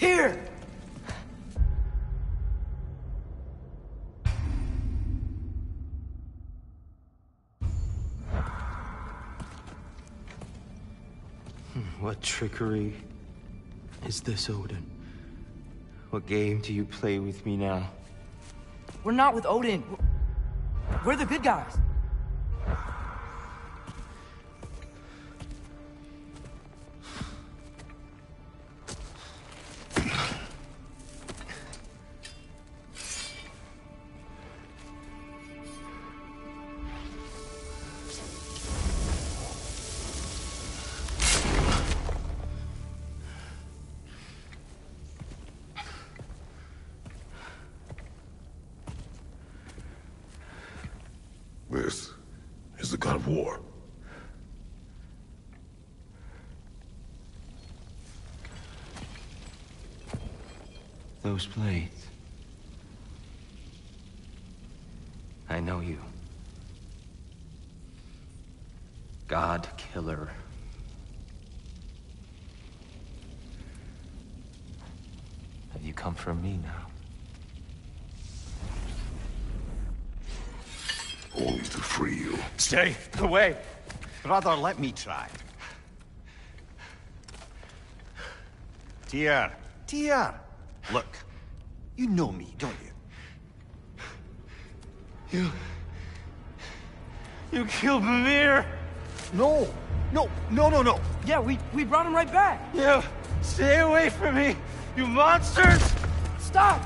Here! What trickery is this, Odin? What game do you play with me now? We're not with Odin. We're the good guys. This is the god of war. Those blades. I know you. God Killer. Have you come for me now? Only to free you. Stay away! Brother, let me try. Tyr! Tyr! Look, you know me, don't you? You killed Mimir! No! No! Yeah, we brought him right back. You stay away from me, you monsters! Stop!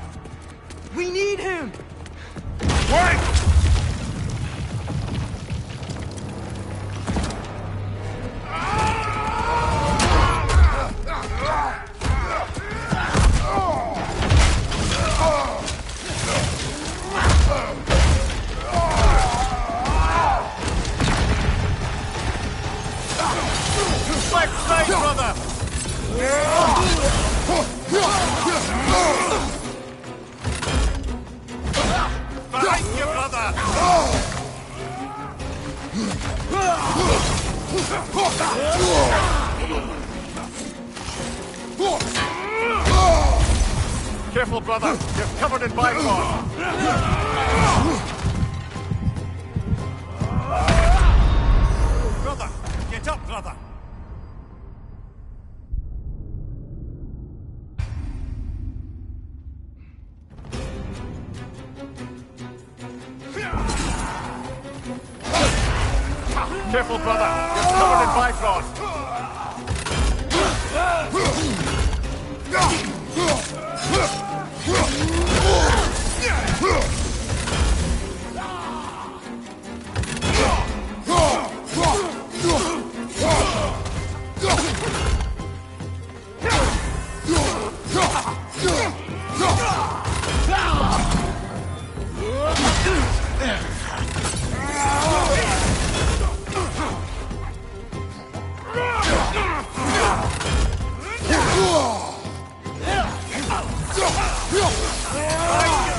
We need him! Wait! Left side, brother! Behind you, brother! Careful, brother! You're covered in bifrost! Brother! Get up, brother! Careful, brother! You're covered in bifrost!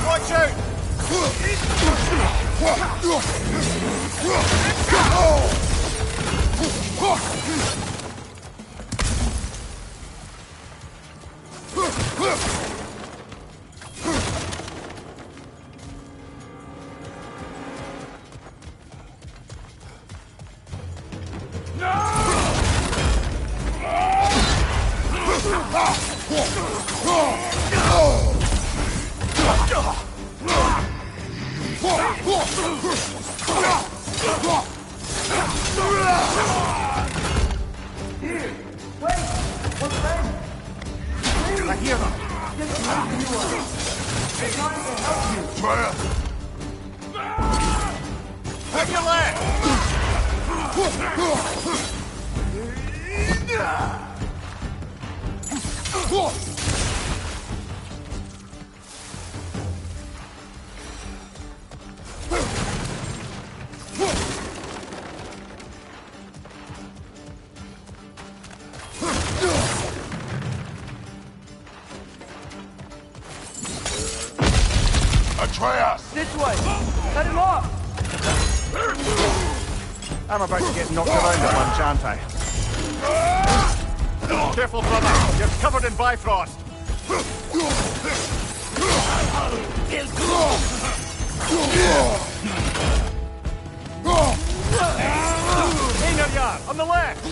Watch out! I hear them. Take your leg! Atreus! This way! Cut him off! I'm about to get knocked around at lunch, aren't I? Careful, brother! You're covered in bifrost! On the left!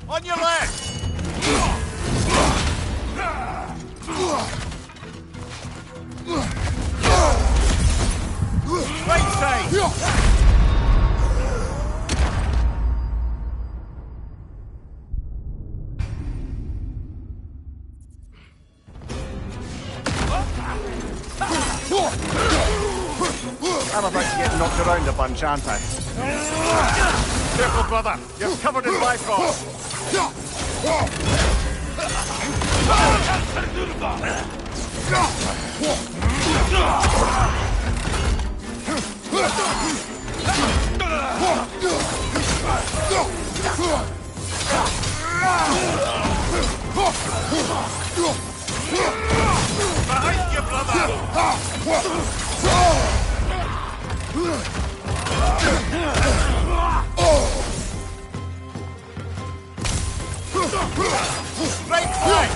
On your left! Right side! I'm about to get knocked around a bunch, aren't I? Careful, brother. You're covered in Bifrost. Behind you, brother! Right side!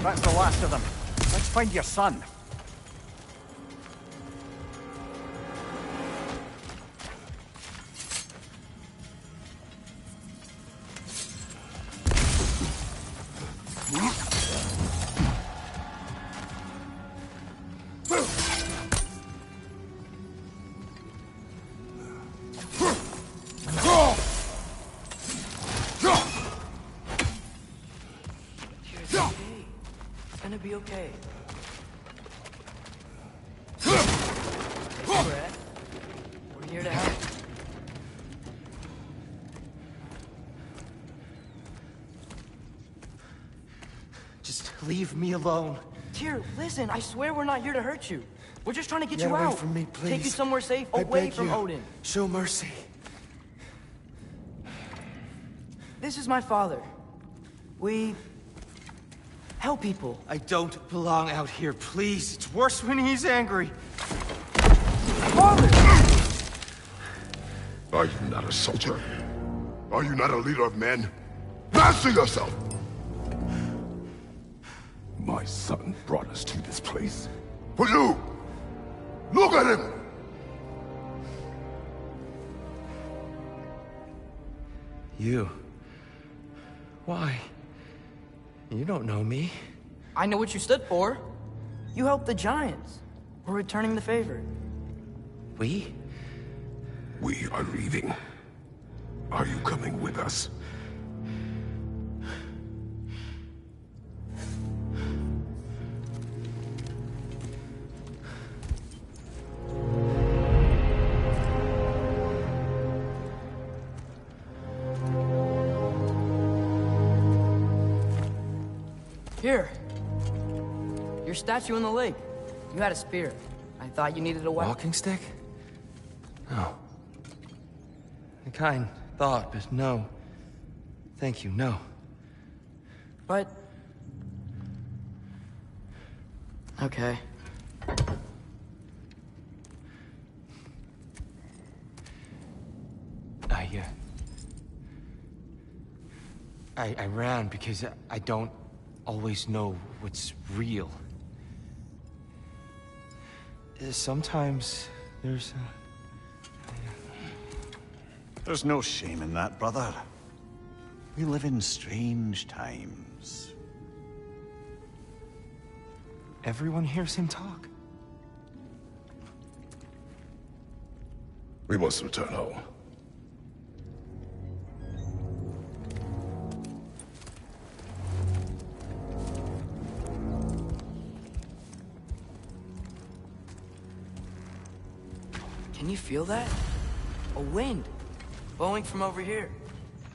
That's the last of them. Let's find your son. Be okay. Hey, Brett. We're here to help. Just leave me alone. Tyr, listen, I swear we're not here to hurt you. We're just trying to get you away out. from me, please. Take you somewhere safe, I away beg from you. Odin. Show mercy. This is my father. We help people. I don't belong out here, please. It's worse when he's angry. Father! Are you not a soldier? Are you not a leader of men? Master yourself! My son brought us to this place. For you! Look at him! You? Why? You don't know me. I know what you stood for. You helped the Giants. We're returning the favor. We? We are leaving. Are you coming with us? Here. Your statue in the lake. You had a spear. I thought you needed a weapon. Walking stick? No. A kind thought, but no. Thank you, no. But... okay. I ran because I don't always know what's real. Sometimes there's There's no shame in that, brother. We live in strange times. Everyone hears him talk. We must return home. Can you feel that? A wind. Blowing from over here.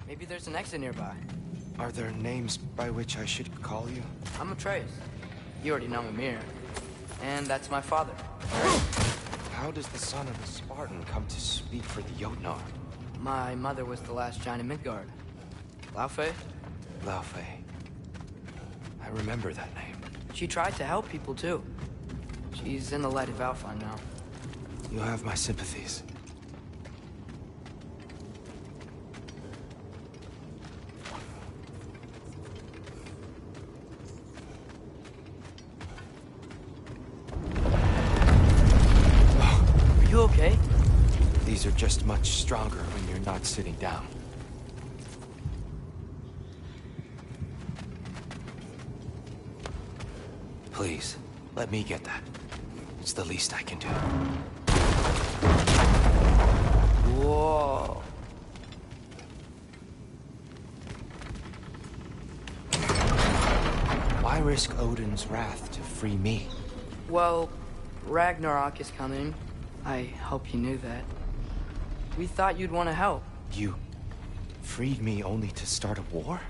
Maybe there's an exit nearby. Are there names by which I should call you? I'm Atreus. You already know Mimir. And that's my father. How does the son of a Spartan come to speak for the Jotnar? My mother was the last giant in Midgard. Laufey? Laufey. I remember that name. She tried to help people, too. She's in the light of Alpha now. You have my sympathies. Are you okay? These are just much stronger when you're not sitting down. Please, let me get that. It's the least I can do. Whoa. Why risk Odin's wrath to free me? Well, Ragnarok is coming. I hope you knew that. We thought you'd want to help. You freed me only to start a war?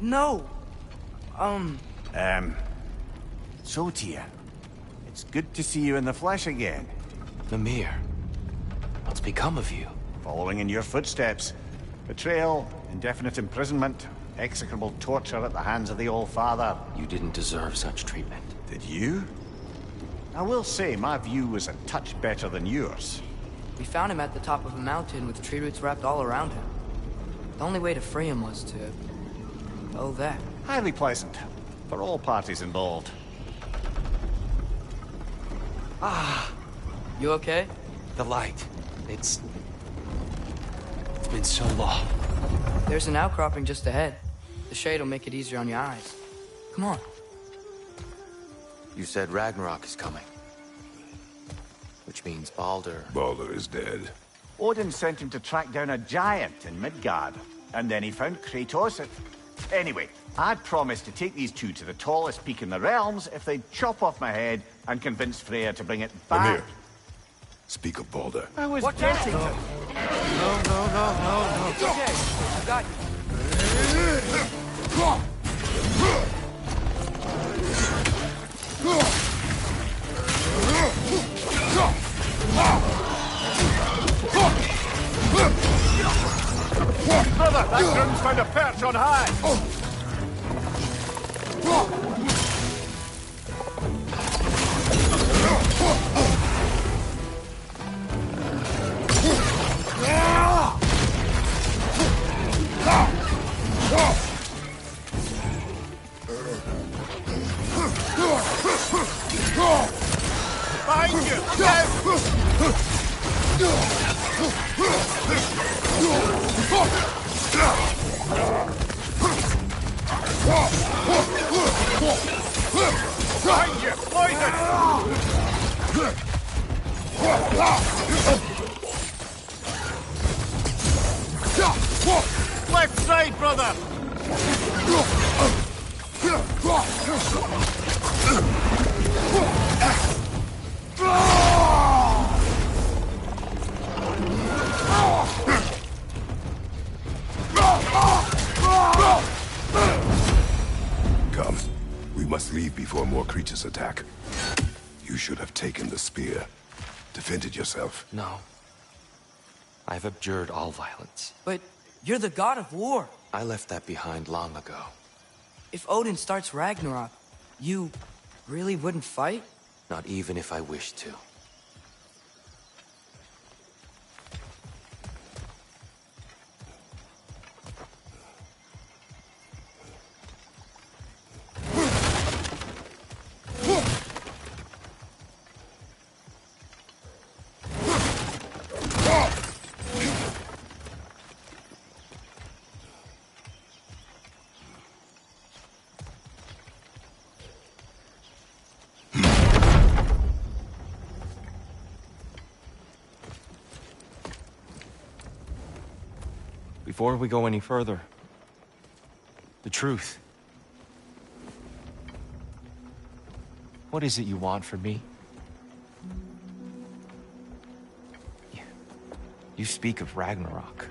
No! So, Tia, it's good to see you in the flesh again. Mimir, what's become of you? Following in your footsteps. Betrayal, indefinite imprisonment, execrable torture at the hands of the Old Father. You didn't deserve such treatment. Did you? I will say, my view was a touch better than yours. We found him at the top of a mountain with tree roots wrapped all around him. The only way to free him was to... oh, that. Highly pleasant, for all parties involved. You okay? The light. It's been so long. There's an outcropping just ahead. The shade will make it easier on your eyes. Come on. You said Ragnarok is coming. Which means Baldur... Baldur is dead. Odin sent him to track down a giant in Midgard, and then he found Kratos at... Anyway, I'd promised to take these two to the tallest peak in the realms if they'd chop off my head and convince Freya to bring it back. Mimir, speak of Baldur. I was Watch getting out! to... No. It's okay. I got you. Brother, that groom's found a perch on high! Behind you! Behind you! Poison! Left side, brother! Come. We must leave before more creatures attack. You should have taken the spear. Defended yourself. No. I've abjured all violence. But you're the god of war. I left that behind long ago. If Odin starts Ragnarok, you really wouldn't fight? Not even if I wished to. Before we go any further, the truth. What is it you want from me? You speak of Ragnarok.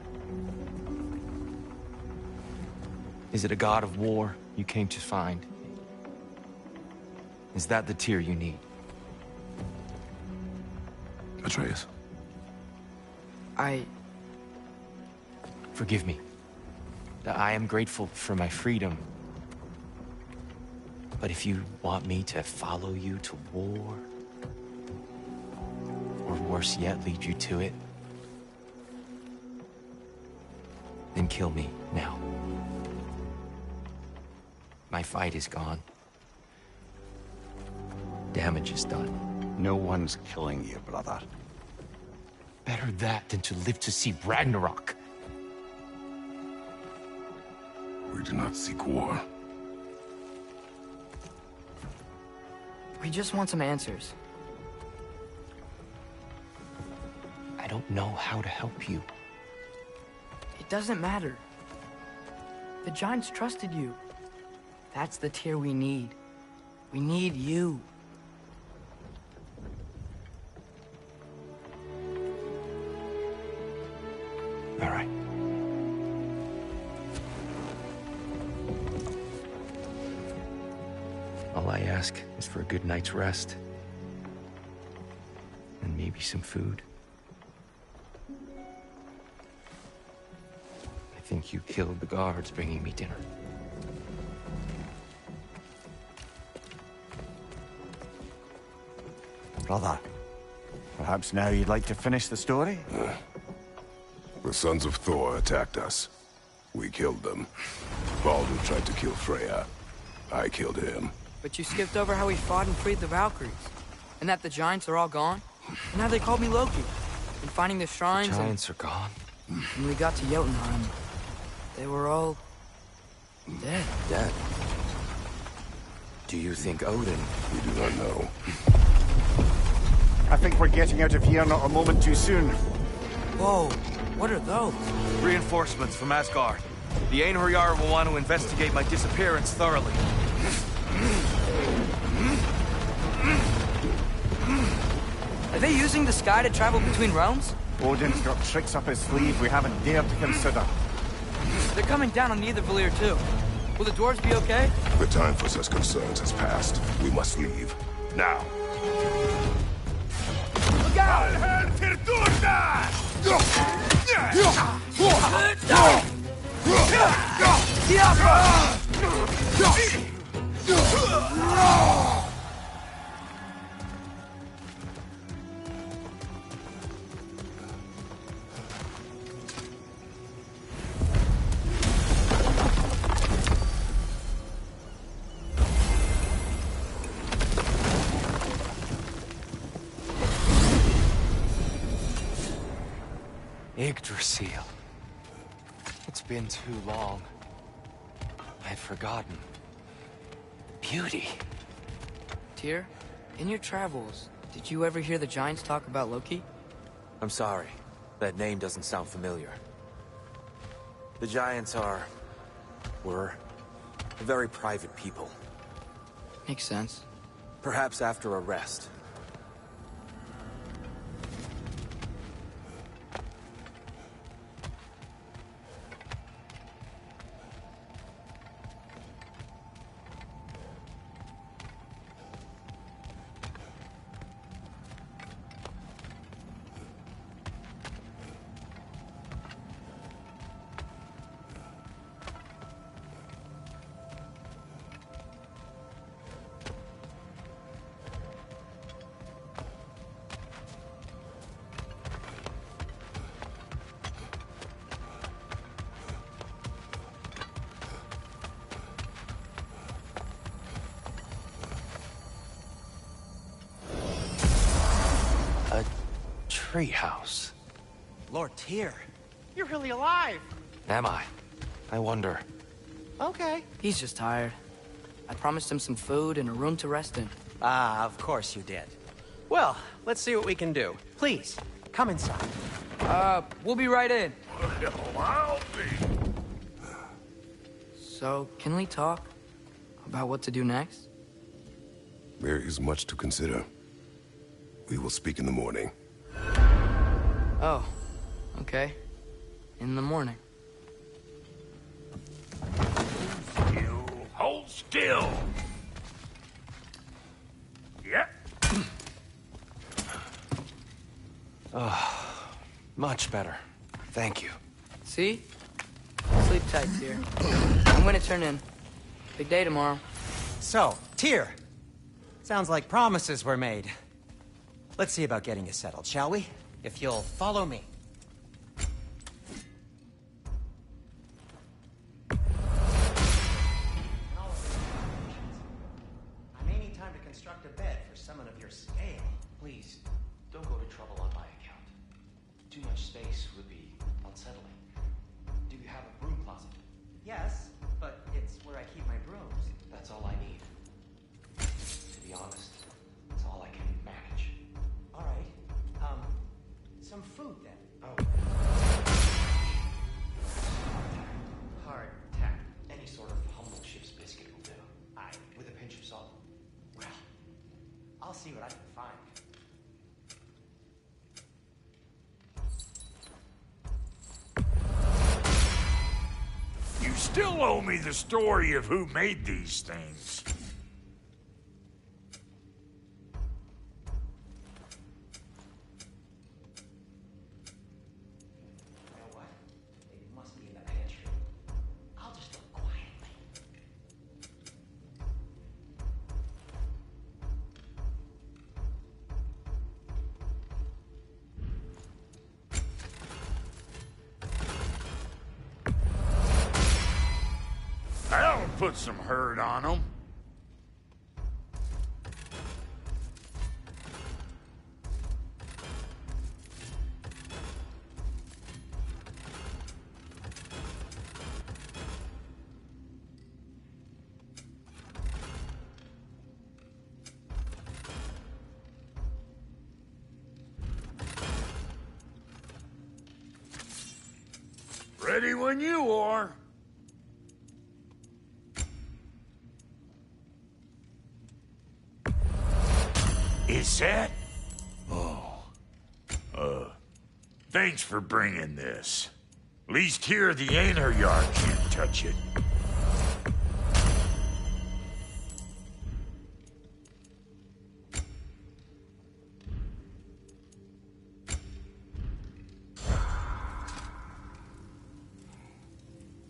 Is it a god of war you came to find? Is that the tear you need? Atreus. I... Forgive me. I am grateful for my freedom. But if you want me to follow you to war, or worse yet, lead you to it, then kill me now. My fight is gone. Damage is done. No one's killing you, brother. Better that than to live to see Ragnarok. We do not seek war. We just want some answers. I don't know how to help you. It doesn't matter. The Giants trusted you. That's the Tyr we need. We need you. All right. All I ask is for a good night's rest. And maybe some food. I think you killed the guards bringing me dinner. Brother, perhaps now you'd like to finish the story? The sons of Thor attacked us. We killed them. Baldur tried to kill Freya. I killed him. But you skipped over how we fought and freed the Valkyries. And that the Giants are all gone. And how they called me Loki. And finding the shrines The Giants are gone. and we got to Jotunheim. They were all... dead. Dead. Do you think Odin... We do not know. I think we're getting out of here not a moment too soon. Whoa, what are those? Reinforcements from Asgard. The Einherjar will want to investigate my disappearance thoroughly. Are they using the sky to travel between realms? Odin's got tricks up his sleeve we haven't dared to consider. They're coming down on either Valir too. Will the dwarves be okay? The time for such concerns has passed. We must leave. Now. Look out! Yggdrasil. It's been too long. I've forgotten. Beauty. Tyr, in your travels, did you ever hear the Giants talk about Loki? I'm sorry. That name doesn't sound familiar. The Giants were very private people. Makes sense. Perhaps after a rest. Treehouse. Lord Tyr, you're really alive. Am I? I wonder. Okay. He's just tired. I promised him some food and a room to rest in. Ah, of course you did. Well, let's see what we can do. Please, come inside. We'll be right in. I'll be. So, can we talk about what to do next? There is much to consider. We will speak in the morning. Oh, okay. In the morning. You hold still. Yeah. Much better. Thank you. See? Sleep tight, Tyr. I'm gonna turn in. Big day tomorrow. So, Tyr. Sounds like promises were made. Let's see about getting you settled, shall we? If you'll follow me. I may need time to construct a bed for someone of your scale. Please, don't go to trouble on my account. Too much space would be unsettling. Do you have a broom closet? Yes, but it's where I keep my brooms. That's all I need. To be honest, it's all I can manage. All right. Some food then. Oh. Hardtack. Any sort of humble ship's biscuit will do. Aye. With a pinch of salt. Well, I'll see what I can find. You still owe me the story of who made these things. You know what? It must be in the pantry. I'll just look quietly. That'll put some hurt on them. Ready when you are. Is that? Oh. Thanks for bringing this. Least here the Einherjar can't touch it.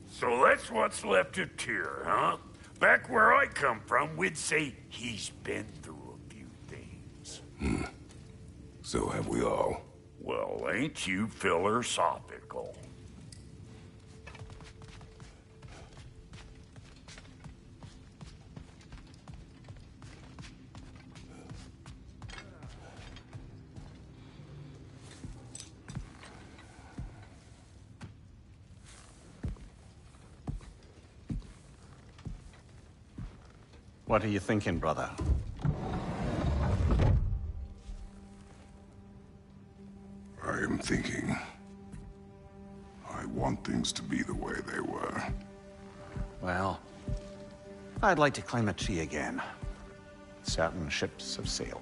So that's what's left of Tyr, huh? Back where I come from, we'd say he's been through a few things. So have we all. Well, ain't you philosophical? What are you thinking, brother? I am thinking. I want things to be the way they were. Well, I'd like to climb a tree again. Certain ships have sailed.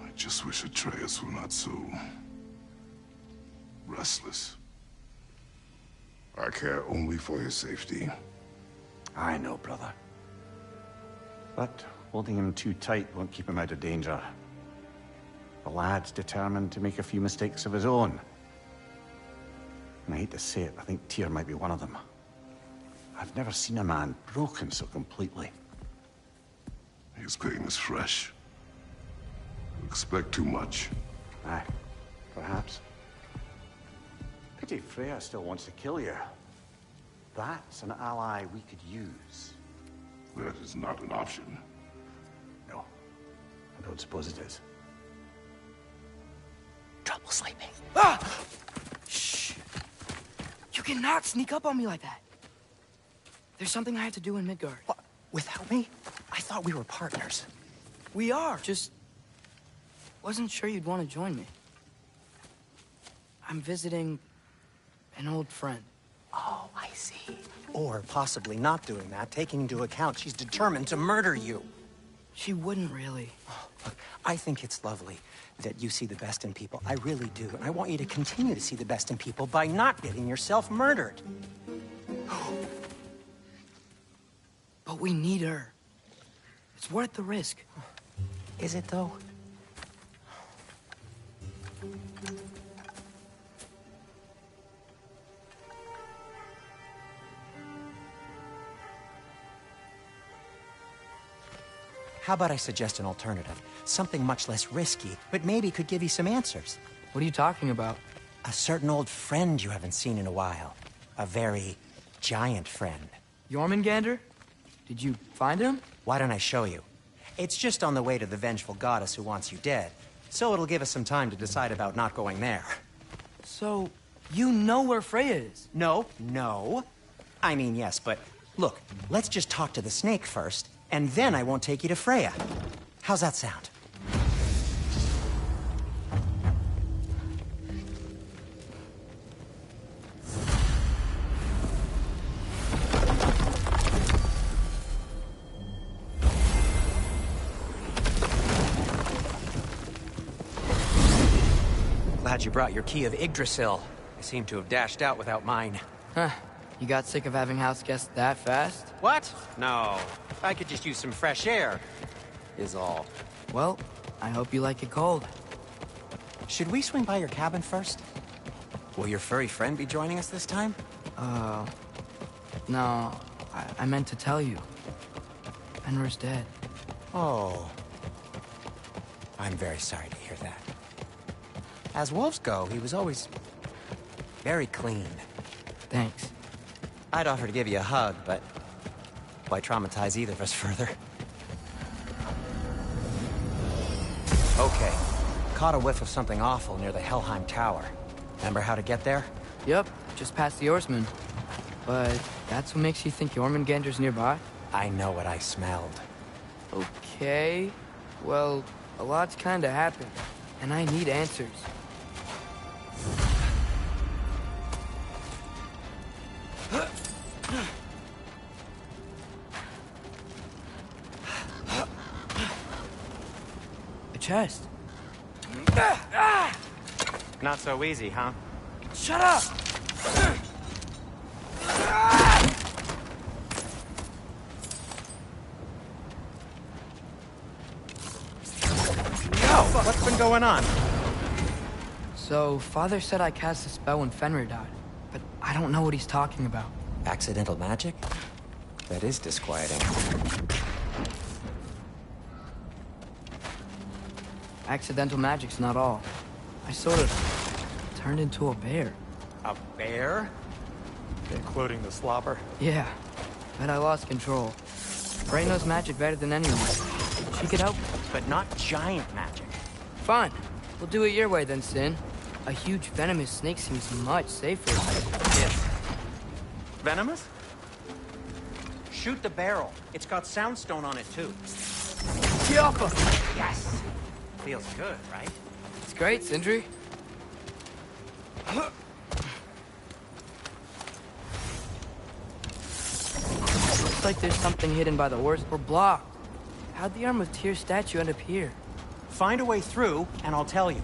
I just wish Atreus were not so restless. I care only for his safety. I know, brother. But holding him too tight won't keep him out of danger. The lad's determined to make a few mistakes of his own. And I hate to say it, I think Tyr might be one of them. I've never seen a man broken so completely. His pain is fresh. You expect too much. Aye, perhaps. Pity Freya still wants to kill you. That's an ally we could use. That is not an option. No, I don't suppose it is. Trouble sleeping. Ah! Shh. You cannot sneak up on me like that. There's something I have to do in Midgard. What? Without me? I thought we were partners. We are. Just wasn't sure you'd want to join me. I'm visiting an old friend. Oh, I see. Or possibly not doing that, taking into account she's determined to murder you. She wouldn't really. Look, I think it's lovely that you see the best in people. I really do. And I want you to continue to see the best in people by not getting yourself murdered. But we need her. It's worth the risk. Is it, though? How about I suggest an alternative? Something much less risky, but maybe could give you some answers. What are you talking about? A certain old friend you haven't seen in a while. A very giant friend. Jormungandr? Did you find him? Why don't I show you? It's just on the way to the vengeful goddess who wants you dead. So it'll give us some time to decide about not going there. So, you know where Freya is? No. I mean, yes, but look, let's just talk to the snake first, and then I won't take you to Freya. How's that sound? Glad you brought your key of Yggdrasil. I seem to have dashed out without mine. Huh. You got sick of having house guests that fast? What? No. I could just use some fresh air, is all. Well, I hope you like it cold. Should we swing by your cabin first? Will your furry friend be joining us this time? No. I meant to tell you. Fenrir's dead. Oh. I'm very sorry to hear that. As wolves go, he was always very clean. Thanks. I'd offer to give you a hug, but why traumatize either of us further? Okay. Caught a whiff of something awful near the Helheim Tower. Remember how to get there? Yep, just past the Oarsman. But that's what makes you think Jormungandr's nearby? I know what I smelled. Okay. Well, a lot's kinda happened, and I need answers. A chest. Not so easy, huh? Shut up! What's been going on? So, Father said I cast a spell when Fenrir died, but I don't know what he's talking about. Accidental magic? That is disquieting. Accidental magic's not all. I sort of turned into a bear. A bear? Including the slobber? Yeah, but I lost control. Frey knows magic better than anyone. She could help. But not giant magic. Fine. We'll do it your way then, Sin. A huge venomous snake seems much safer. Yes. Venomous? Shoot the barrel. It's got soundstone on it, too. Kiapa! Yes! Feels good, right? It's great, Sindri. Looks like there's something hidden by the horse or blocked. How'd the Arm of Tyr statue end up here? Find a way through, and I'll tell you.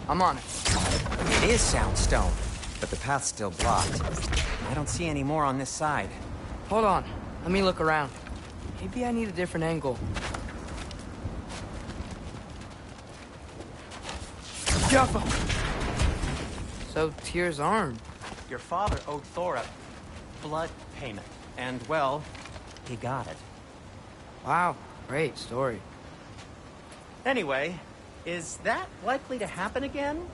I'm on it. It is soundstone, but the path's still blocked. I don't see any more on this side. Hold on. Let me look around. Maybe I need a different angle. Jump! So, Tyr's arm. Your father owed Thor a blood payment, and, well, he got it. Wow, great story. Anyway, is that likely to happen again?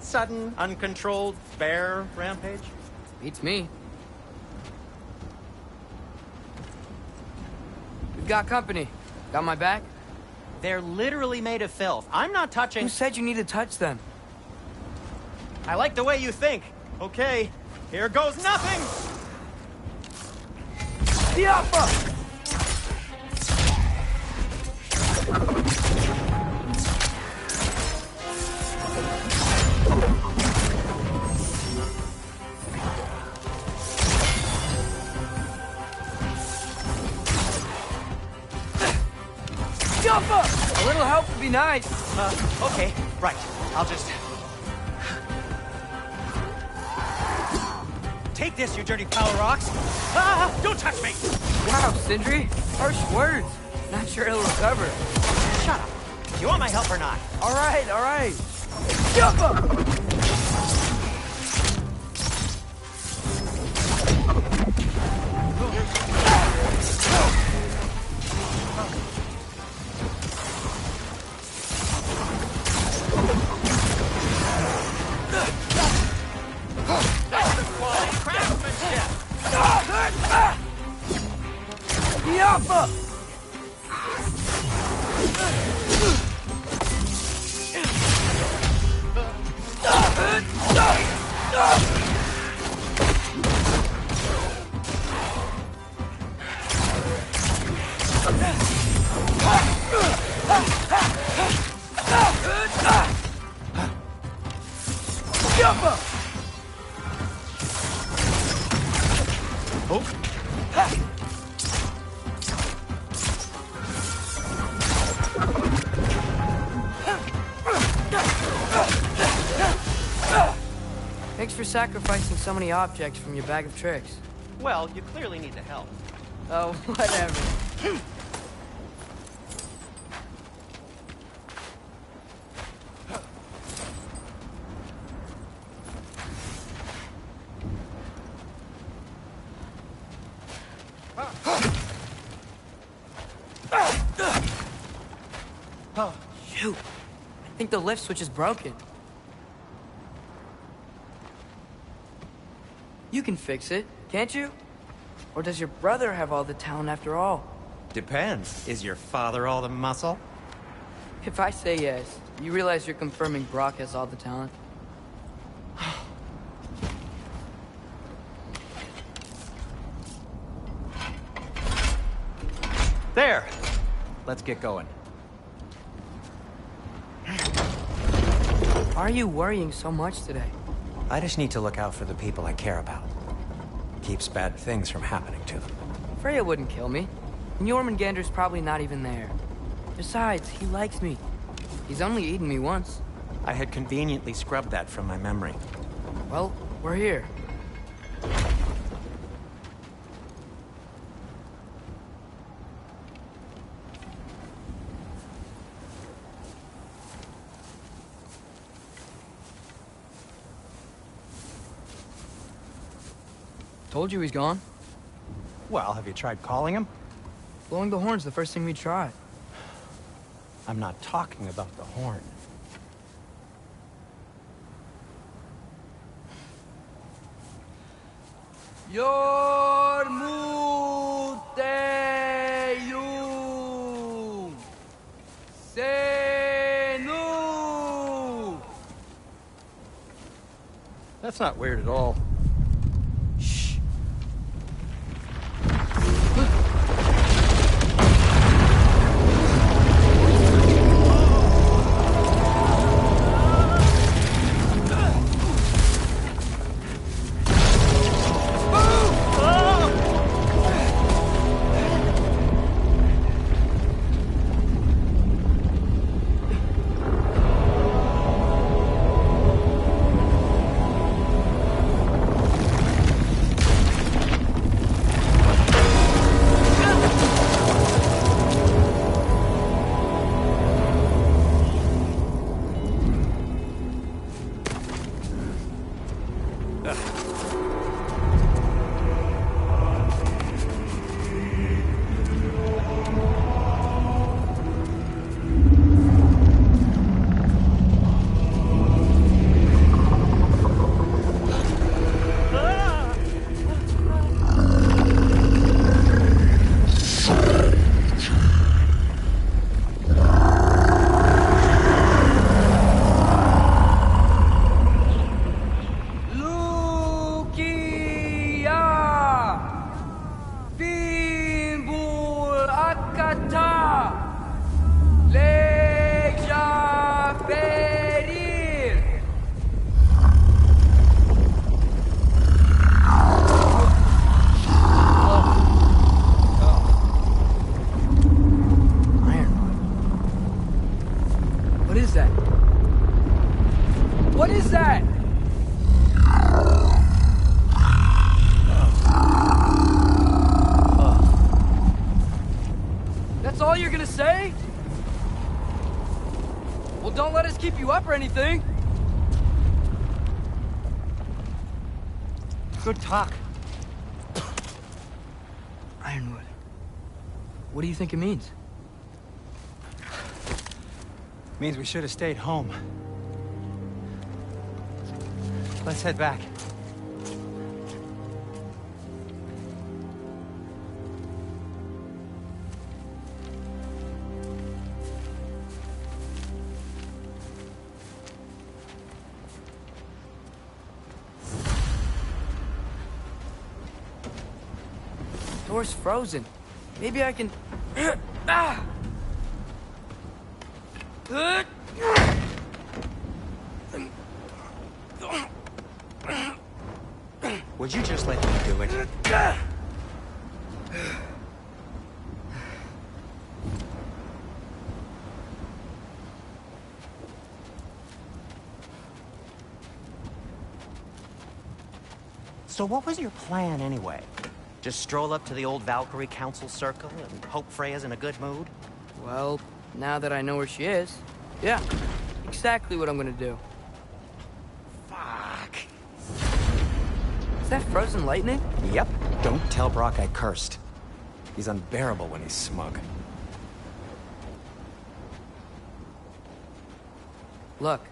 Sudden, uncontrolled bear rampage? Beats me. We've got company. Got my back? They're literally made of filth. I'm not touching... Who said you need to touch them? I like the way you think. Okay, here goes nothing! Diapa! A little help would be nice. Okay, right. I'll just... Take this, you dirty pile of rocks! Ah! Don't touch me! Wow, Sindri. Harsh words. Not sure he'll recover. Shut up. Do you want my help or not? All right, all right. Thanks for sacrificing so many objects from your bag of tricks. Well, you clearly need the help. Oh, whatever. Shoot. I think the lift switch is broken. You can fix it, can't you? Or does your brother have all the talent after all? Depends. Is your father all the muscle? If I say yes, you realize you're confirming Brock has all the talent? There! Let's get going. Why are you worrying so much today? I just need to look out for the people I care about. Keeps bad things from happening to them. Freya wouldn't kill me. And Jormungandr's probably not even there. Besides, he likes me. He's only eaten me once. I had conveniently scrubbed that from my memory. Well, we're here. Told you he's gone. Well, have you tried calling him? Blowing the horn's the first thing we tried. I'm not talking about the horn. Yormuteyum Senu. That's not weird at all. Shh. What is that? That's all you're gonna say? Well, don't let us keep you up or anything. Good talk. Ironwood. What do you think it means? Means we should have stayed home. Let's head back. Door's frozen. Maybe I can... Ah! Would you just let me do it? So what was your plan anyway? Just stroll up to the old Valkyrie Council Circle and hope Freya's in a good mood? Well, now that I know where she is, yeah, exactly what I'm gonna do. Fuck. Is that frozen lightning? Yep. Don't tell Brock I cursed. He's unbearable when he's smug. Look,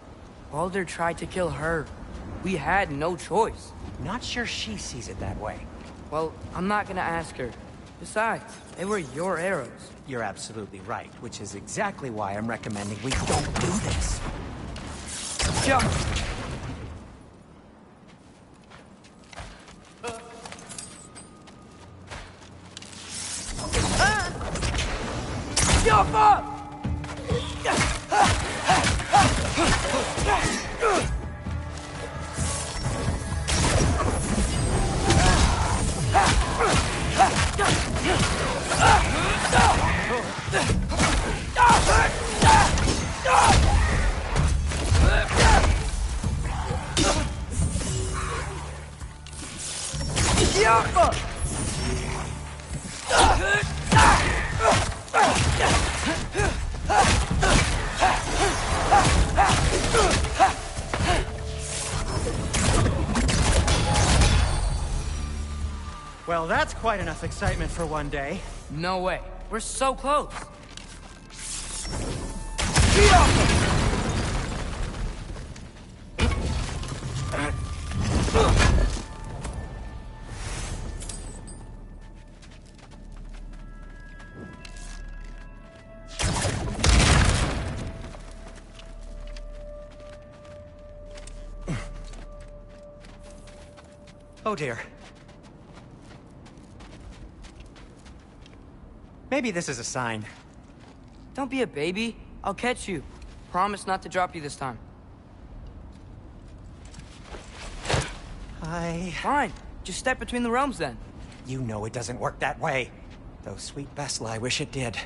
Baldur tried to kill her. We had no choice. Not sure she sees it that way. Well, I'm not gonna ask her. Besides, they were your arrows. You're absolutely right, which is exactly why I'm recommending we don't do this. Jump! Jump up! Well, that's quite enough excitement for one day. No way. We're so close. Oh dear. Maybe this is a sign. Don't be a baby. I'll catch you. Promise not to drop you this time. Fine. Just step between the realms then. You know it doesn't work that way. Though sweet Bessel, I wish it did.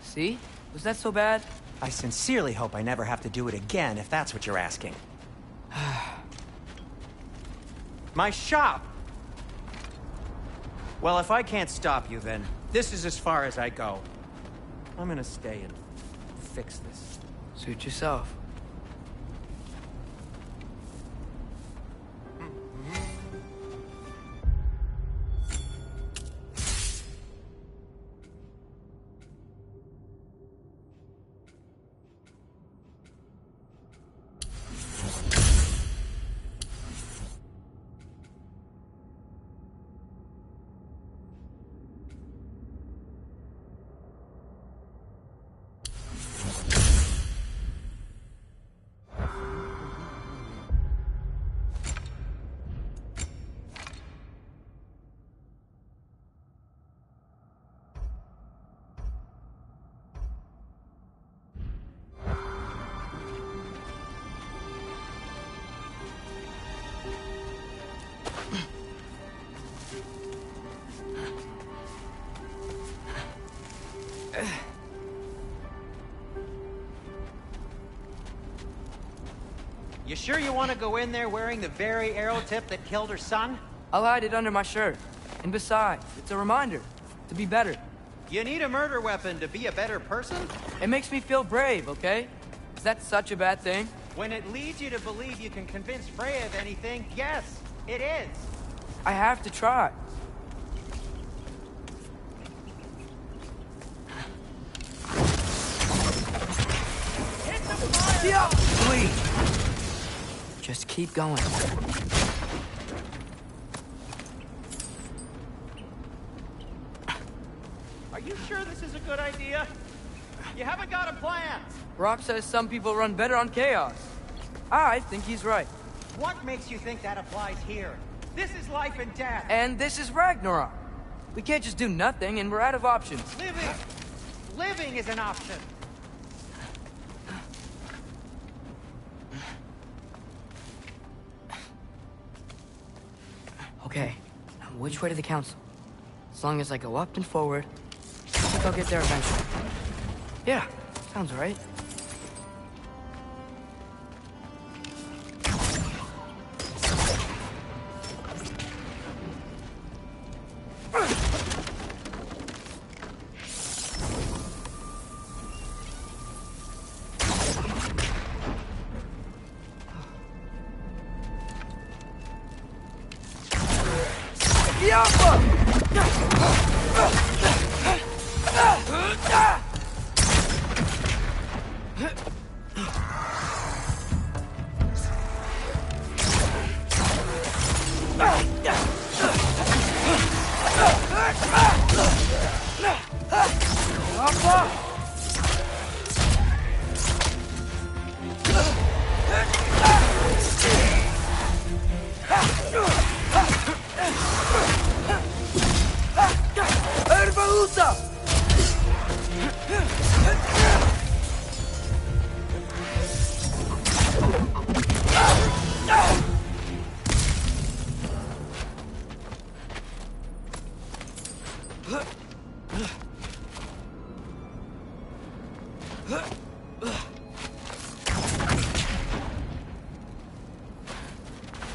See? Was that so bad? I sincerely hope I never have to do it again, if that's what you're asking. My shop! Well, if I can't stop you, then this is as far as I go. I'm gonna stay and fix this. Suit yourself. You sure you want to go in there wearing the very arrow tip that killed her son? I'll hide it under my shirt. And besides, it's a reminder to be better. You need a murder weapon to be a better person? It makes me feel brave, okay? Is that such a bad thing? When it leads you to believe you can convince Freya of anything, yes, it is. I have to try. Hit the fire! Yeah, please. Just keep going. Are you sure this is a good idea? You haven't got a plan. Rock says some people run better on chaos. I think he's right. What makes you think that applies here? This is life and death. And this is Ragnarok. We can't just do nothing, and we're out of options. Living is an option. Okay, now which way to the council? As long as I go up and forward, I think I'll get there eventually. Yeah, sounds right.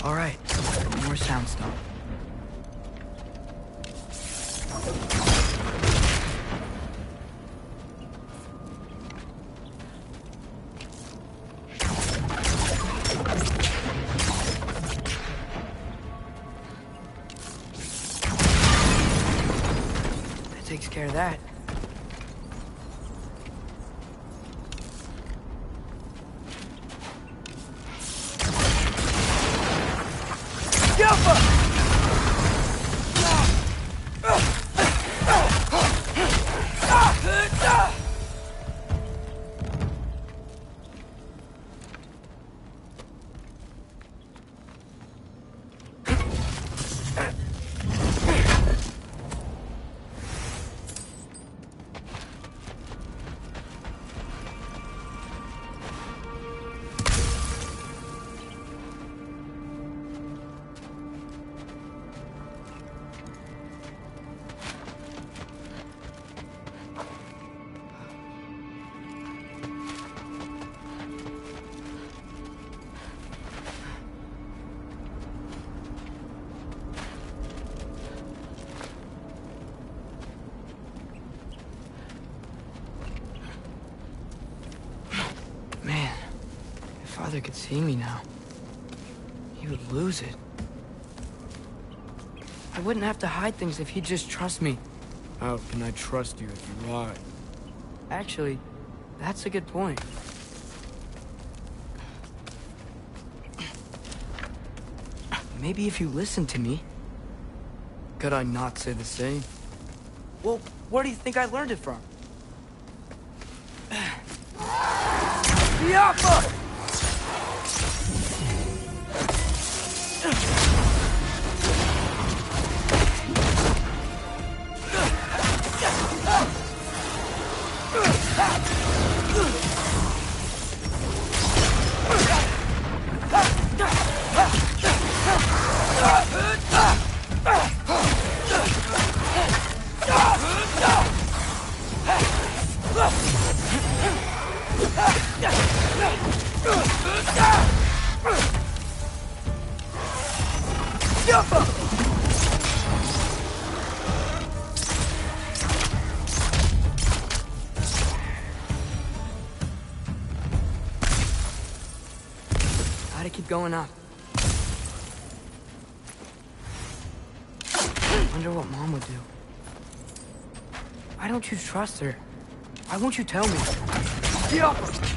All right, more soundstone. That takes care of that. Father could see me now. He would lose it. I wouldn't have to hide things if he'd just trust me. How can I trust you if you lie? Actually, that's a good point. Maybe if you listen to me. Could I not say the same? Well, where do you think I learned it from? Yappa! going up. Wonder what Mom would do. Why don't you trust her? Why won't you tell me? Get up!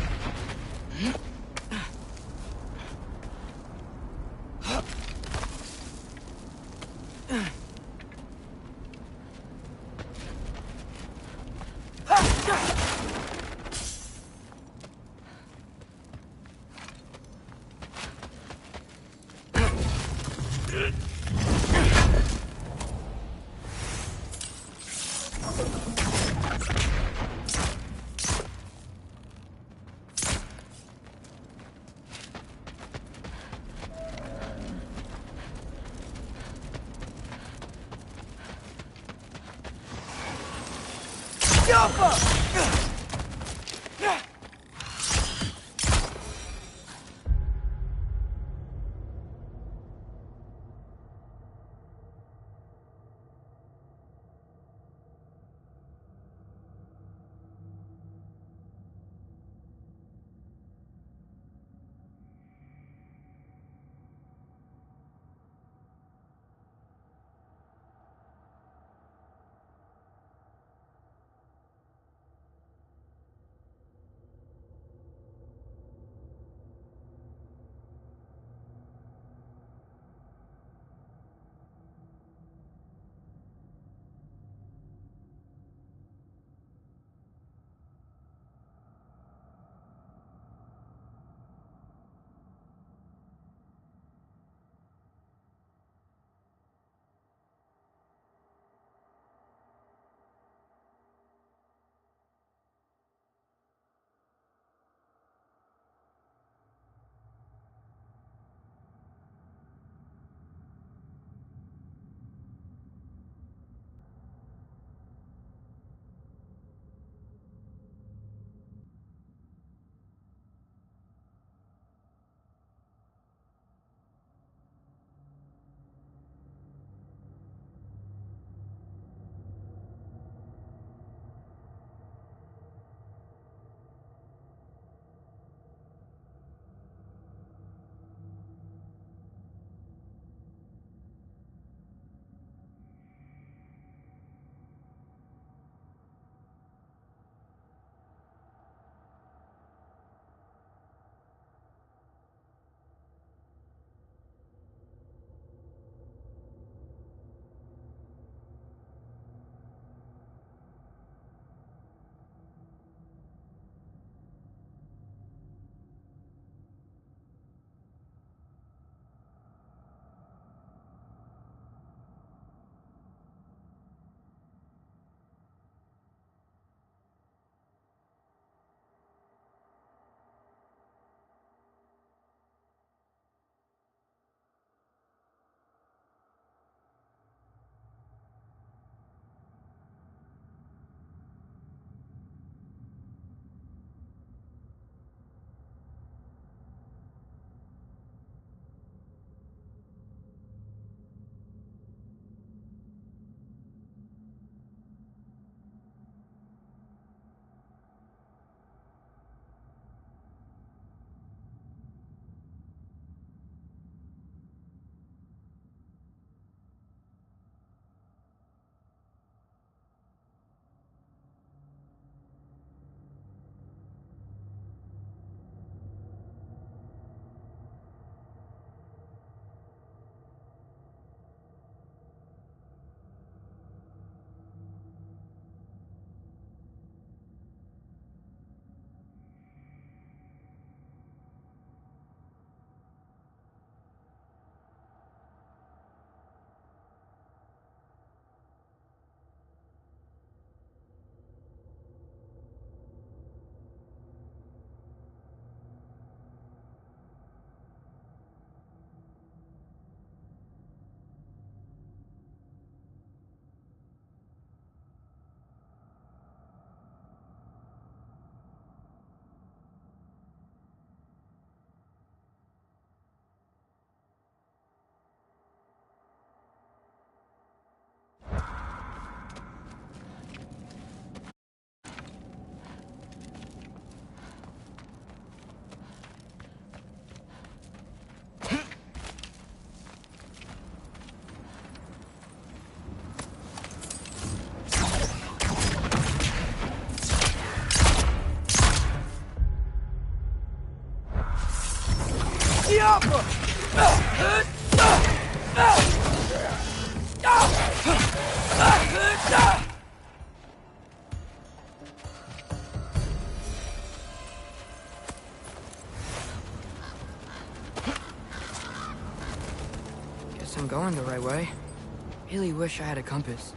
Guess I'm going the right way. Really wish I had a compass.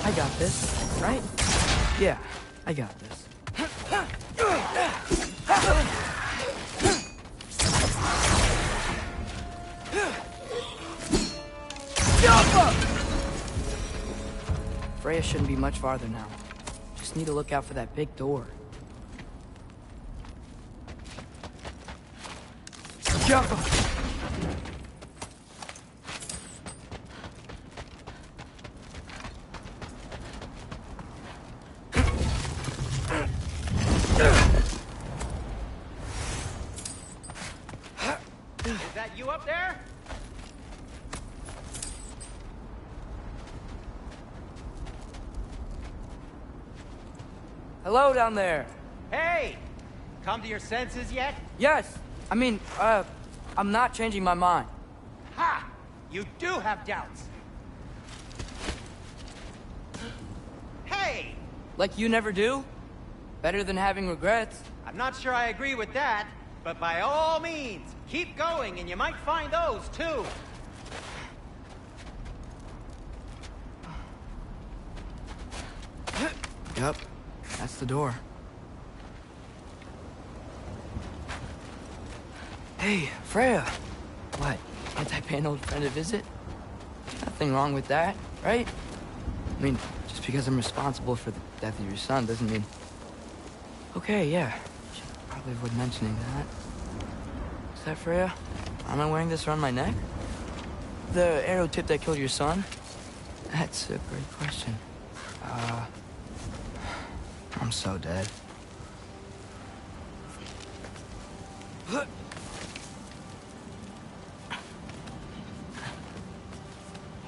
I got this, right? Yeah, I got this. Freya shouldn't be much farther now. Just need to look out for that big door. Jump! Is that you up there? Hello down there. Hey! Come to your senses yet? Yes. I mean, I'm not changing my mind. Ha! You do have doubts. Hey! Like you never do? Better than having regrets. I'm not sure I agree with that, but by all means, keep going and you might find those too. Yep, that's the door. Hey, Freya. What? Can't I pay an old friend a visit? Nothing wrong with that, right? I mean, just because I'm responsible for the death of your son doesn't mean... Okay, yeah. Should probably avoid mentioning that. Is that Freya? Am I wearing this around my neck? The arrow tip that killed your son? That's a great question. I'm so dead.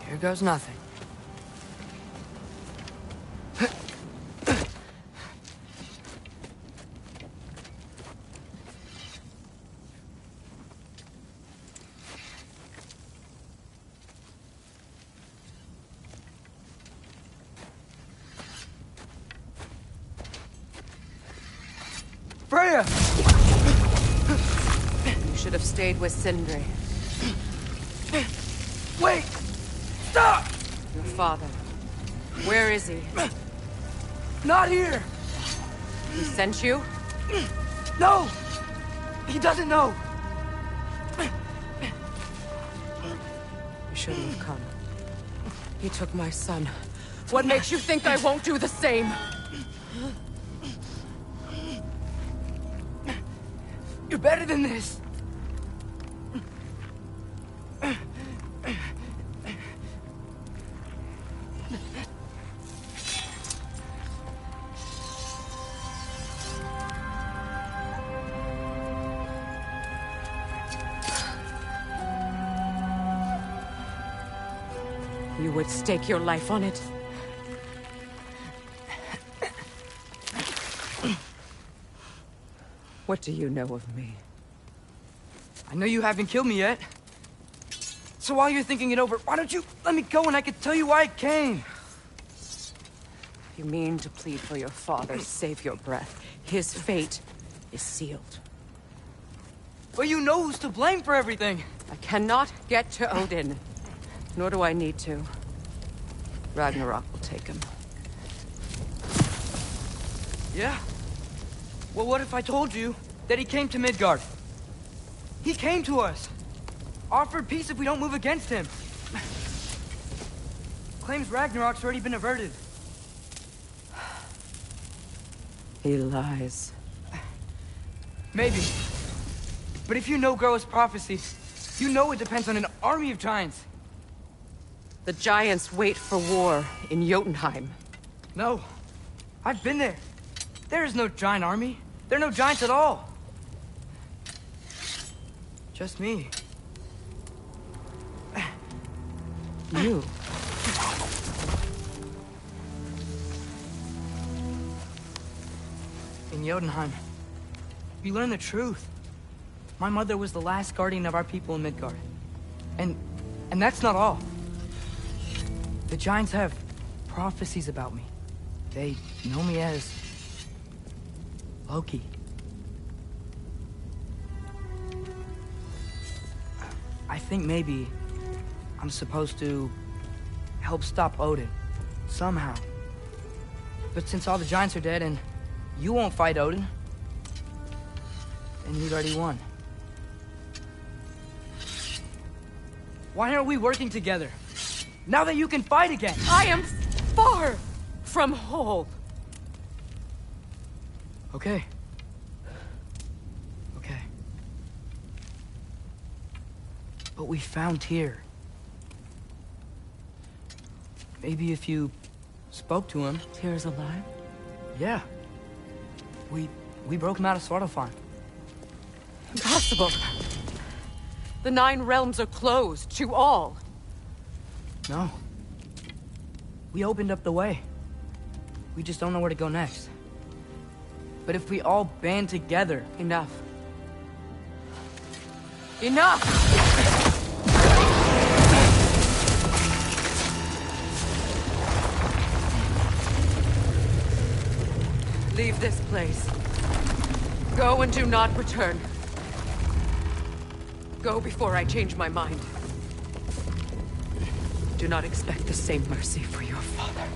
Here goes nothing. Freya! You should have stayed with Sindri. Wait! Stop! Your father. Where is he? Not here! He sent you? No! He doesn't know! You shouldn't have come. He took my son. What makes you think I won't do the same? You're better than this! You would stake your life on it? What do you know of me? I know you haven't killed me yet. So while you're thinking it over, why don't you let me go and I can tell you why I came? You mean to plead for your father, save your breath. His fate is sealed. But you know who's to blame for everything. I cannot get to Odin. Nor do I need to. Ragnarok will take him. Yeah? Well, what if I told you that he came to Midgard? He came to us. Offered peace if we don't move against him. Claims Ragnarok's already been averted. He lies. Maybe. But if you know Groa's prophecy, you know it depends on an army of giants. The giants wait for war in Jotunheim. No. I've been there. There is no giant army. There are no giants at all. Just me. You? In Jotunheim, we learn the truth. My mother was the last guardian of our people in Midgard. And that's not all. The giants have prophecies about me. They know me as Loki. I think maybe I'm supposed to help stop Odin, somehow. But since all the giants are dead and you won't fight Odin, then you'd already won. Why aren't we working together? Now that you can fight again! I am far from whole. Okay. Okay. But we found Tyr. Maybe if you spoke to him... Tyr's alive? Yeah. We broke him out of Svartalfheim. Impossible. The 9 realms are closed to all. No. We opened up the way. We just don't know where to go next. But if we all band together... Enough. Enough! Leave this place. Go and do not return. Go before I change my mind. Do not expect the same mercy for your father.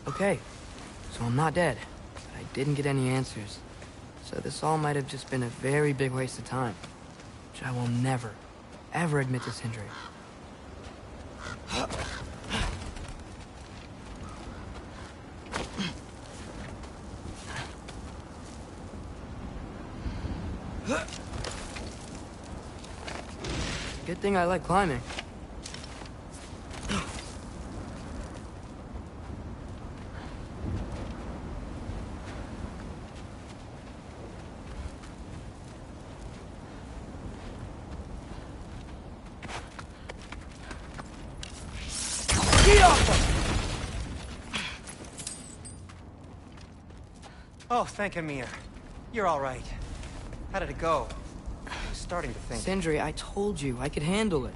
Okay, so I'm not dead, but I didn't get any answers. So this all might have just been a very big waste of time, which I will never, ever admit to Sindri. Good thing I like climbing. Oh, thank Amir. You're all right. How did it go? I was starting to think... Sindri, I told you I could handle it.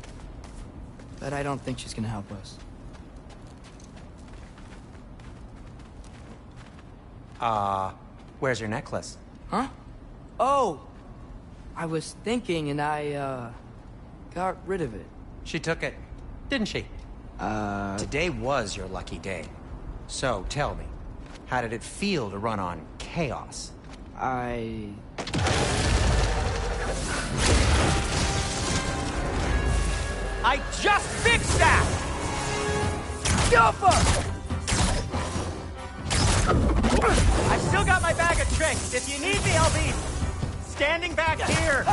But I don't think she's gonna help us. Where's your necklace? Huh? Oh! I was thinking and I, got rid of it. She took it, didn't she? Today was your lucky day. So, tell me, how did it feel to run on chaos? I just fixed that! I've still got my bag of tricks. If you need me, I'll be standing back here.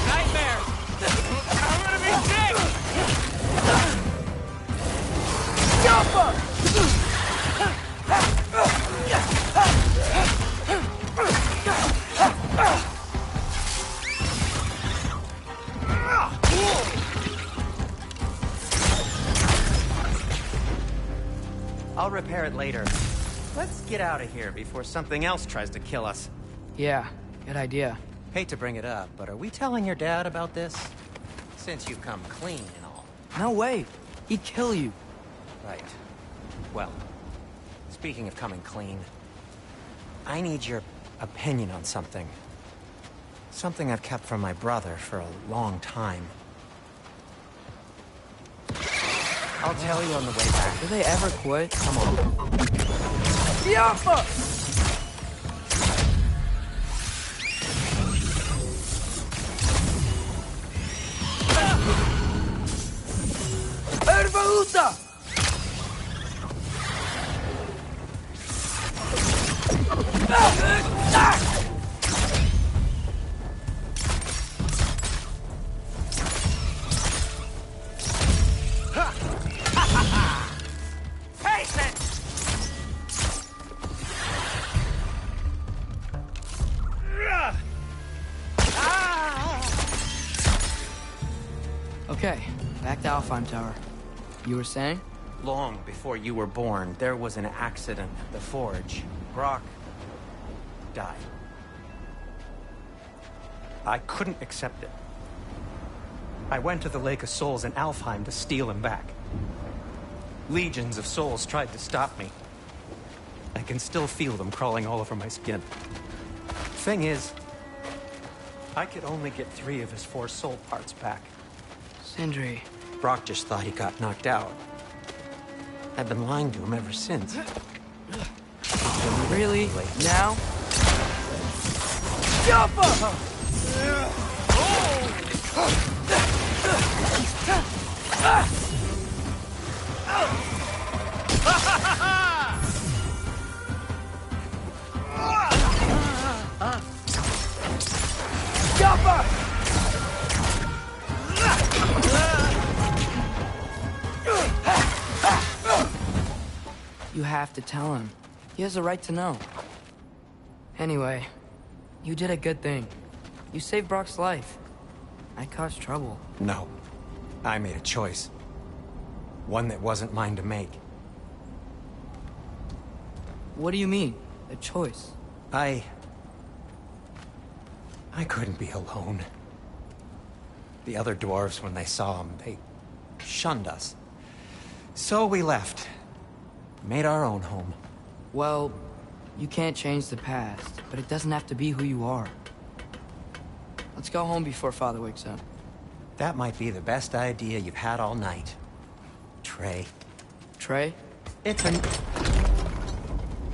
Nightmares! I'm gonna be sick! I'll repair it later. Let's get out of here before something else tries to kill us. Yeah, good idea. Hate to bring it up, but are we telling your dad about this? Since you've come clean and all. No way. He'd kill you. Right. Well, speaking of coming clean, I need your opinion on something. Something I've kept from my brother for a long time. I'll tell you on the way back. Do they ever quit? Come on. Yappa! Ervaluta! Okay, back to Alfheim Tower. You were saying? Long before you were born, there was an accident at the forge. Brock died. I couldn't accept it. I went to the Lake of Souls in Alfheim to steal him back. Legions of souls tried to stop me. I can still feel them crawling all over my skin. Thing is, I could only get 3 of his 4 soul parts back. Sindri. Brock just thought he got knocked out. I've been lying to him ever since. Really? Now? Yappa! Yappa! You have to tell him. He has a right to know. Anyway, you did a good thing. You saved Brock's life. I caused trouble. No. I made a choice. One that wasn't mine to make. What do you mean? A choice? I couldn't be alone. The other dwarves, when they saw him, they shunned us. So we left. Made our own home. Well, you can't change the past, but it doesn't have to be who you are. Let's go home before Father wakes up. That might be the best idea you've had all night. Trey. Trey? It's an...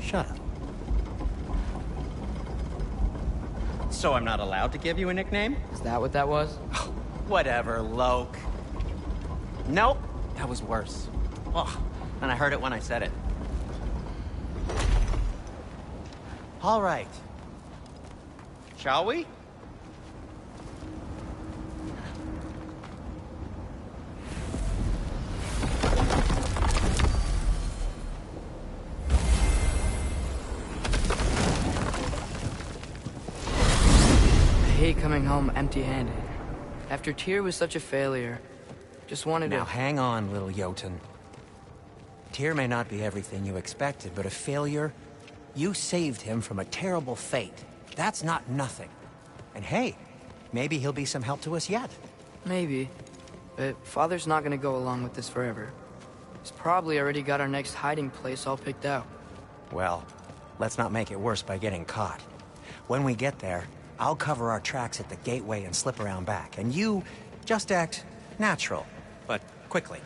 Shut up. So I'm not allowed to give you a nickname? Is that what that was? Whatever, Loke. Nope, that was worse. Oh, and I heard it when I said it. All right. Shall we? I hate coming home empty-handed. After Tyr was such a failure, just wanted Now to... hang on, little Jotun. Tyr may not be everything you expected, but a failure? You saved him from a terrible fate. That's not nothing. And hey, maybe he'll be some help to us yet. Maybe. But Father's not gonna go along with this forever. He's probably already got our next hiding place all picked out. Well, let's not make it worse by getting caught. When we get there, I'll cover our tracks at the gateway and slip around back. And you just act natural, but quickly.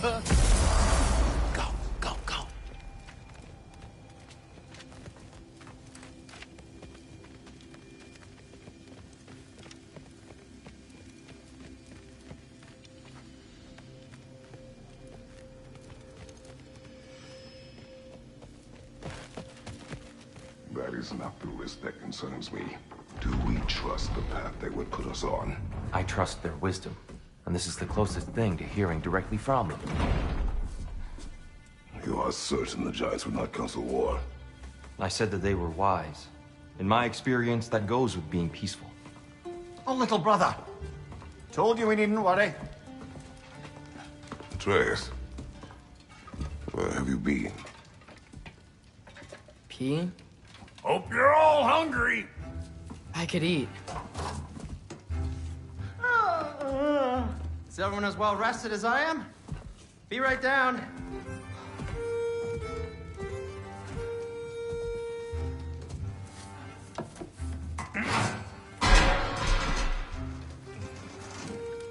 Go, go, go. That is not the risk that concerns me. Do we trust the path they would put us on? I trust their wisdom, and this is the closest thing to hearing directly from them. You are certain the Giants would not counsel war? I said that they were wise. In my experience, that goes with being peaceful. Oh, little brother. Told you we needn't worry. Atreus, where have you been? Peeing? Hope you're all hungry. I could eat. Is everyone as well rested as I am? Be right down.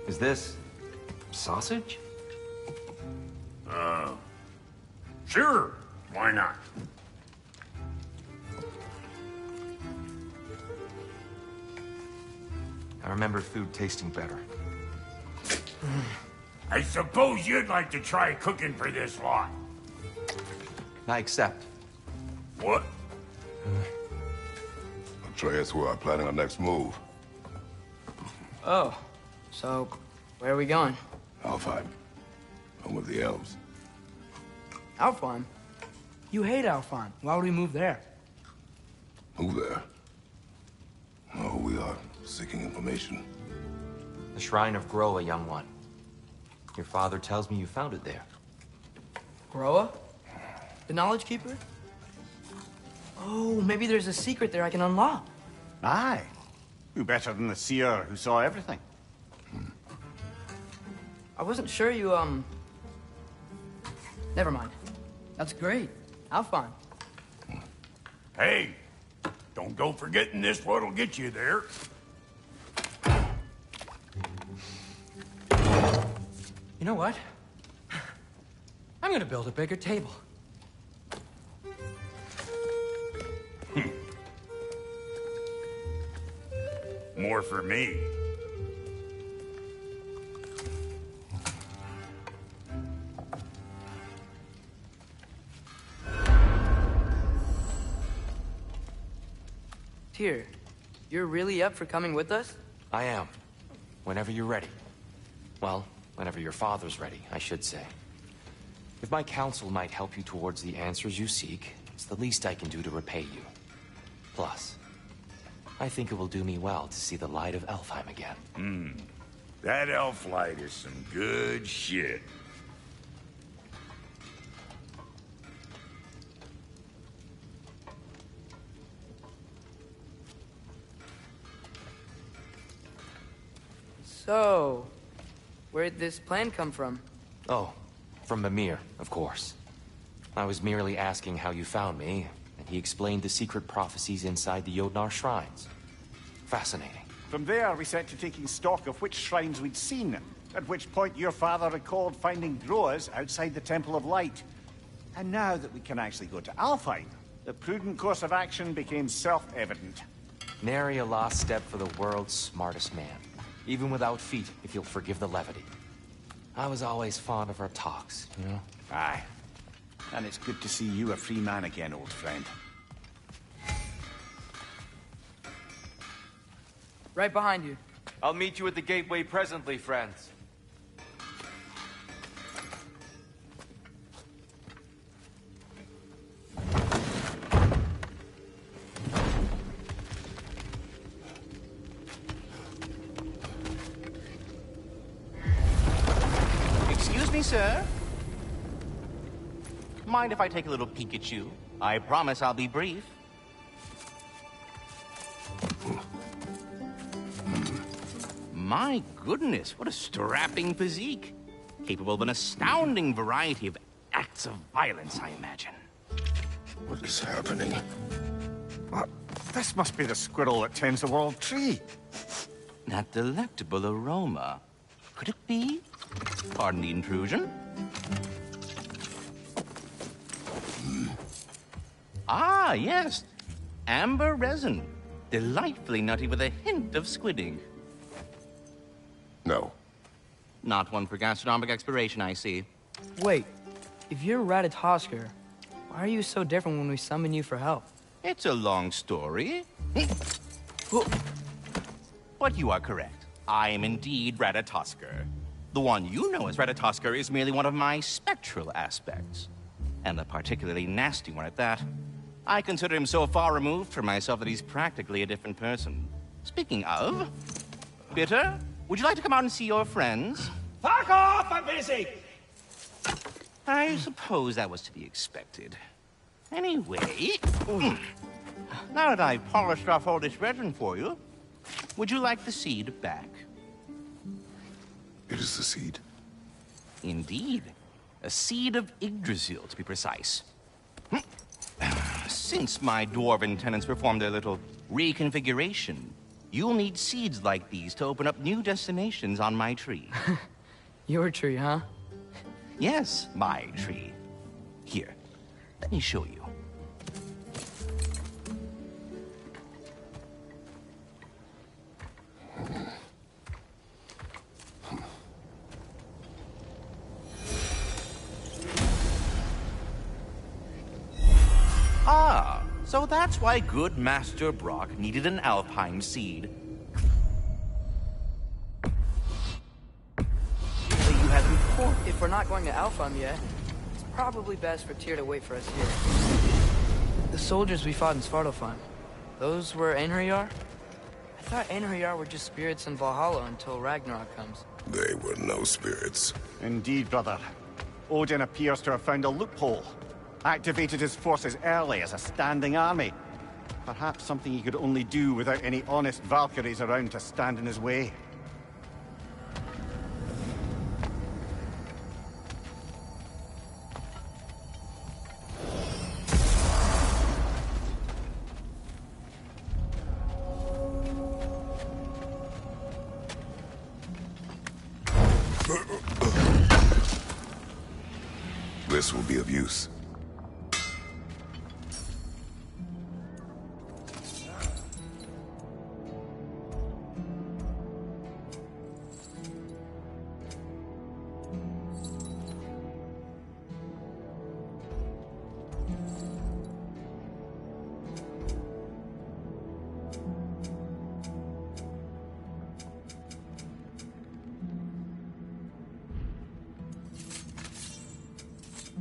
Is this sausage? Sure. Why not? I remember food tasting better. I suppose you'd like to try cooking for this lot. I accept. What? Atreus, we are planning our next move. Oh, so where are we going? Alfheim, home of the elves. Alfheim? You hate Alfheim. Why would we move there? Who there? Oh, we are seeking information. The Shrine of Groa, young one. Your father tells me you found it there. Groa? The Knowledge Keeper? Oh, maybe there's a secret there I can unlock. Aye. Who better than the seer who saw everything? I wasn't sure you, Never mind. That's great. Alfheim. Hey, don't go forgetting this what'll get you there. You know what? I'm gonna build a bigger table. More for me. Tyr, you're really up for coming with us? I am. Whenever you're ready. Well, whenever your father's ready, I should say. If my counsel might help you towards the answers you seek, it's the least I can do to repay you. Plus, I think it will do me well to see the light of Alfheim again. That elf light is some good shit. So, where'd this plan come from? Oh, from Mimir, of course. I was merely asking how you found me, and he explained the secret prophecies inside the Jotnar shrines. Fascinating. From there, we set to taking stock of which shrines we'd seen, at which point your father recalled finding growers outside the Temple of Light. And now that we can actually go to Alfheim, the prudent course of action became self-evident. Nary a lost step for the world's smartest man. Even without feet, if you'll forgive the levity. I was always fond of our talks, you know? Aye. And it's good to see you a free man again, old friend. Right behind you. I'll meet you at the gateway presently, friends. Excuse me, sir. Mind if I take a little peek at you? I promise I'll be brief. My goodness, what a strapping physique. Capable of an astounding variety of acts of violence, I imagine. What is happening? This must be the squirrel that tends the world tree. That delectable aroma. Could it be? Pardon the intrusion. Ah, yes. Amber resin. Delightfully nutty with a hint of squidding. No. Not one for gastronomic exploration, I see. Wait, if you're Ratatosker, why are you so different when we summon you for help? It's a long story. But you are correct. I am indeed Ratatosker. The one you know as Ratatosker is merely one of my spectral aspects. And a particularly nasty one at that. I consider him so far removed from myself that he's practically a different person. Speaking of... Bitter, would you like to come out and see your friends? Fuck off! I'm busy! I suppose that was to be expected. Anyway... Now that I've polished off all this resin for you, would you like the seed back? It is the seed. Indeed. A seed of Yggdrasil, to be precise. Since my dwarven tenants performed their little reconfiguration, you'll need seeds like these to open up new destinations on my tree. Your tree, huh? Yes, my tree. Here, let me show you. Ah, so that's why good Master Brock needed an Alfheim seed. So you have before. If we're not going to Alfheim yet, it's probably best for Tyr to wait for us here. The soldiers we fought in Svartalfheim, those were Einherjar? I thought Einherjar were just spirits in Valhalla until Ragnarok comes. They were no spirits. Indeed, brother. Odin appears to have found a loophole. Activated his forces early as a standing army. Perhaps something he could only do without any honest Valkyries around to stand in his way. This will be of use.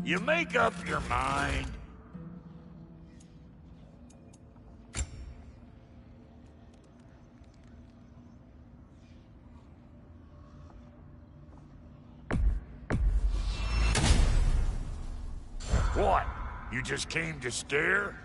You make up your mind. What? You just came to stare?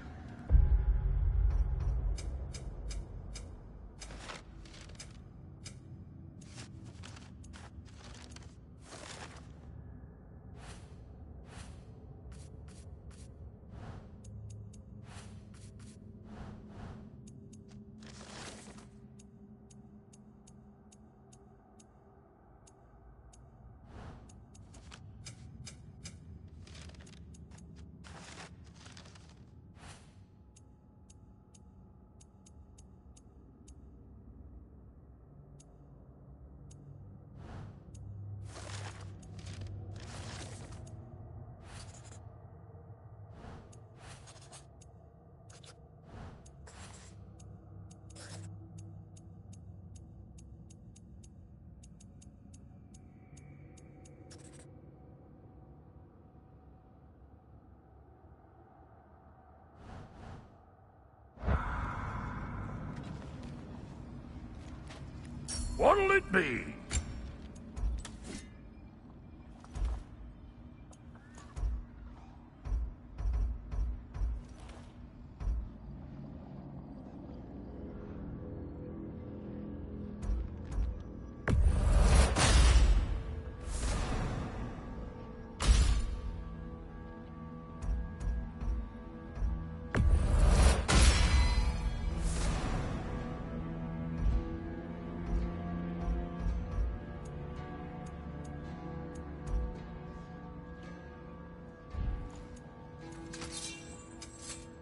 What'll it be?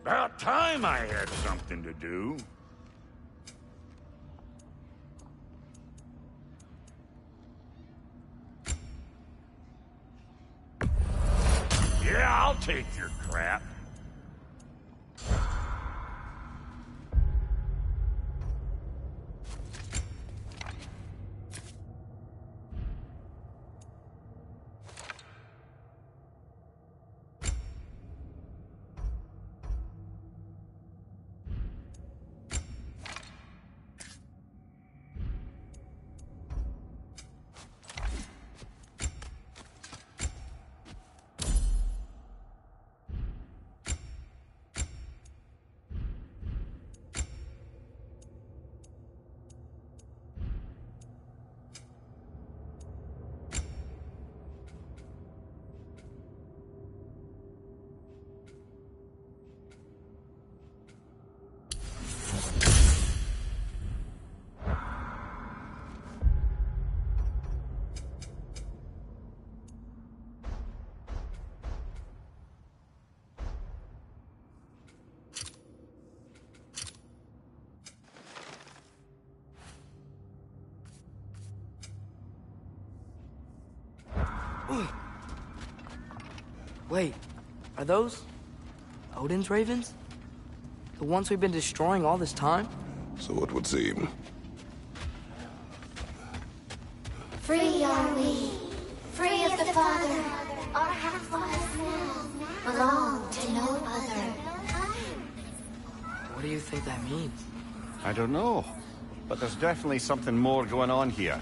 About time I had something to do. Yeah, I'll take your crap. Wait, are those Odin's ravens? The ones we've been destroying all this time? So it would seem. Free are we, free of the Father. Our half-lives now belong to no other. What do you think that means? I don't know, but there's definitely something more going on here.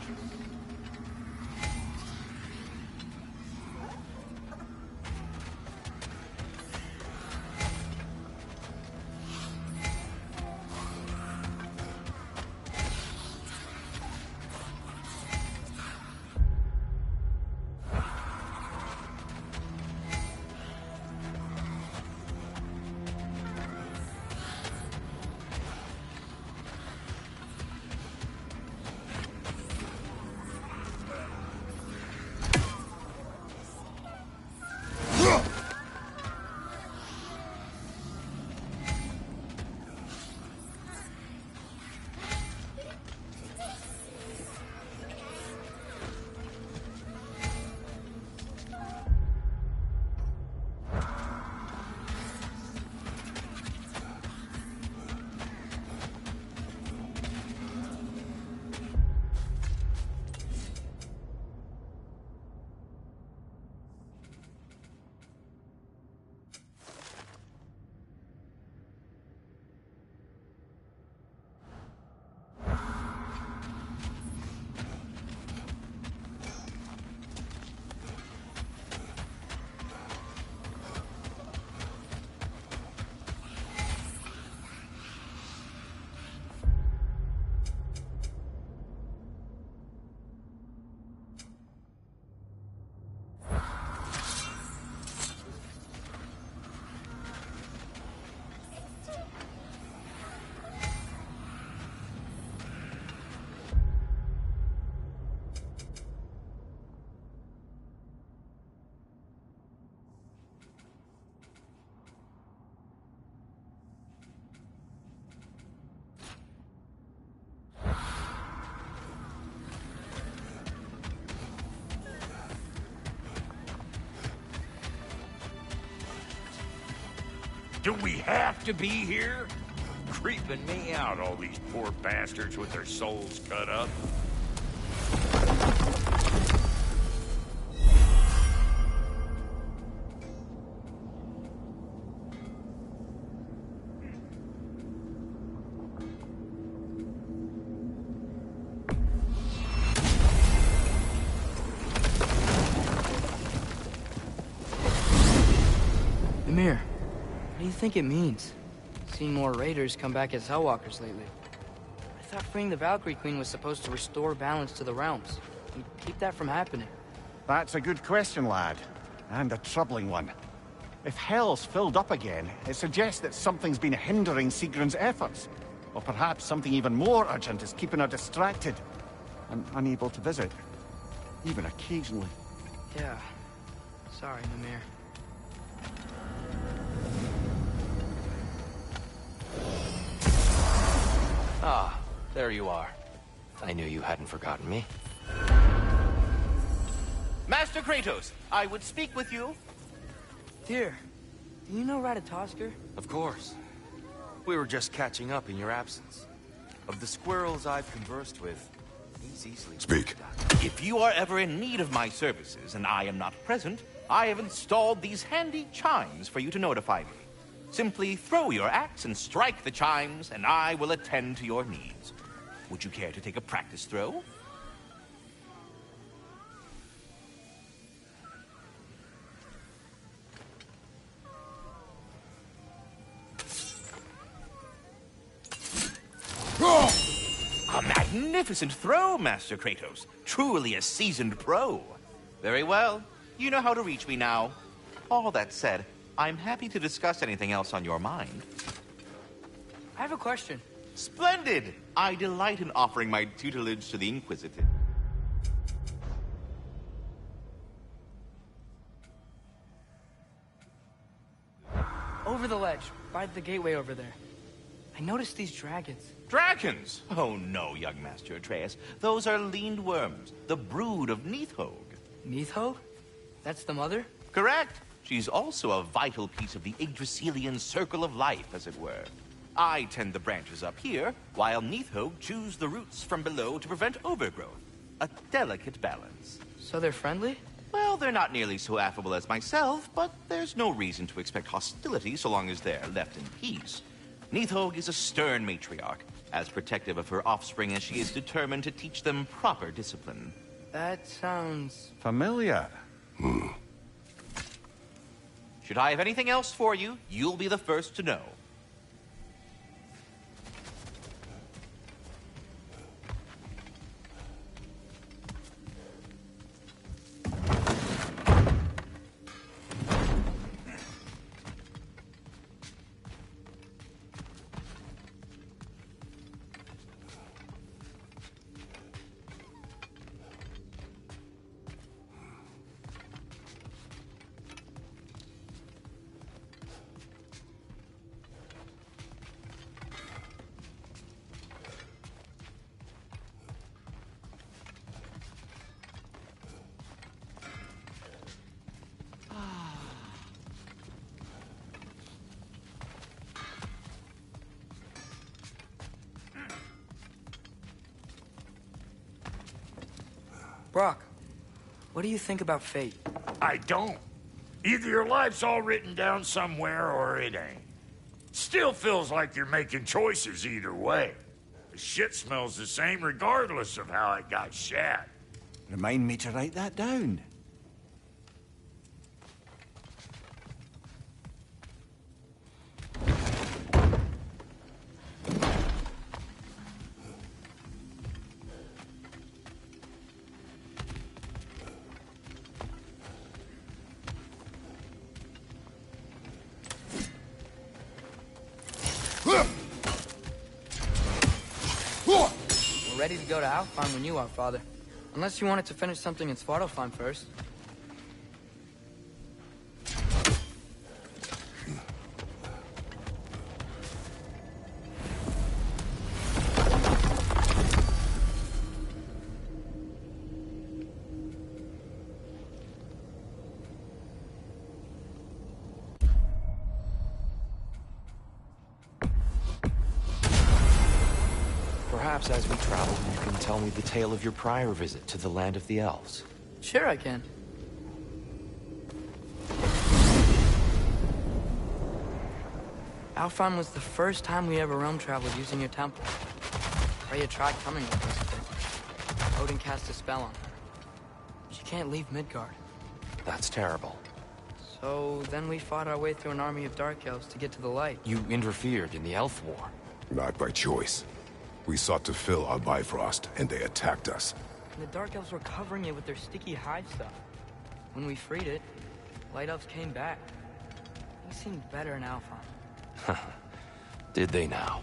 Do we have to be here? Creeping me out, all these poor bastards with their souls cut up. What do you think it means? Seeing more raiders come back as Hellwalkers lately. I thought freeing the Valkyrie Queen was supposed to restore balance to the realms and keep that from happening. That's a good question, lad. And a troubling one. If Hell's filled up again, it suggests that something's been hindering Sigrun's efforts. Or perhaps something even more urgent is keeping her distracted and unable to visit. Even occasionally. Yeah. Sorry, Mimir. Ah, there you are. I knew you hadn't forgotten me. Master Kratos, I would speak with you. Dear, do you know Ratatoskr? Of course. We were just catching up in your absence. Of the squirrels I've conversed with, he's easily... Speak. If you are ever in need of my services and I am not present, I have installed these handy chimes for you to notify me. Simply throw your axe and strike the chimes, and I will attend to your needs. Would you care to take a practice throw? A magnificent throw, Master Kratos. Truly a seasoned pro. Very well. You know how to reach me now. All that said, I'm happy to discuss anything else on your mind. I have a question. Splendid! I delight in offering my tutelage to the Inquisitive. Over the ledge, by the gateway over there. I noticed these dragons. Dragons? Oh no, young Master Atreus. Those are leaned worms, the brood of Nidhogg. Nidhogg? That's the mother? Correct. She's also a vital piece of the Yggdrasilian circle of life, as it were. I tend the branches up here, while Nidhogg chews the roots from below to prevent overgrowth. A delicate balance. So they're friendly? Well, they're not nearly so affable as myself, but there's no reason to expect hostility so long as they're left in peace. Nidhogg is a stern matriarch, as protective of her offspring as she is determined to teach them proper discipline. That sounds... familiar. Should I have anything else for you, you'll be the first to know. Brock, what do you think about fate? I don't. Either your life's all written down somewhere or it ain't. Still feels like you're making choices either way. The shit smells the same regardless of how it got shat. Remind me to write that down. We're ready to go to Alfheim when you are, Father. Unless you wanted to finish something in Svartalfheim first. Perhaps as we travel, you can tell me the tale of your prior visit to the land of the elves. Sure I can. Alfheim was the first time we ever realm traveled using your temple. Freya tried coming with us, but Odin cast a spell on her. She can't leave Midgard. That's terrible. So then we fought our way through an army of Dark Elves to get to the light. You interfered in the Elf War. Not by choice. We sought to fill our Bifrost, and they attacked us. And the Dark Elves were covering it with their sticky hide stuff. When we freed it, Light Elves came back. They seemed better in Alfheim. Did they now?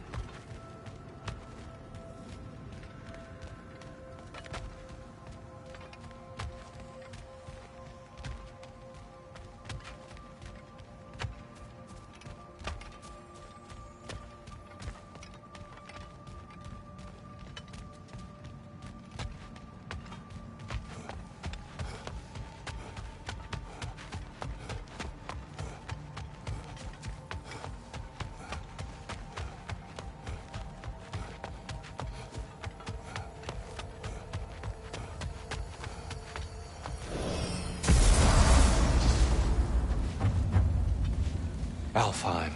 Alfheim.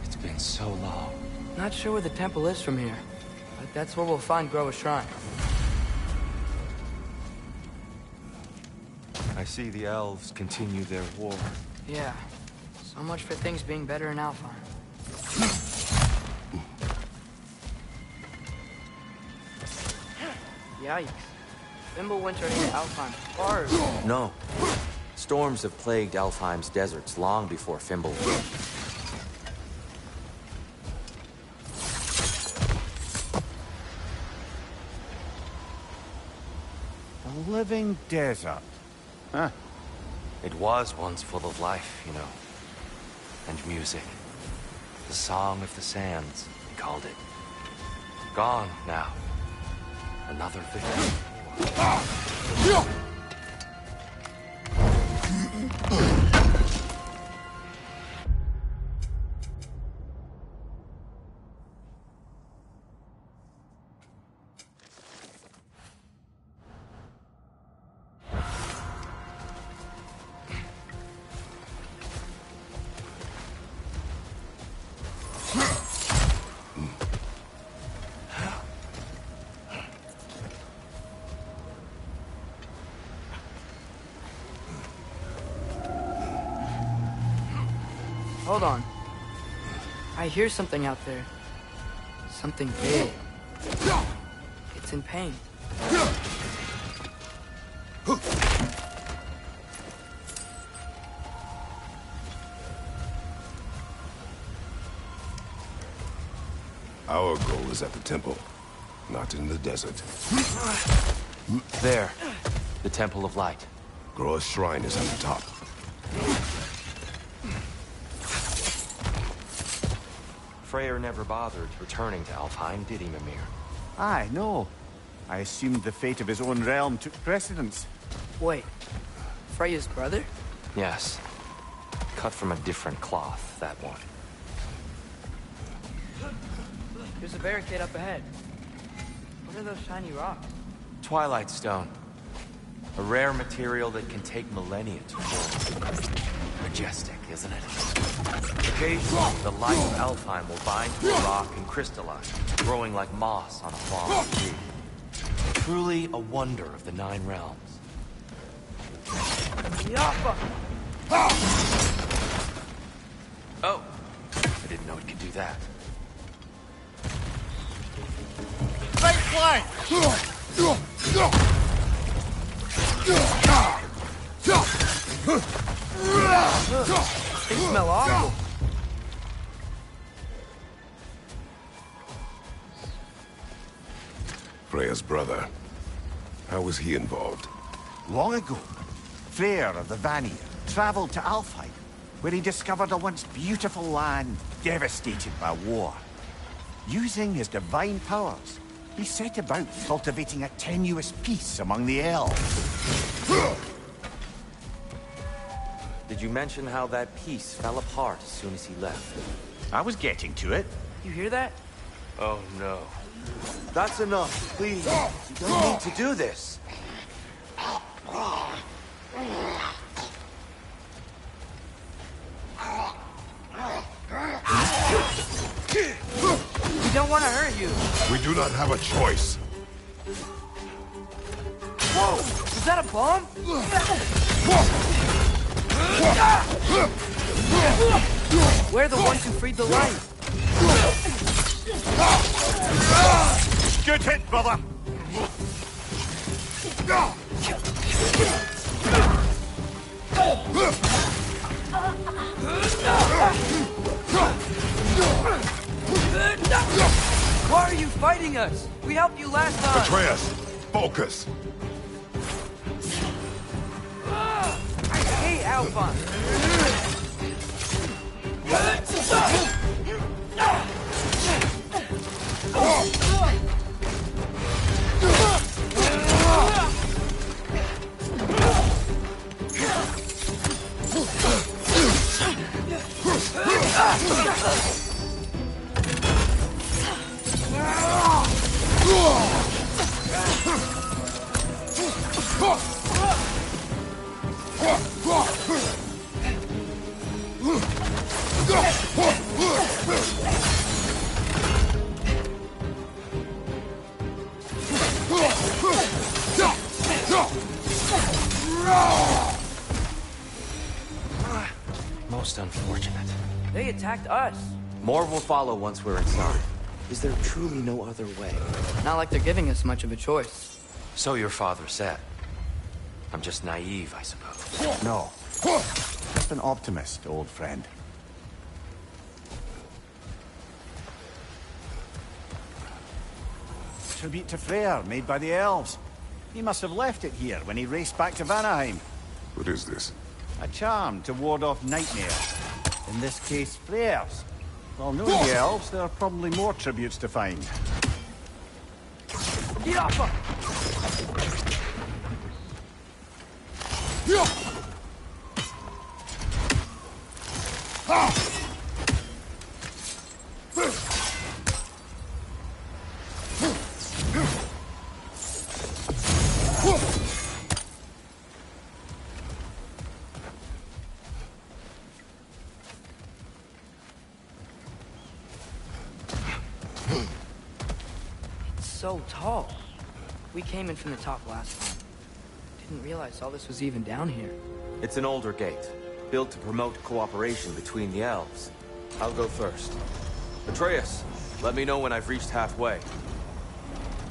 It's been so long. Not sure where the temple is from here, but that's where we'll find Groa's shrine. I see the elves continue their war. Yeah, so much for things being better in Alfheim. Yikes. Fimbulwinter hit Alfheim hard. No. Storms have plagued Alfheim's deserts long before Fimble. A living desert. Huh. It was once full of life, you know. And music. The Song of the Sands, we called it. Gone now. Another victim. Hold on. I hear something out there. Something big. It's in pain. Our goal is at the temple, not in the desert. There. The Temple of Light. Groa's shrine is at the top. Freyr never bothered returning to Alfheim, did he, Mimir? Aye, no. I assumed the fate of his own realm took precedence. Wait. Freya's brother? Yes. Cut from a different cloth, that one. There's a barricade up ahead. What are those shiny rocks? Twilight Stone. A rare material that can take millennia to form. Majestic, isn't it? Occasionally, the light of Alfheim will bind to a rock and crystallize, growing like moss on a fallen tree. Truly a wonder of the Nine Realms. Oh, I didn't know it could do that. Right flank! They smell awful. Freya's brother. How was he involved? Long ago, Freyr of the Vanir traveled to Alfheim, where he discovered a once beautiful land devastated by war. Using his divine powers, he set about cultivating a tenuous peace among the elves. Did you mention how that piece fell apart as soon as he left? I was getting to it. You hear that? Oh no. That's enough, please. You don't need to do this. We don't want to hurt you. We do not have a choice. Whoa! Is that a bomb? We're the ones who freed the light. Good hit, brother. Why are you fighting us? We helped you last time. Atreus, focus. I hate Alphonse. Most unfortunate. They attacked us. More will follow once we're inside. Is there truly no other way? Not like they're giving us much of a choice. So your father said. I'm just naive, I suppose. No. Just an optimist, old friend. Tribute to Freyr, made by the elves. He must have left it here when he raced back to Vanaheim. What is this? A charm to ward off nightmares. In this case, Freyr's. Well, knowing the elves, there are probably more tributes to find. Get off him! So tall. We came in from the top last time. Didn't realize all this was even down here. It's an older gate, built to promote cooperation between the elves. I'll go first. Atreus, let me know when I've reached halfway.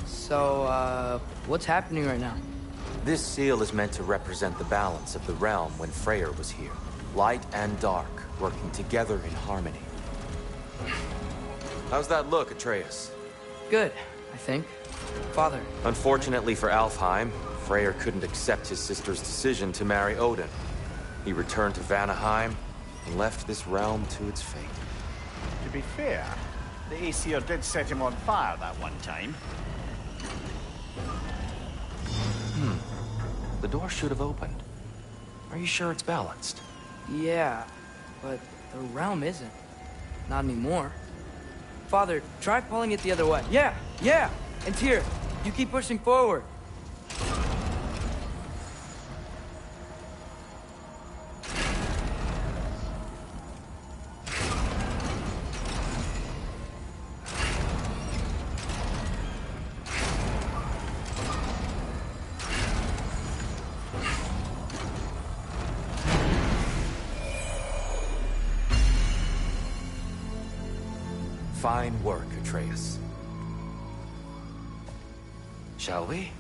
So, what's happening right now? This seal is meant to represent the balance of the realm when Freyr was here. Light and dark, working together in harmony. How's that look, Atreus? Good, I think. Father. Unfortunately for Alfheim, Freyr couldn't accept his sister's decision to marry Odin. He returned to Vanaheim and left this realm to its fate. To be fair, the Aesir did set him on fire that one time. The door should have opened. Are you sure it's balanced? Yeah, but the realm isn't. Not anymore. Father, try pulling it the other way. Yeah! And Tyr, you keep pushing forward. Fine work, Atreus. Shall we?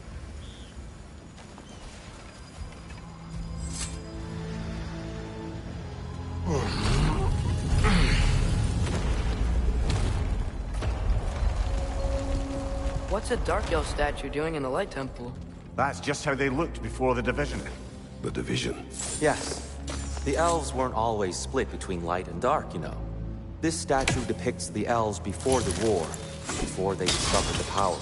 What's a Dark Elf statue doing in the Light Temple? That's just how they looked before the division. The division? Yes. The elves weren't always split between light and dark, you know. This statue depicts the elves before the war, before they discovered the power.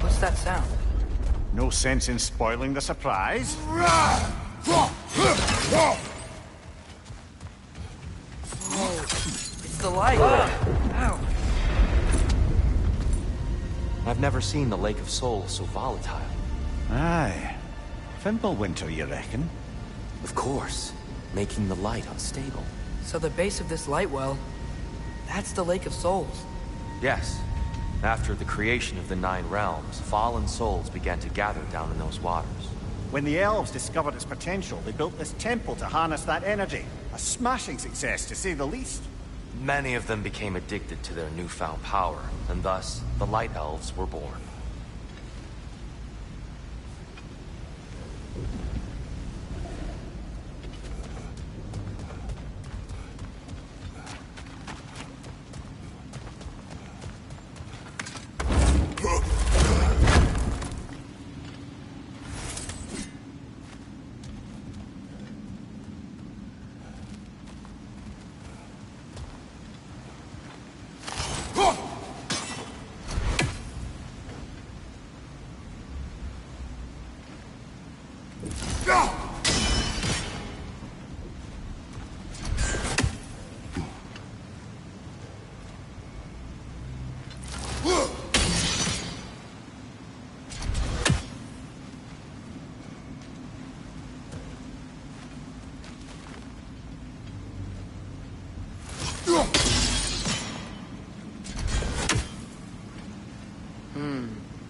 What's that sound? No sense in spoiling the surprise. It's the light. Ow. I've never seen the Lake of Souls so volatile. Aye. Fimbulwinter, you reckon? Of course, making the light unstable. So the base of this light well, that's the Lake of Souls. Yes. After the creation of the 9 realms, fallen souls began to gather down in those waters. When the elves discovered its potential, they built this temple to harness that energy. A smashing success, to say the least. Many of them became addicted to their newfound power, and thus, the Light Elves were born.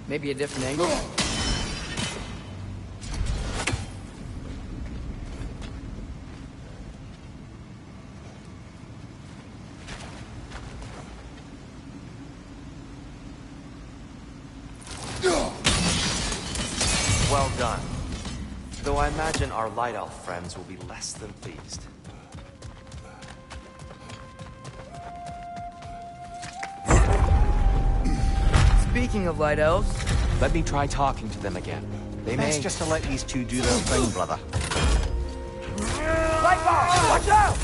Maybe a different angle? Well done. Though I imagine our Light Elf friends will be less than pleased. Speaking of Light Elves... Let me try talking to them again. They may... Best just to let these two do their thing, brother. Light ball! Watch out!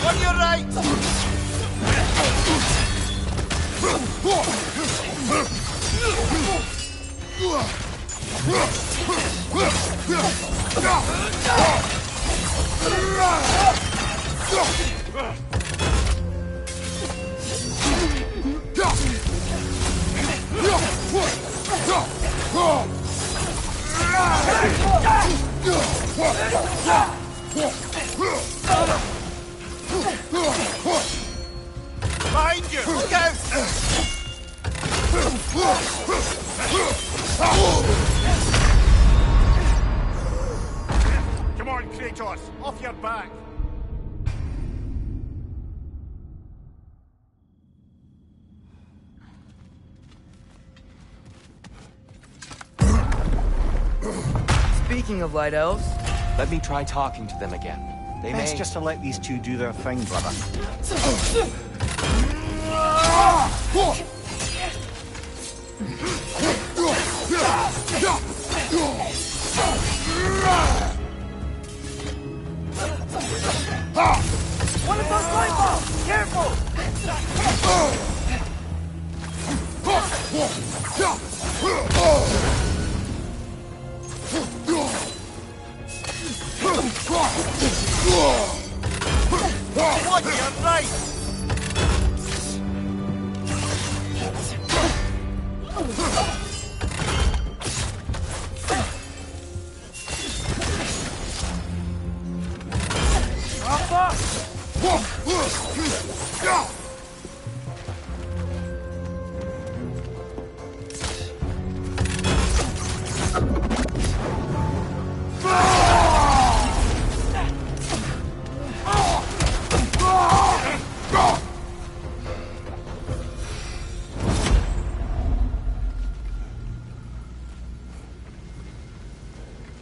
On your right! Behind you! Look out! Come on, Kratos! Off your back! Speaking of Light Elves... Let me try talking to them again. They Best may... just to let these two do their thing, brother. One of those light balls! Careful! On your right!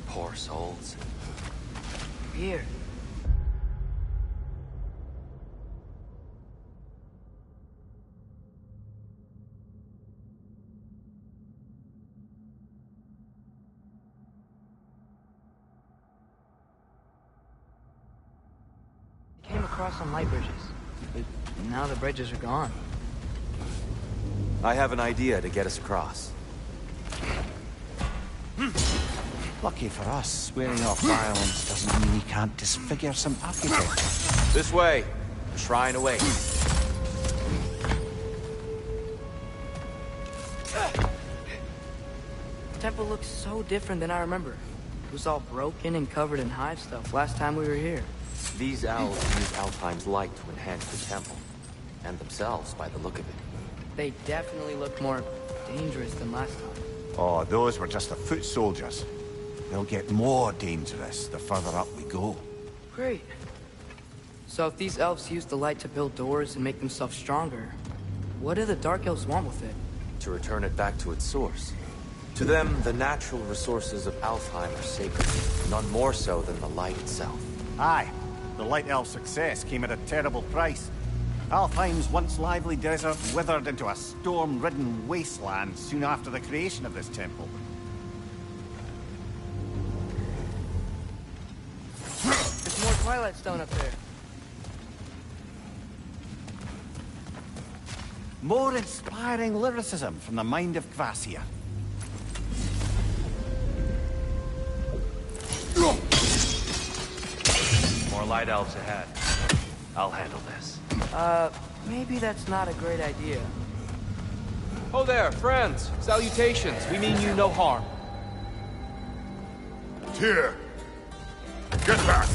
Poor souls. Here. I came across some light bridges, but now the bridges are gone. I have an idea to get us across. Lucky for us, swearing off violence doesn't mean he can't disfigure some architects. This way. The shrine awaits. The temple looks so different than I remember. It was all broken and covered in hive stuff last time we were here. These elves use Alfheim's light to enhance the temple. And themselves, by the look of it. They definitely look more dangerous than last time. Oh, those were just the foot soldiers. They'll get more dangerous the further up we go. Great. So if these elves use the light to build doors and make themselves stronger, what do the Dark Elves want with it? To return it back to its source. To them, the natural resources of Alfheim are sacred, none more so than the light itself. Aye, the Light Elf success came at a terrible price. Alfheim's once lively desert withered into a storm-ridden wasteland soon after the creation of this temple. There's more Twilight Stone up there. More inspiring lyricism from the mind of Kvasia. More light elves ahead. I'll handle this. Maybe that's not a great idea. Oh there, friends. Salutations. We mean you no harm. Tyr! Get back!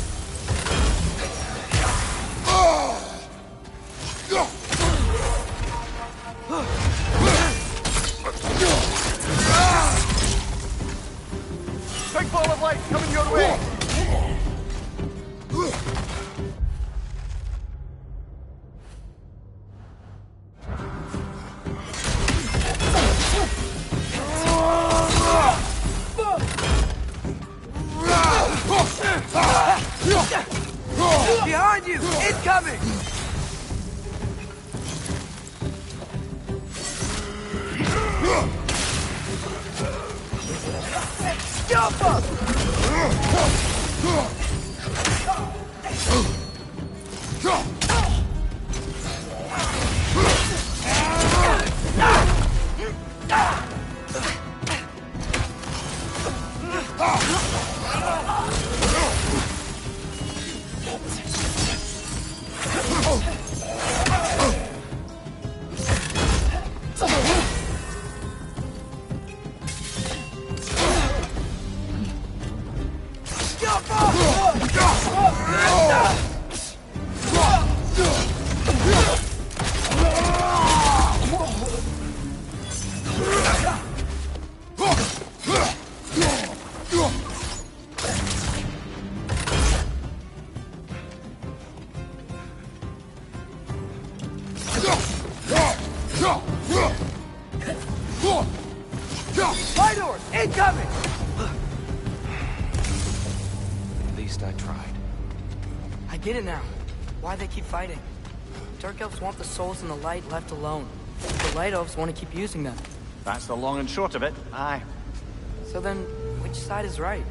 Big ball of light coming your way! Behind you! Incoming! Jump up! Incoming! At least I tried. I get it now. Why they keep fighting. Dark Elves want the souls in the light left alone. The Light Elves want to keep using them. That's the long and short of it, aye. So then, which side is right?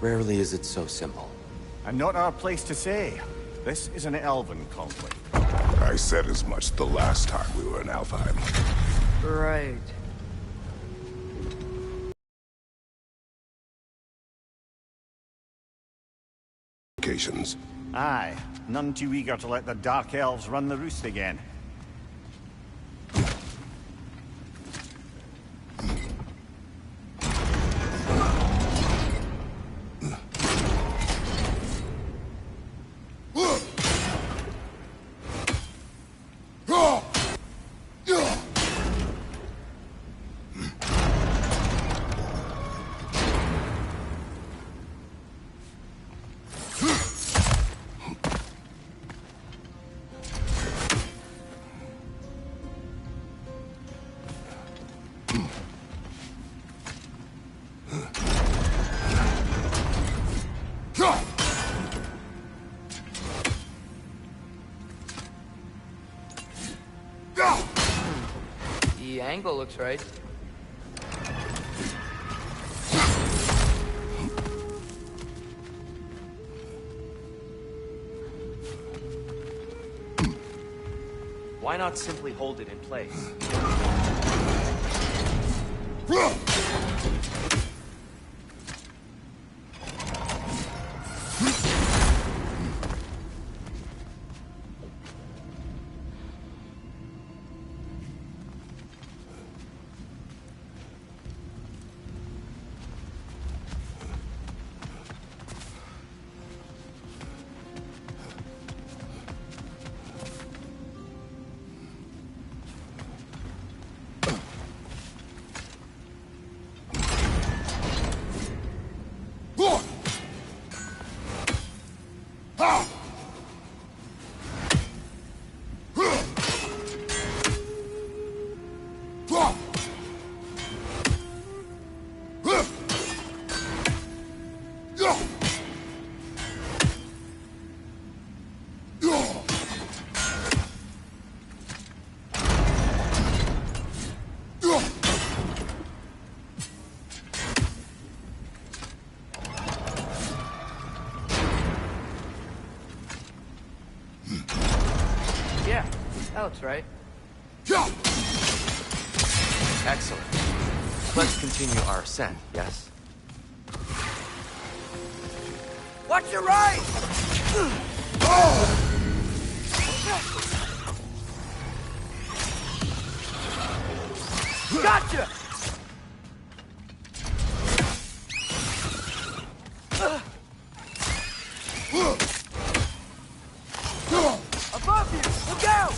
Rarely is it so simple. And not our place to say. This is an elven conflict. I said as much the last time we were in Alfheim. Right. Locations. Aye, none too eager to let the Dark Elves run the roost again. The angle looks right. Why not simply hold it in place? That looks right. Excellent. Let's continue our ascent, yes? Watch your right! Gotcha! Above you! Look out!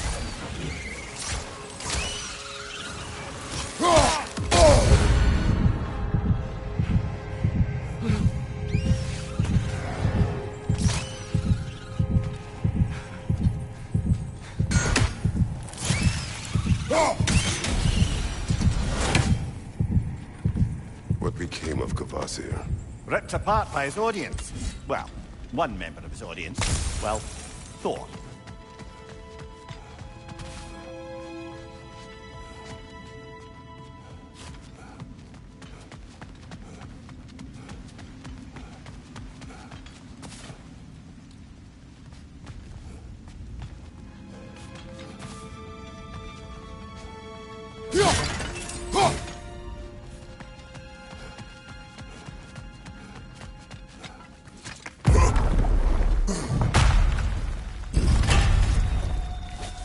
What became of Kvasir? Ripped apart by his audience. Well, one member of his audience. Well, thought.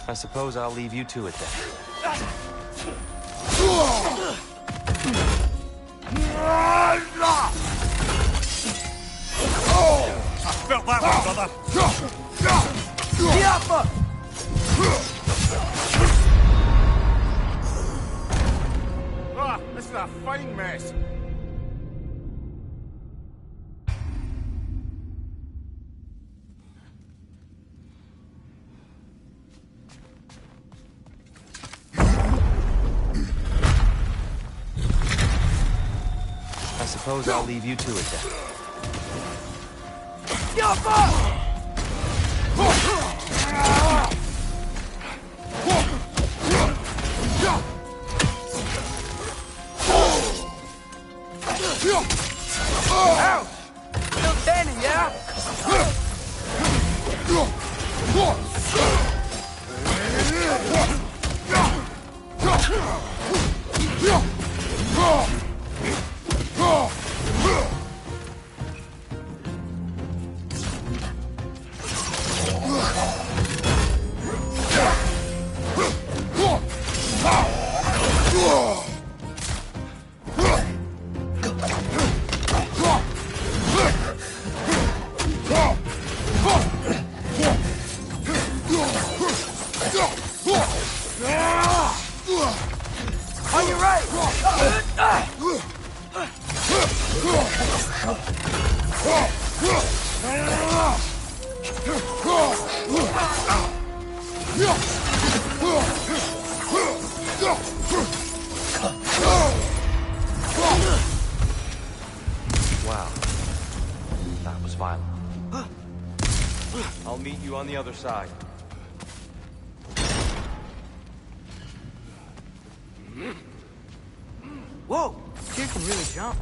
I suppose I'll leave you to it then. I felt that one, brother. Ah, this is a fine mess. I suppose I'll leave you to it then. Ouch! Still standing, yeah? On your right! Wow. That was violent. I'll meet you on the other side. Whoa! Kid can really jump.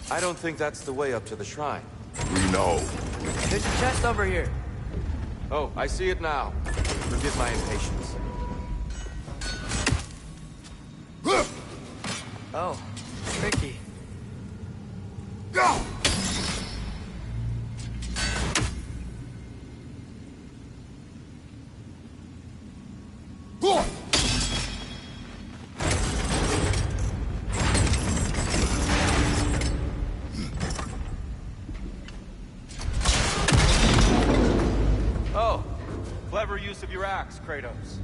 I don't think that's the way up to the shrine. We know. There's a chest over here. Oh, I see it now. Forgive my impatience. Oh, tricky. Oh, clever use of your axe, Kratos.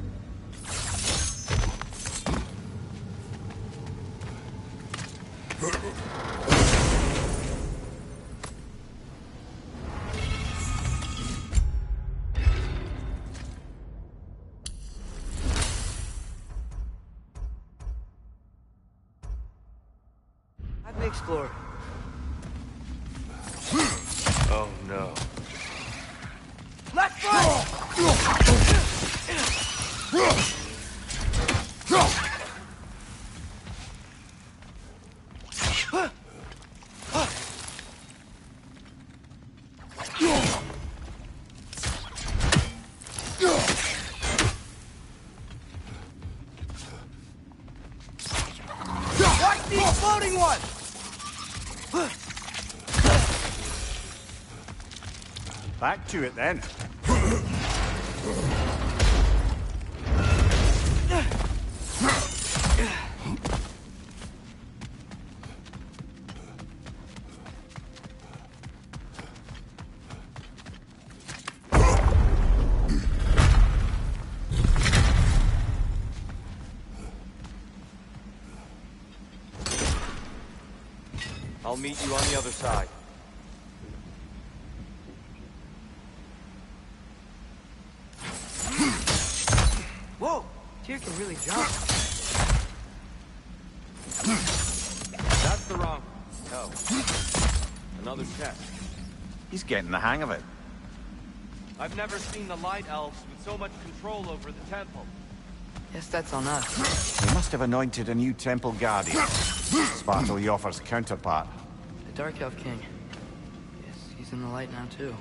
Let me explore. Oh no. Left foot! Watch these floating ones! Back to it then. I'll meet you on the other side. Whoa! Tyr can really jump. That's the wrong... Oh. Another chest. He's getting the hang of it. I've never seen the Light Elves with so much control over the temple. Guess that's on us. They must have anointed a new temple guardian. Svartalfjord's counterpart. The Dark Elf King. Yes, he's in the light now, too.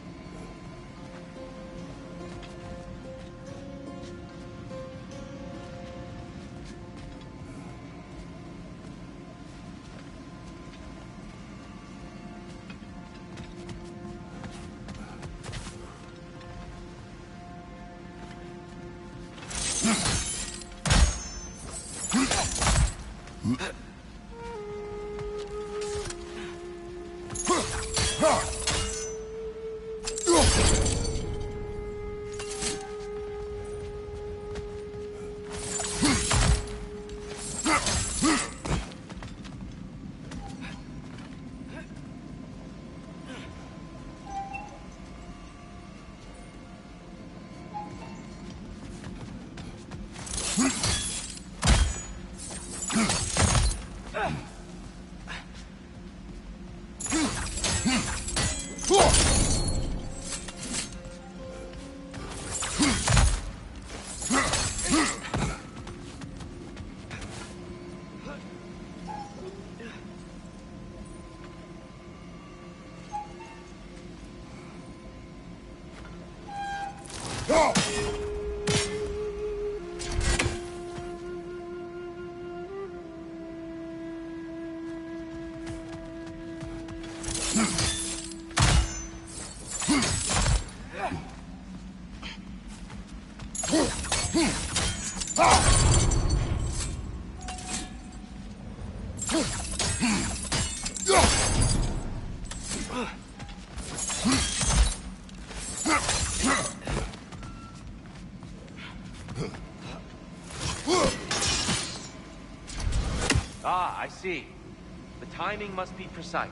Ah, I see. The timing must be precise.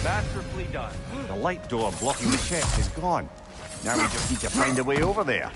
Masterfully done. The light door blocking the chest is gone. Now we just need to find a way over there.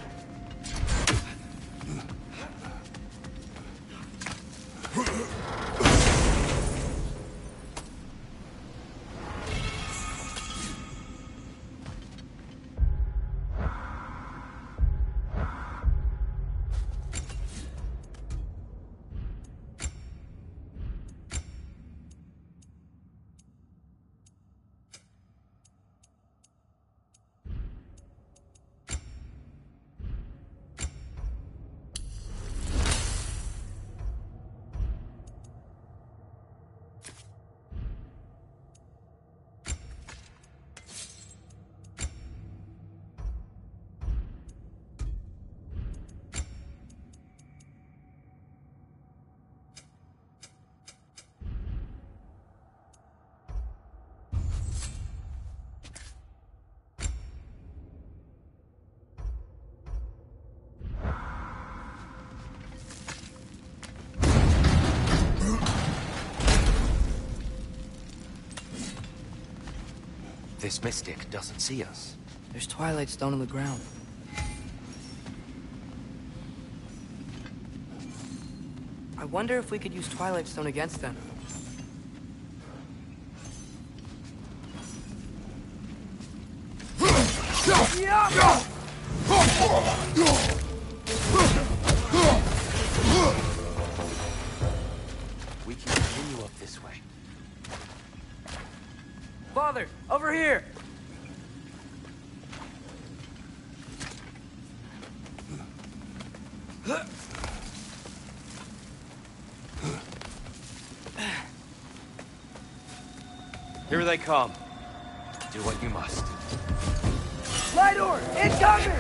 This mystic doesn't see us. There's Twilight Stone on the ground. I wonder if we could use Twilight Stone against them. We can continue up this way. Father, over here! Here they come. Do what you must. Light door! Incoming!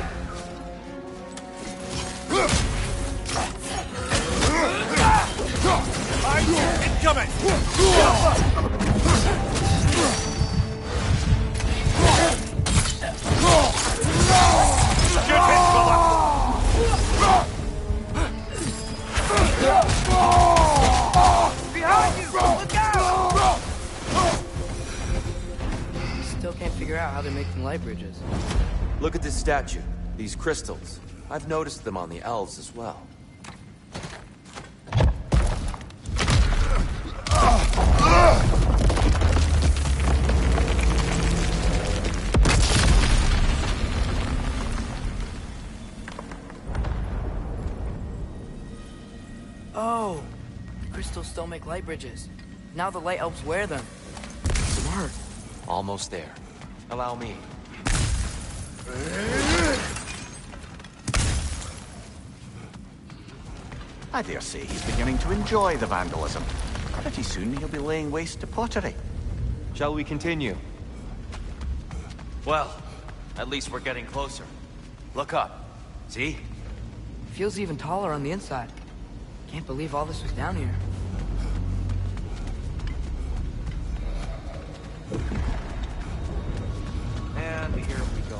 Incoming! Get hit, Behind you! Look out! Still can't figure out how they're making light bridges. Look at this statue. These crystals. I've noticed them on the elves as well. Oh, crystals still make light bridges. Now the light elves wear them. Smart. Almost there. Allow me. I dare say he's beginning to enjoy the vandalism. Pretty soon he'll be laying waste to pottery. Shall we continue? Well, at least we're getting closer. Look up. See? Feels even taller on the inside. Can't believe all this was down here. And here we go.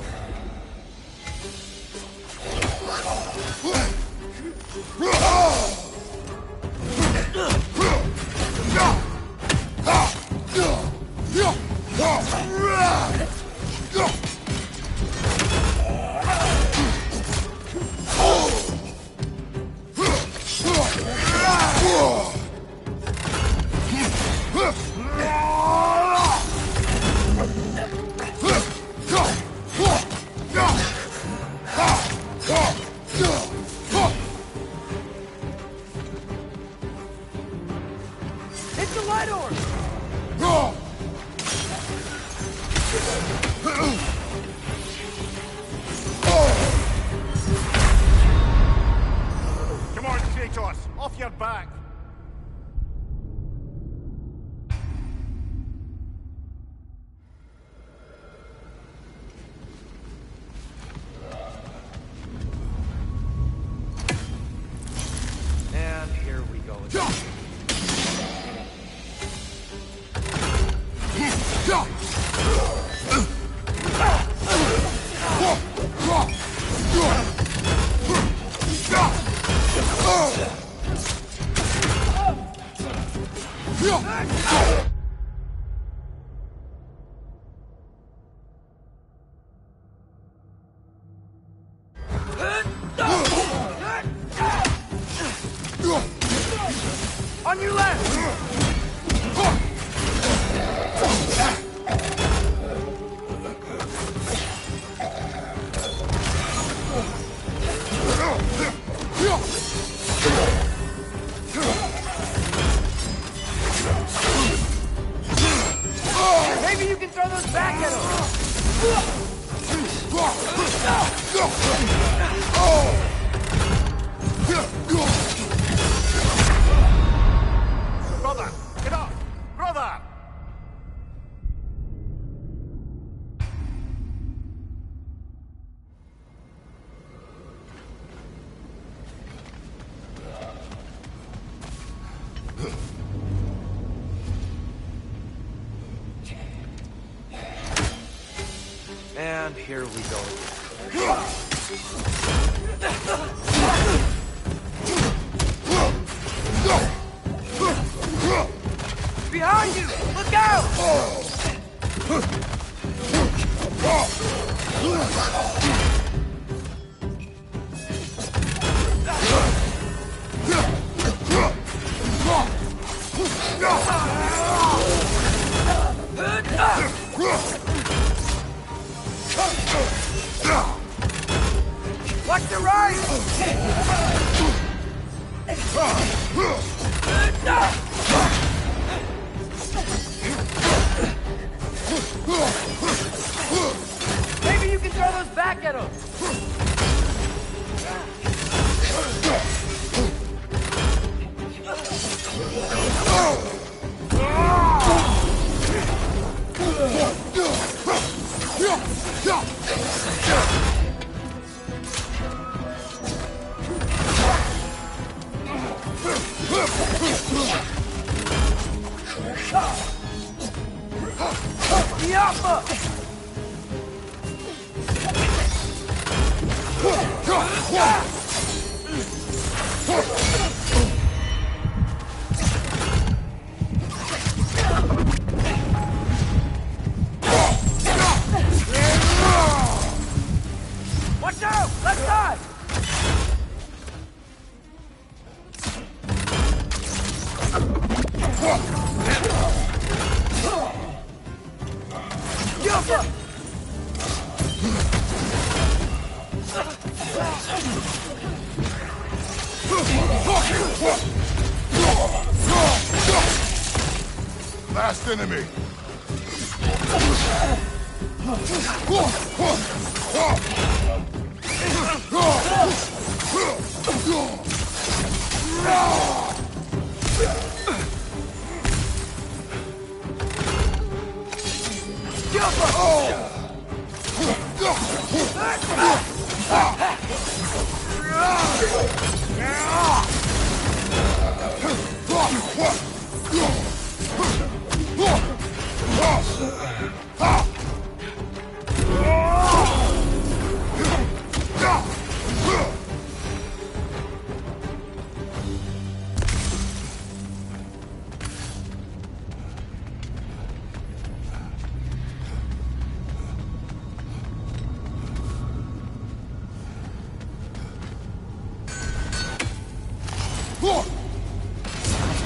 It's the light orb! Come on, Kratos! Off your back! And here we go again. Brother, get up! Brother! And here we go. Behind you! Look out! Watch the right! Maybe you can throw those back at him! Watch out! Left side! Last enemy.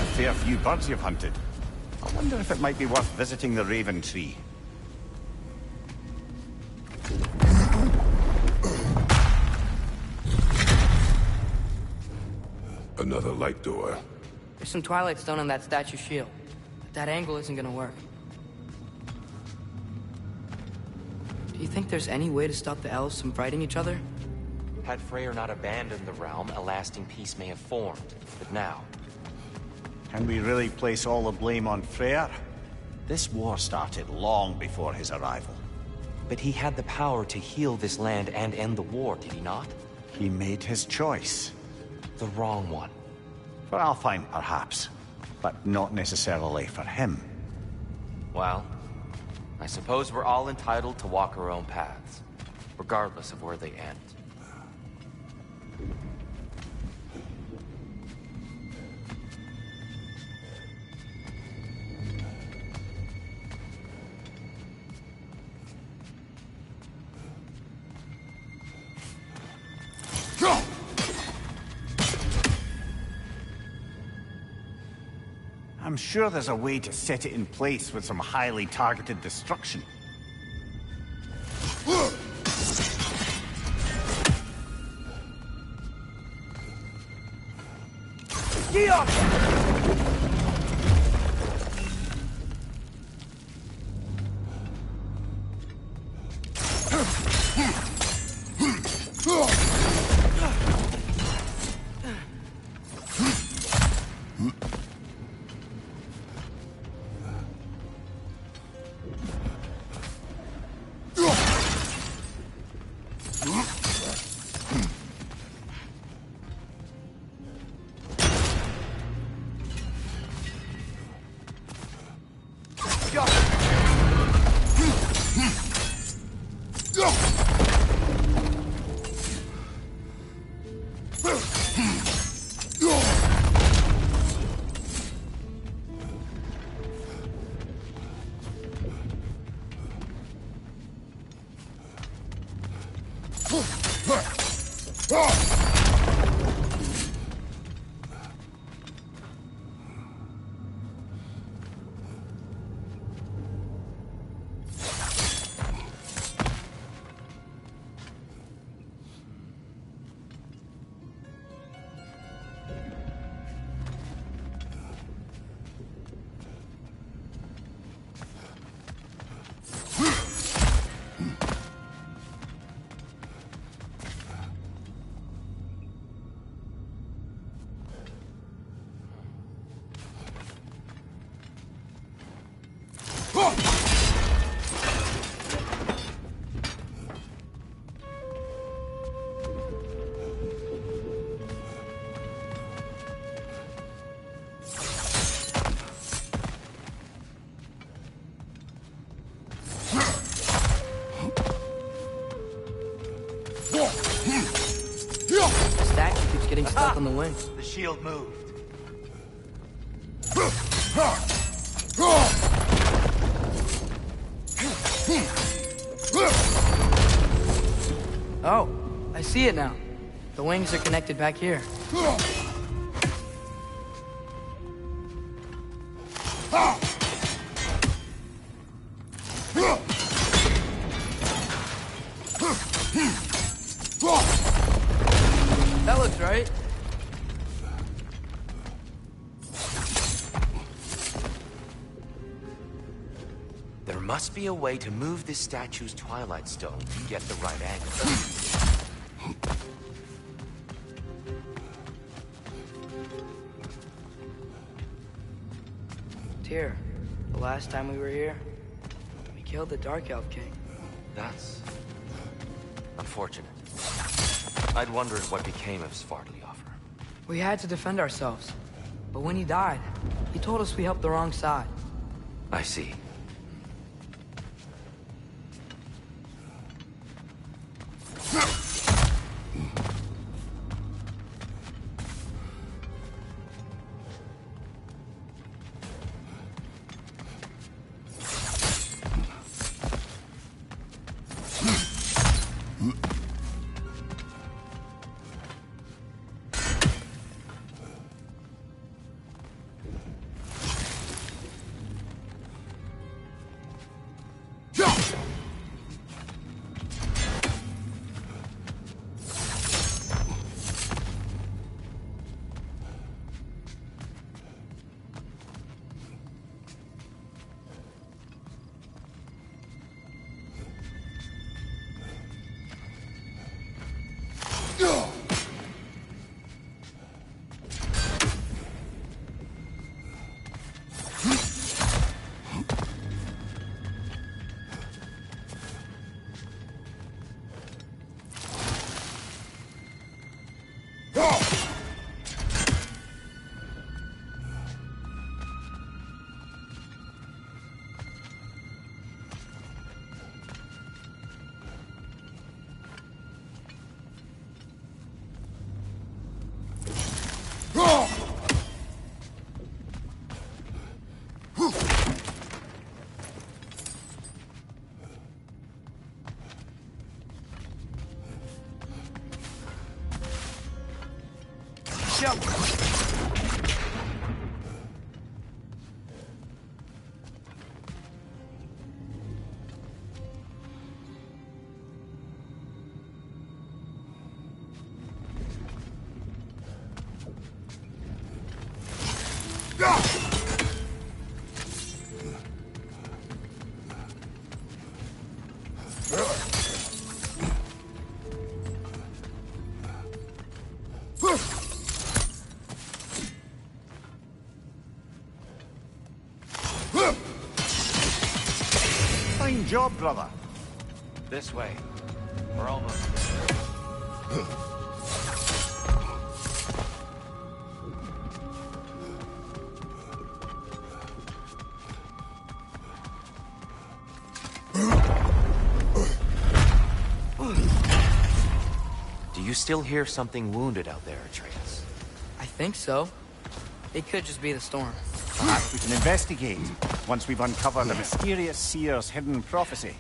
A fair few birds you've hunted. I wonder if it might be worth visiting the Raven Tree. Another light door. There's some Twilight Stone on that statue shield. But that angle isn't gonna work. Do you think there's any way to stop the elves from fighting each other? Had Freyr not abandoned the realm, a lasting peace may have formed. But now... Can we really place all the blame on Freyr? This war started long before his arrival. But he had the power to heal this land and end the war, did he not? He made his choice. The wrong one. For Alfheim, perhaps. But not necessarily for him. Well, I suppose we're all entitled to walk our own paths, regardless of where they end. I'm sure there's a way to set it in place with some highly targeted destruction. Get up! The statue keeps getting stuck on the wing. The shield moved. Oh, I see it now. The wings are connected back here. That looks right. There must be a way to move this statue's Twilight Stone to get the right angle. Tyr, the last time we were here, we killed the Dark Elf King. That's unfortunate. I'd wondered what became of Svartalfheim. We had to defend ourselves. But when he died, he told us we helped the wrong side. I see. job, brother. This way. We're almost there. Do you still hear something wounded out there, Atreus? I think so. It could just be the storm. Perhaps we can investigate, once we've uncovered the mysterious seer's hidden prophecy.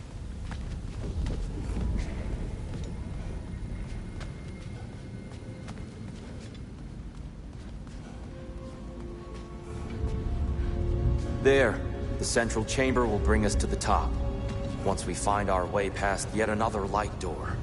There. The central chamber will bring us to the top. Once we find our way past yet another light door.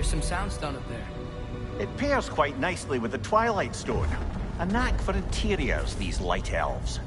Some soundstone up there. It pairs quite nicely with the Twilight Stone. A knack for interiors, these light elves.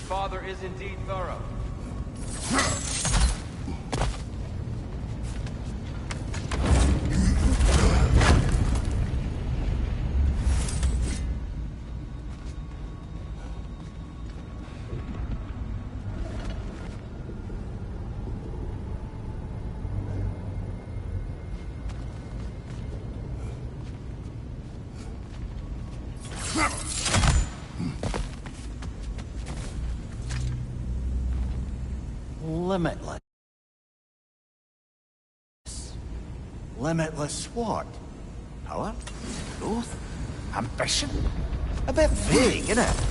Father is indeed thorough. Limitless. Limitless what? Power? Growth? Ambition? A bit vague, isn't it?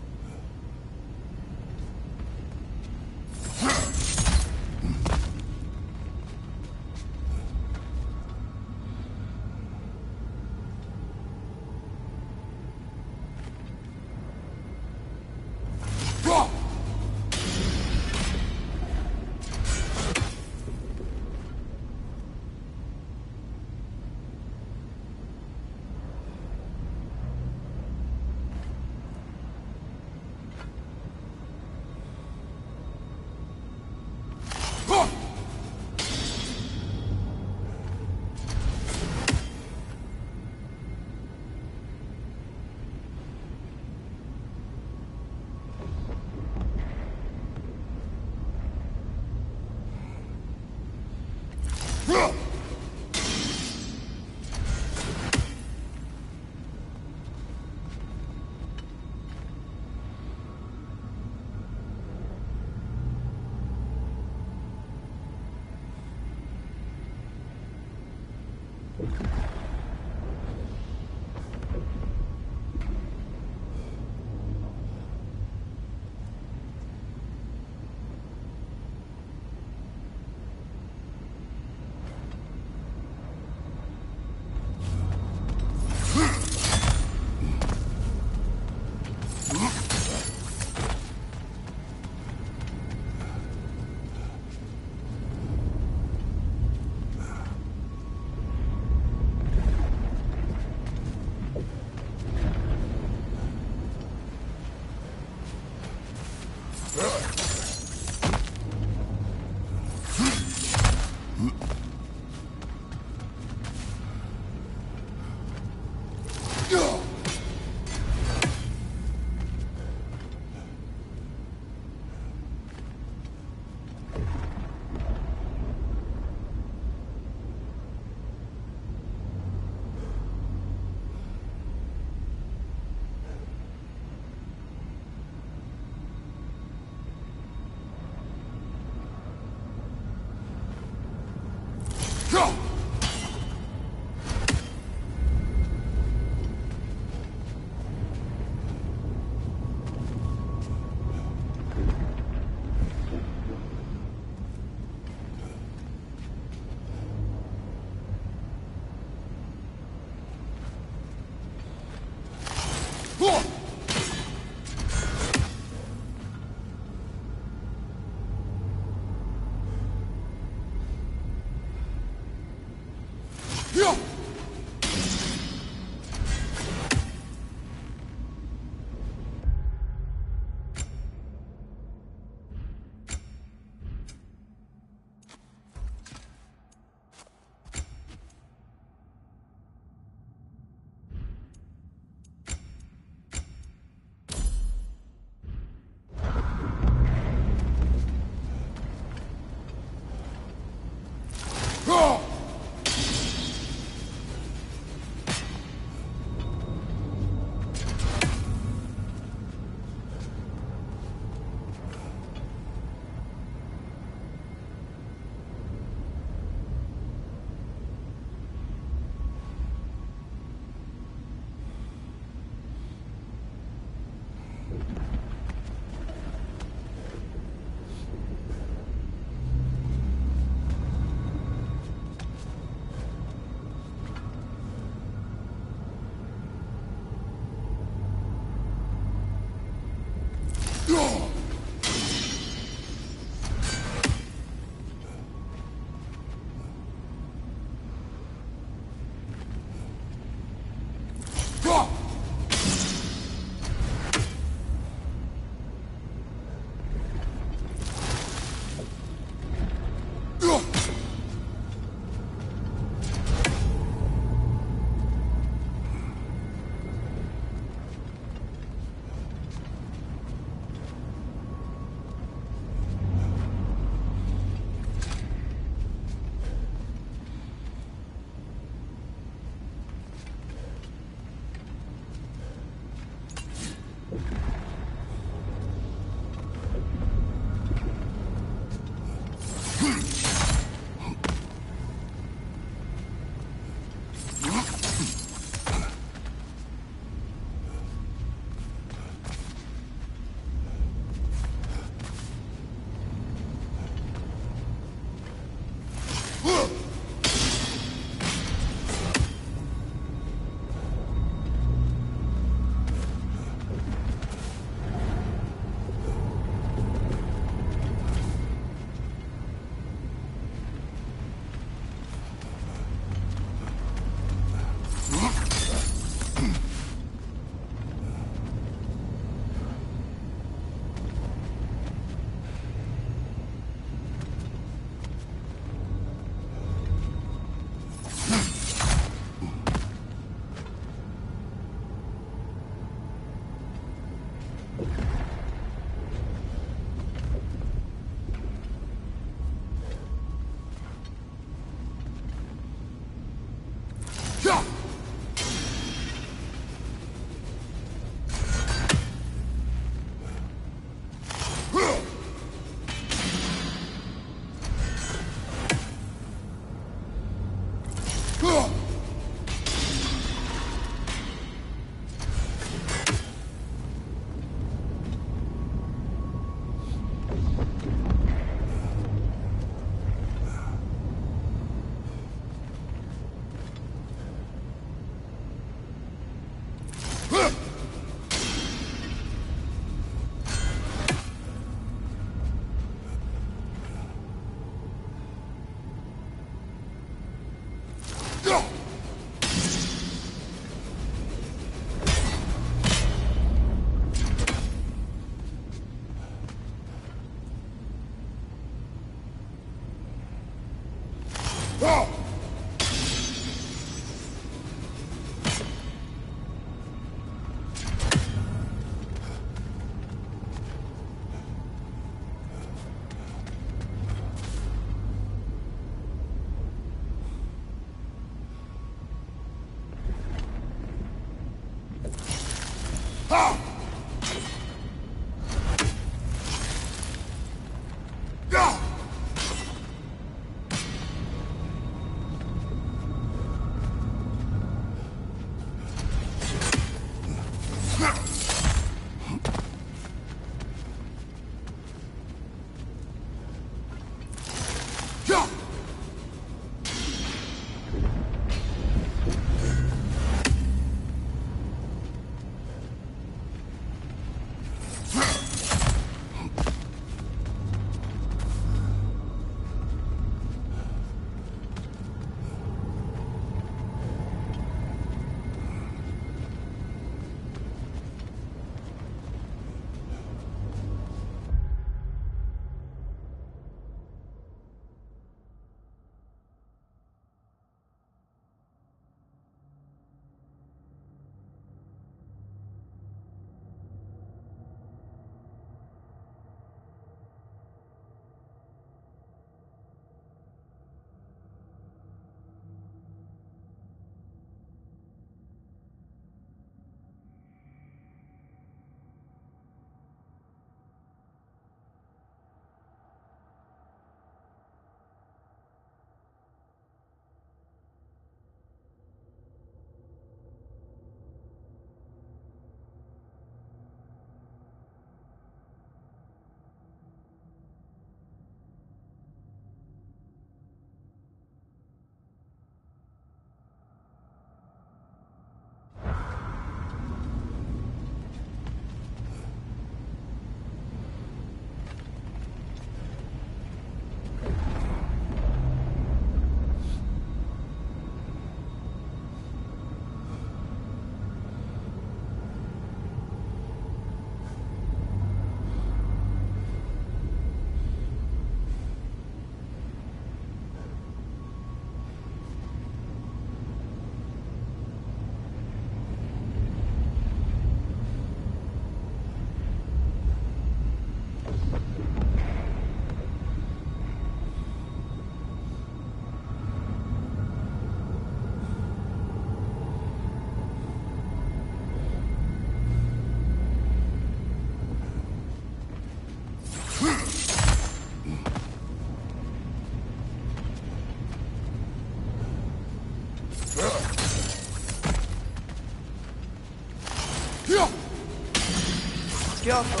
Get off of...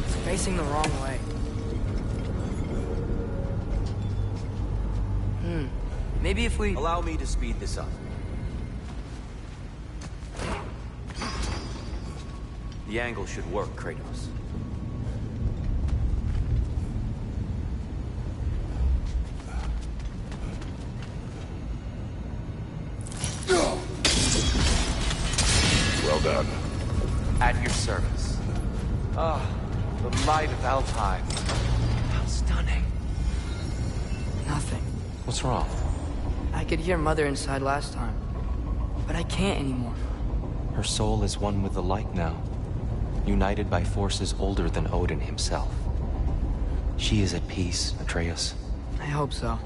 It's facing the wrong way. Maybe if we... Allow me to speed this up. The angle should work, Kratos. Well done. At your service. Ah, the light of Alfheim. How stunning. Nothing. What's wrong? I could hear Mother inside last time, but I can't anymore. Her soul is one with the light now, united by forces older than Odin himself. She is at peace, Atreus. I hope so.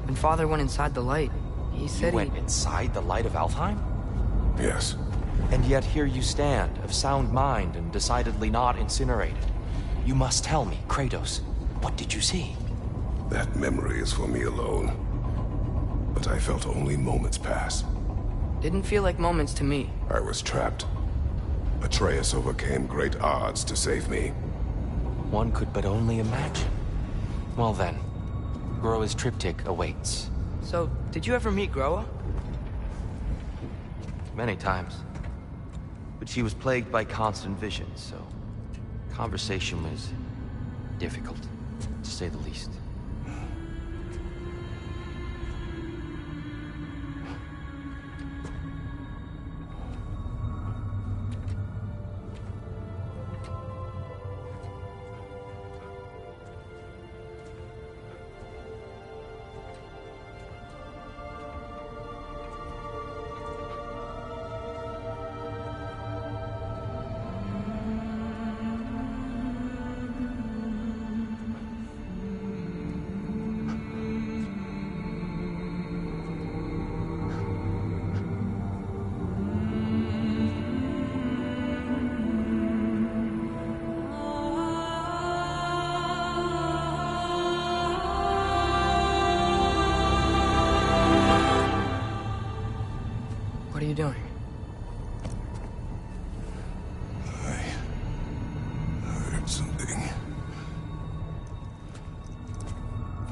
When Father went inside the light, he said You went inside the light of Alfheim? Yes. And yet here you stand, of sound mind and decidedly not incinerated. You must tell me, Kratos, what did you see? That memory is for me alone. But I felt only moments pass. Didn't feel like moments to me. I was trapped. Atreus overcame great odds to save me. One could but only imagine. Well then, Groa's triptych awaits. So, did you ever meet Groa? Many times. But she was plagued by constant visions, so conversation was difficult, to say the least.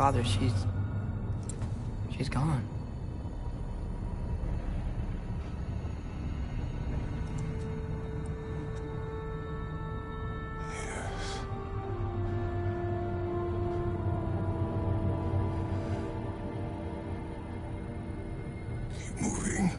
Father, she's gone. Moving.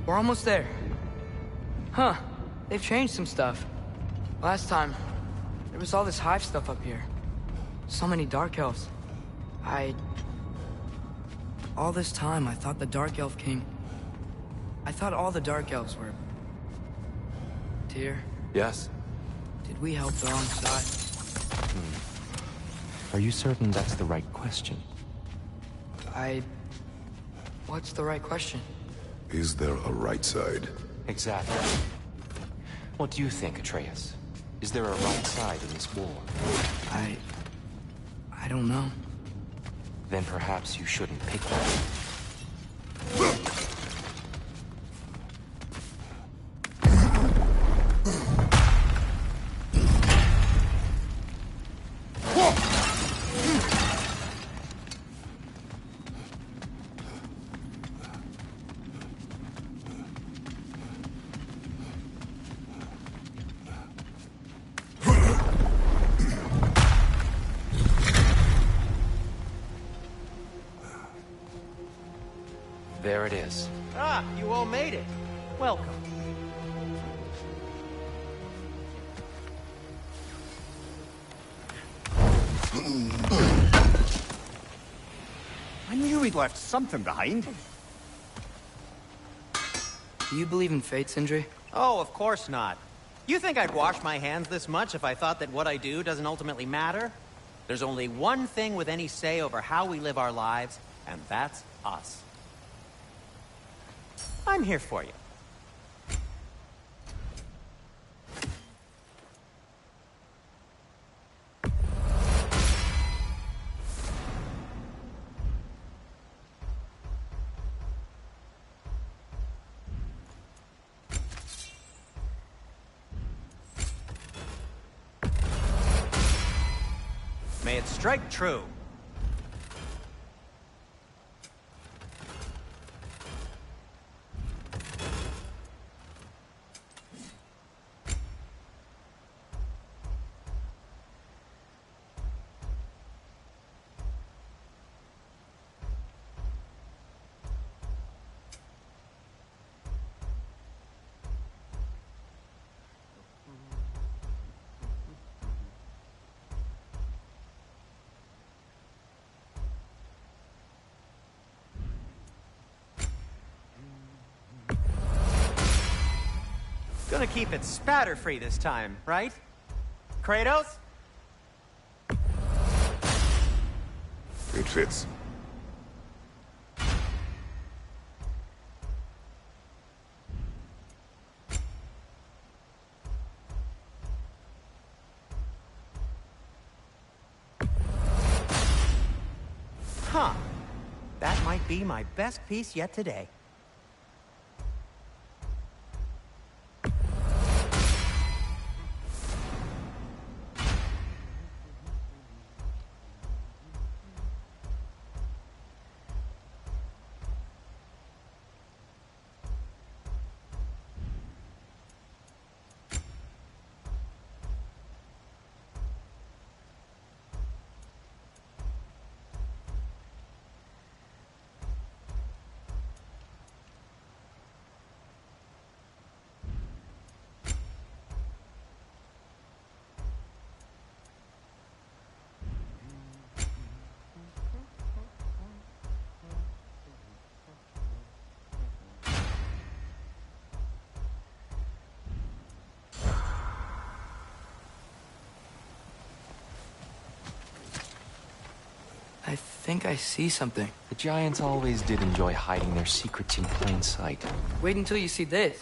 We're almost there. Huh. They've changed some stuff. Last time, there was all this hive stuff up here. So many Dark Elves. All this time, I thought the Dark Elf King... I thought all the Dark Elves were... Tyr, Yes? did we help the wrong side? Are you certain that's the right question? What's the right question? Is there a right side? Exactly. What do you think, Atreus? Is there a right side in this war? I don't know. Then perhaps you shouldn't pick one. There it is. Ah, you all made it. Welcome. I knew we'd left something behind. Do you believe in fate, Sindri? Oh, of course not. You think I'd wash my hands this much if I thought that what I do doesn't ultimately matter? There's only one thing with any say over how we live our lives, and that's us. I'm here for you. May it strike true. Gonna keep it spatter-free this time, right? Kratos? It fits. Huh. That might be my best piece yet today. think I see something. The giants always did enjoy hiding their secrets in plain sight. Wait until you see this.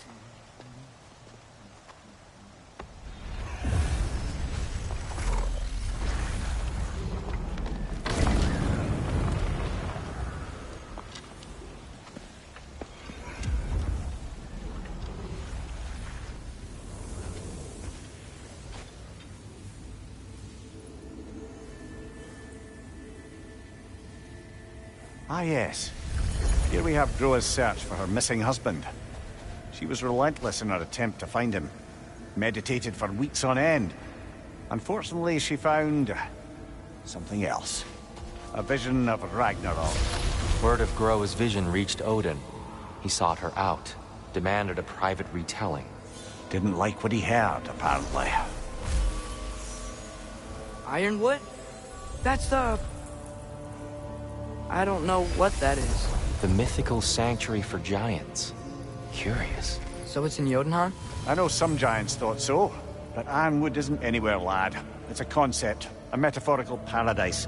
Ah, yes. Here we have Groa's search for her missing husband. She was relentless in her attempt to find him. Meditated for weeks on end. Unfortunately, she found something else. A vision of Ragnarok. Word of Groa's vision reached Odin. He sought her out, demanded a private retelling. Didn't like what he heard, apparently. Ironwood? That's the... I don't know what that is. The mythical sanctuary for giants. Curious. So it's in Jotunheim? I know some giants thought so, but Ironwood isn't anywhere, lad. It's a concept, a metaphorical paradise.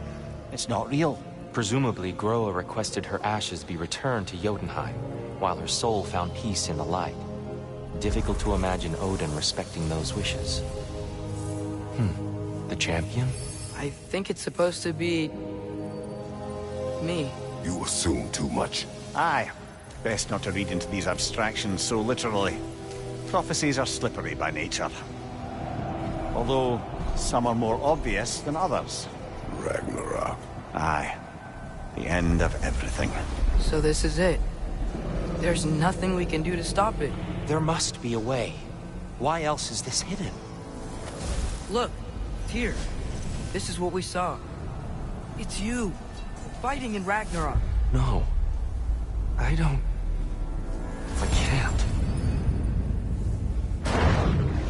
It's not real. Presumably, Groa requested her ashes be returned to Jotunheim, while her soul found peace in the light. Difficult to imagine Odin respecting those wishes. The champion? I think it's supposed to be... me. You assume too much. Aye. Best not to read into these abstractions so literally. Prophecies are slippery by nature. Although, some are more obvious than others. Ragnarok. Aye. The end of everything. So this is it. There's nothing we can do to stop it. There must be a way. Why else is this hidden? Look, Tyr. This is what we saw. It's you, fighting in Ragnarok. No. I don't... I can't.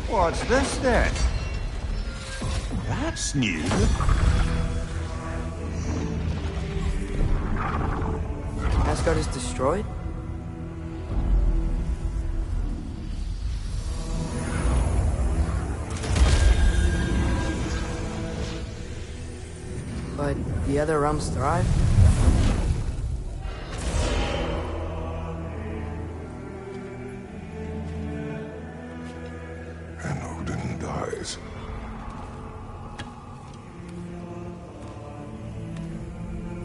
What's this then? That's new. Asgard is destroyed? But the other realms thrive? And Odin dies.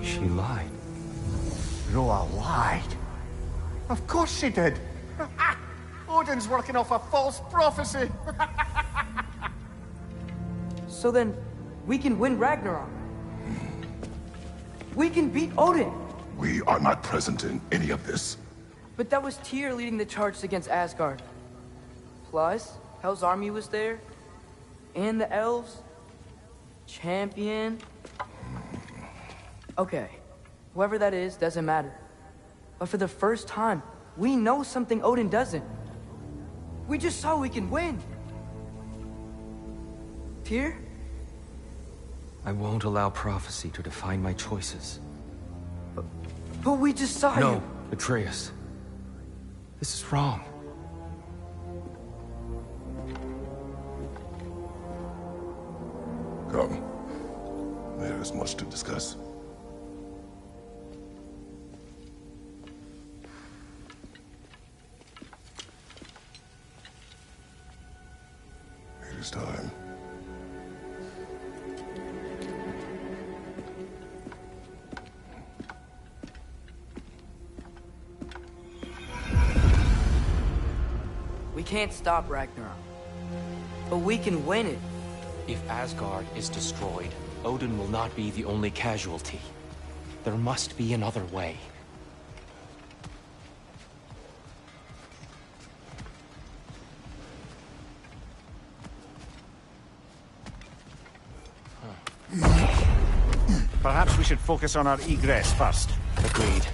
She lied. Groa lied. Of course she did. Odin's working off a false prophecy. So then, we can win Ragnarok. We can beat Odin. We are not present in any of this. But that was Tyr leading the charge against Asgard. Plus, Hell's army was there. And the elves. Champion. Okay. Whoever that is, doesn't matter. But for the first time, we know something Odin doesn't. We just saw we can win. Tyr? I won't allow prophecy to define my choices. But we just saw you. No, Atreus. This is wrong. Come. There is much to discuss. It is time. We can't stop Ragnarok. But we can win it. If Asgard is destroyed, Odin will not be the only casualty. There must be another way. Perhaps we should focus on our egress first. Agreed.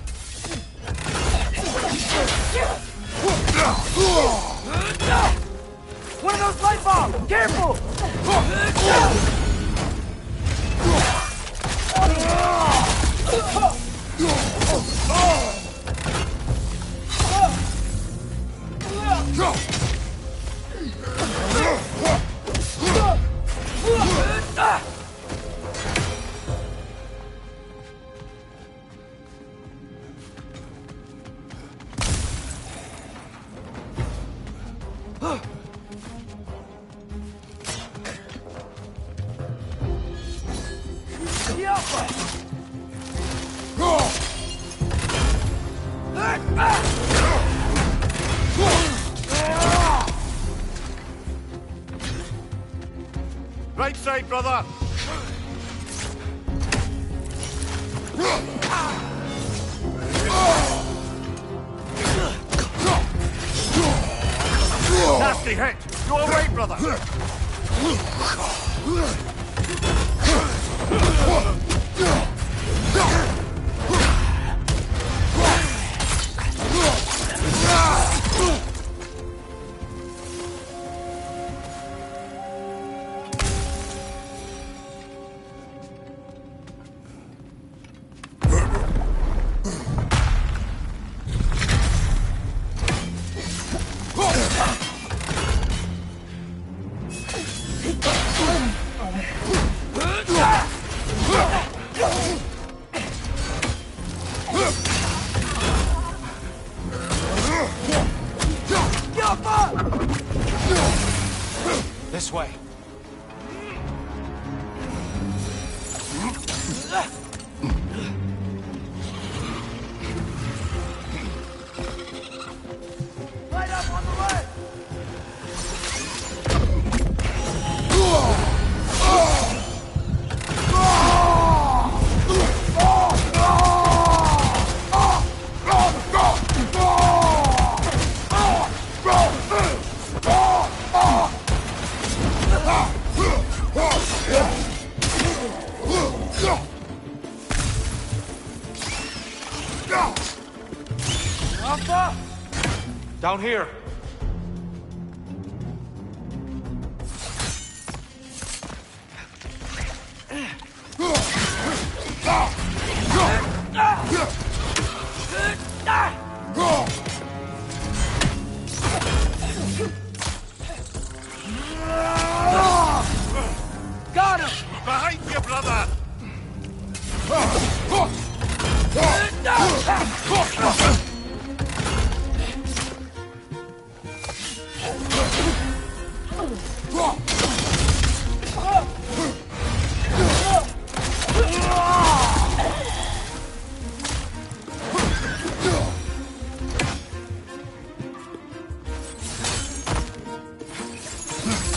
One of those light bombs! Careful! Right side, brother! Nasty hit! You all right, brother? This way. Light up on the way! Down here. Got him! Behind you, brother!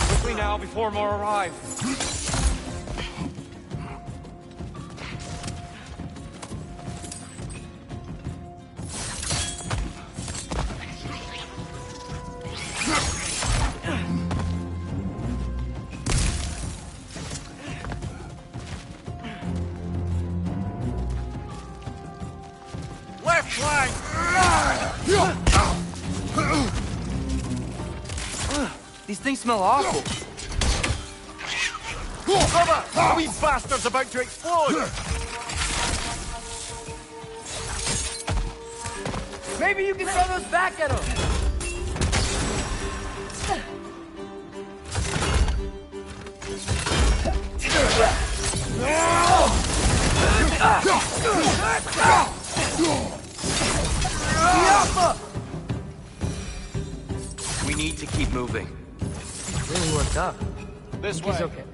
Quickly now before more arrive. Left flank! These things smell awful. Brother! The wee bastard's about to explode! Maybe you can throw those back at him. We need to keep moving. Really worked up. This He's way. okay.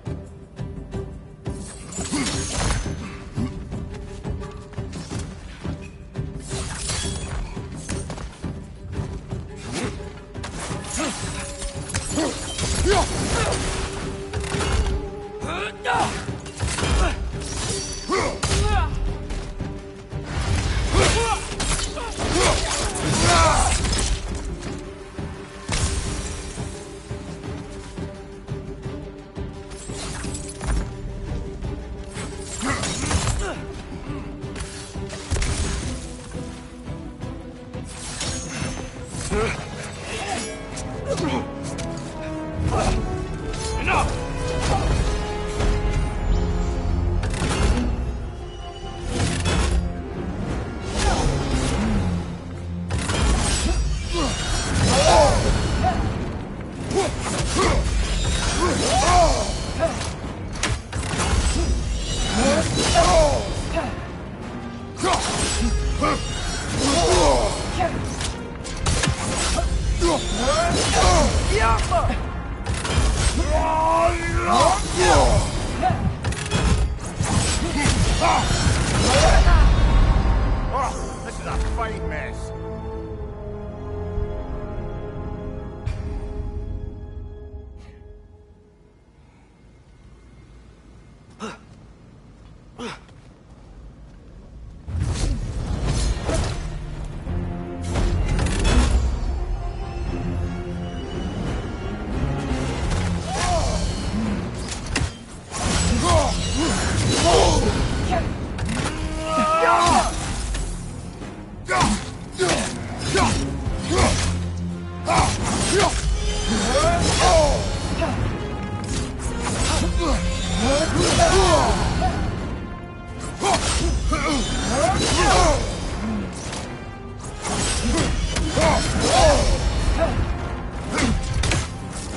fine mess.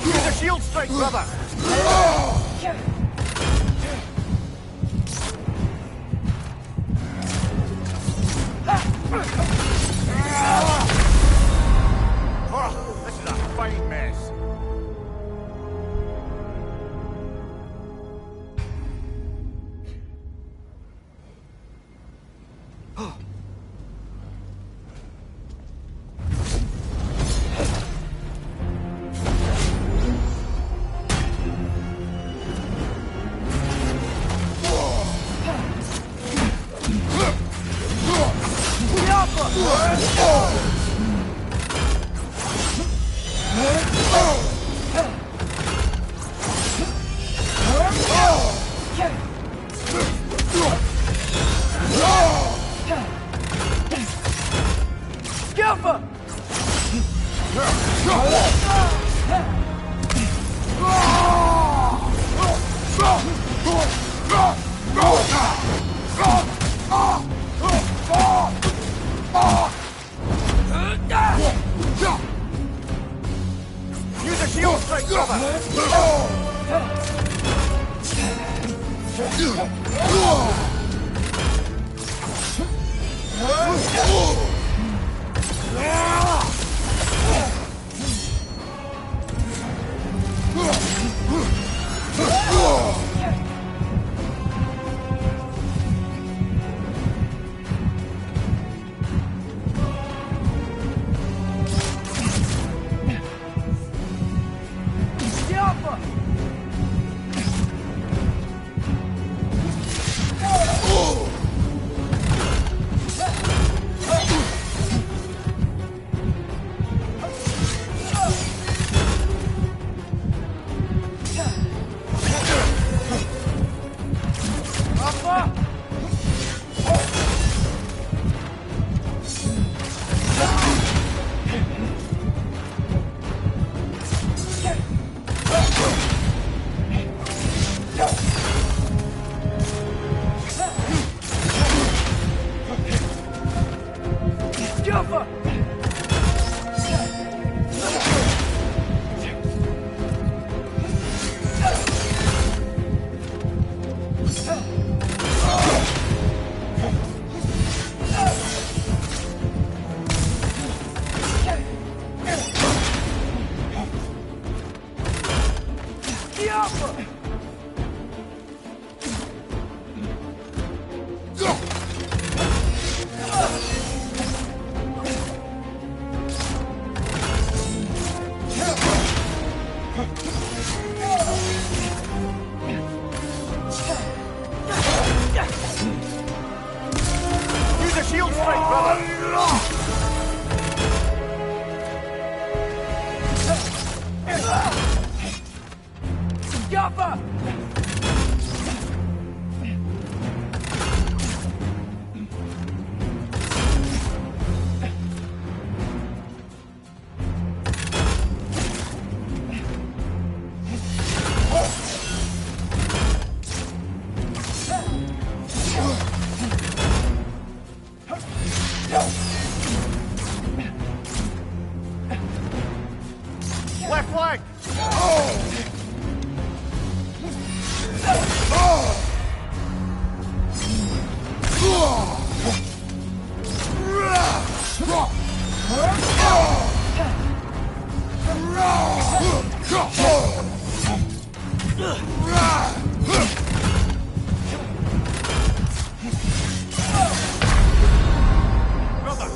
Use a shield strike, brother! Oh, this is a fine mess. Use a shield strike, Use a shield strike, brother! Gaffer! Left flank! Brother,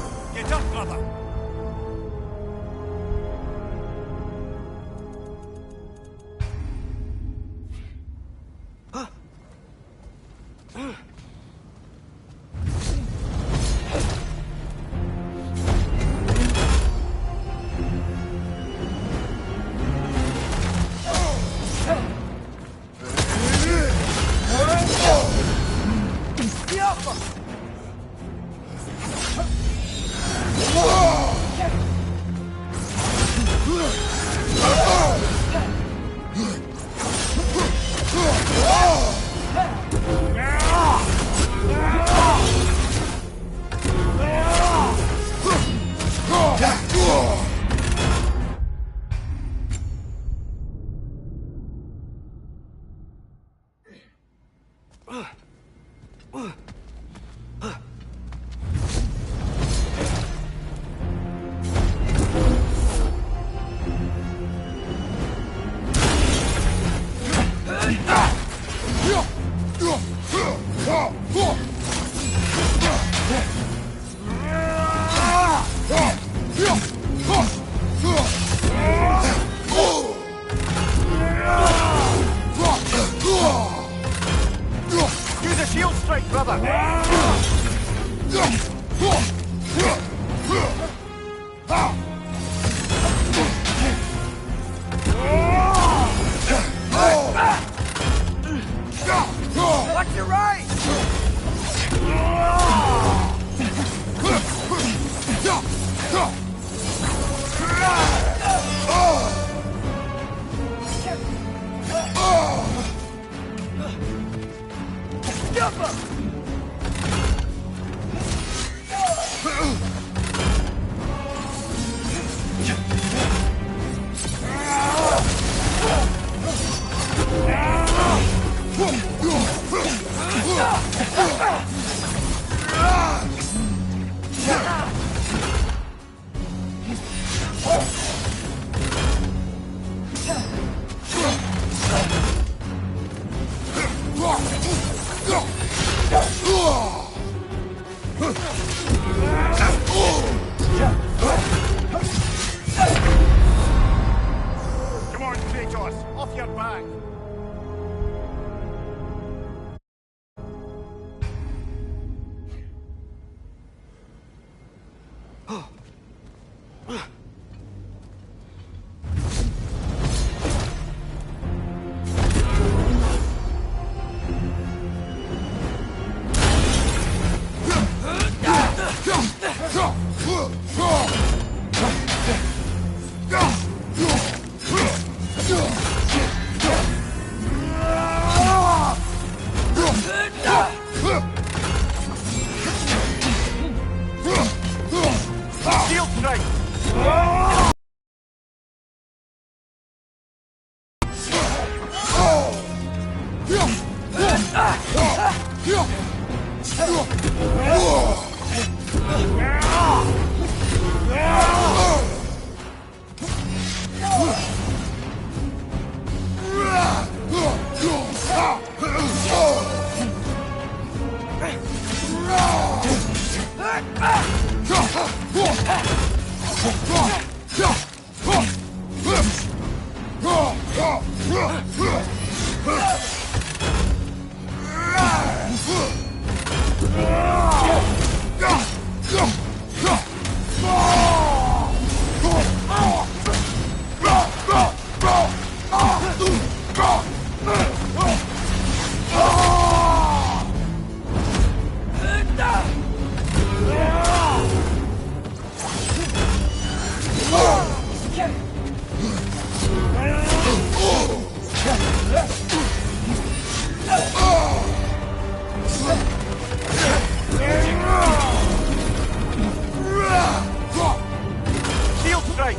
Kratos! Off your back! Shield strike! Shield strike!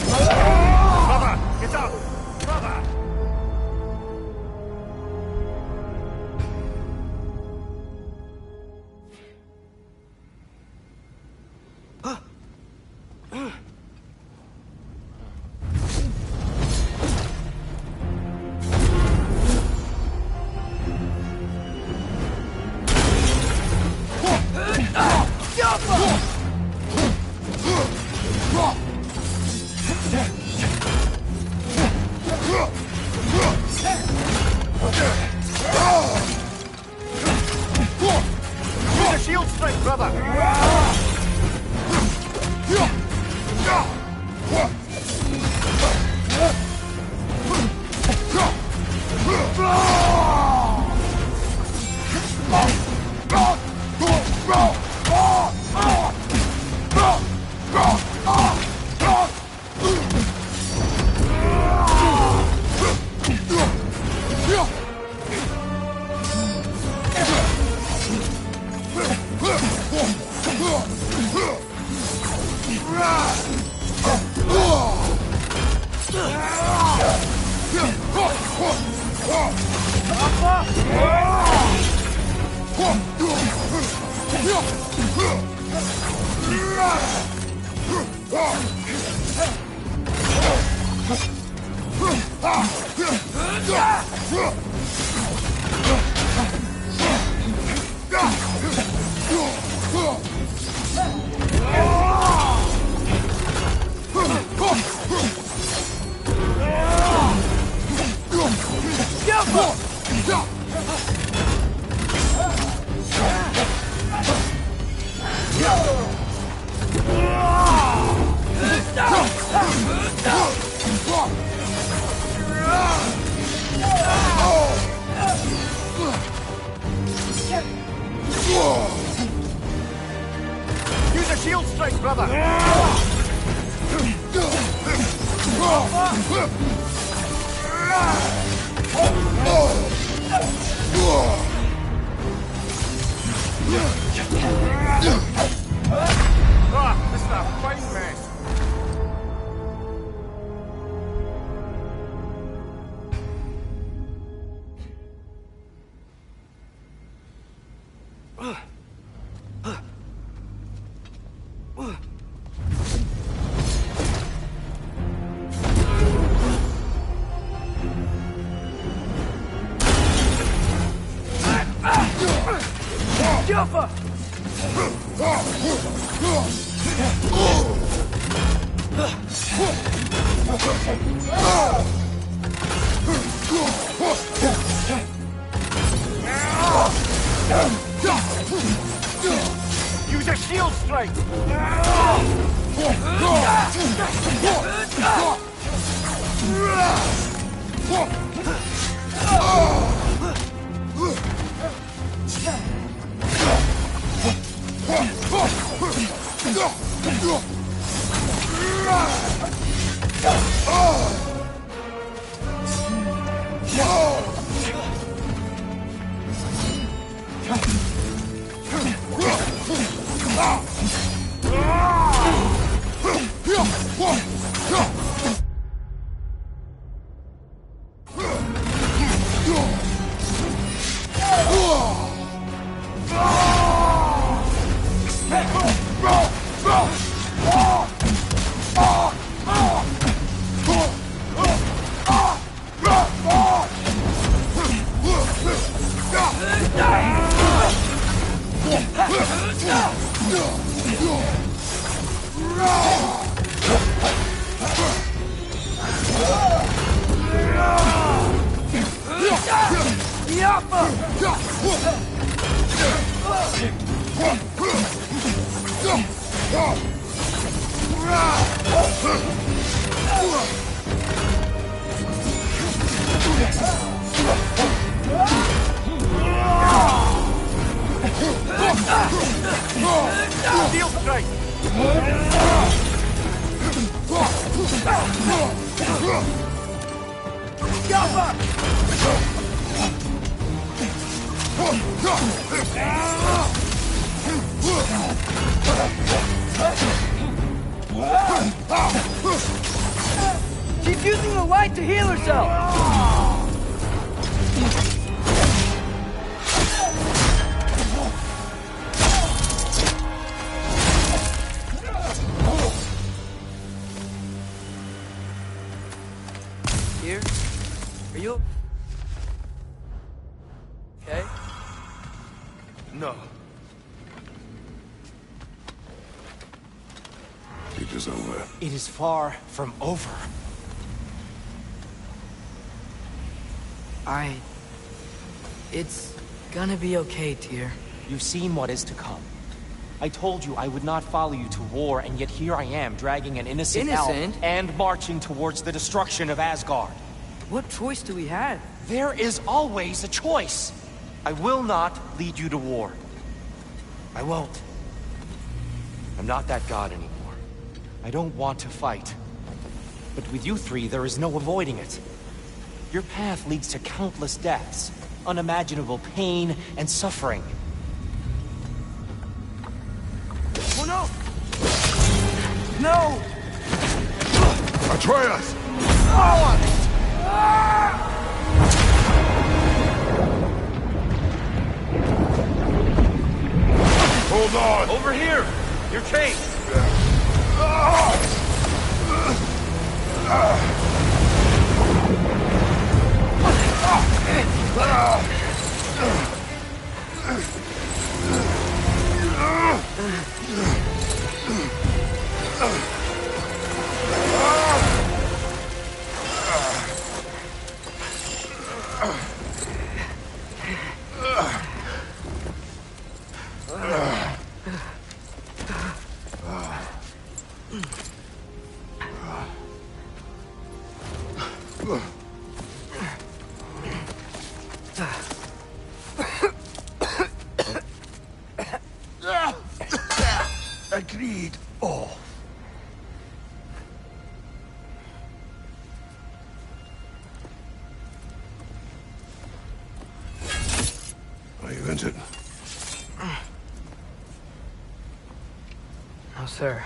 Brother, get up! Brother! Use a shield strike, brother! Use a shield strike, brother! Ah, this is a fine mess. Jumper! Use a shield strike! Steel strike! She's using the light to heal herself! Here? Are you... okay? No. It is over. It is far from over. It's gonna be okay, Tyr. You've seen what is to come. I told you I would not follow you to war, and yet here I am, dragging an innocent elf and marching towards the destruction of Asgard. What choice do we have? There is always a choice. I will not lead you to war. I won't. I'm not that god anymore. I don't want to fight. But with you three, there is no avoiding it. Your path leads to countless deaths, unimaginable pain and suffering. Oh no! No! Atreus! Hold on! Over here! Your chain! Agreed. Oh. Are you injured? No, sir.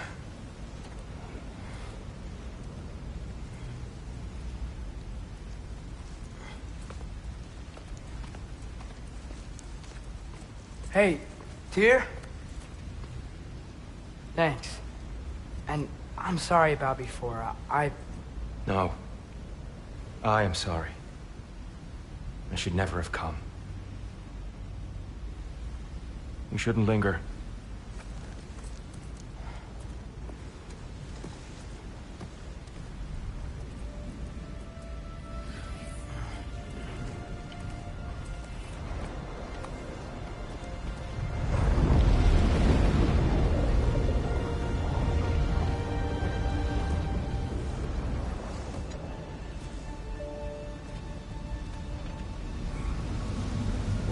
Hey, Tyr? Thanks. And I'm sorry about before. No. I am sorry. I should never have come. We shouldn't linger.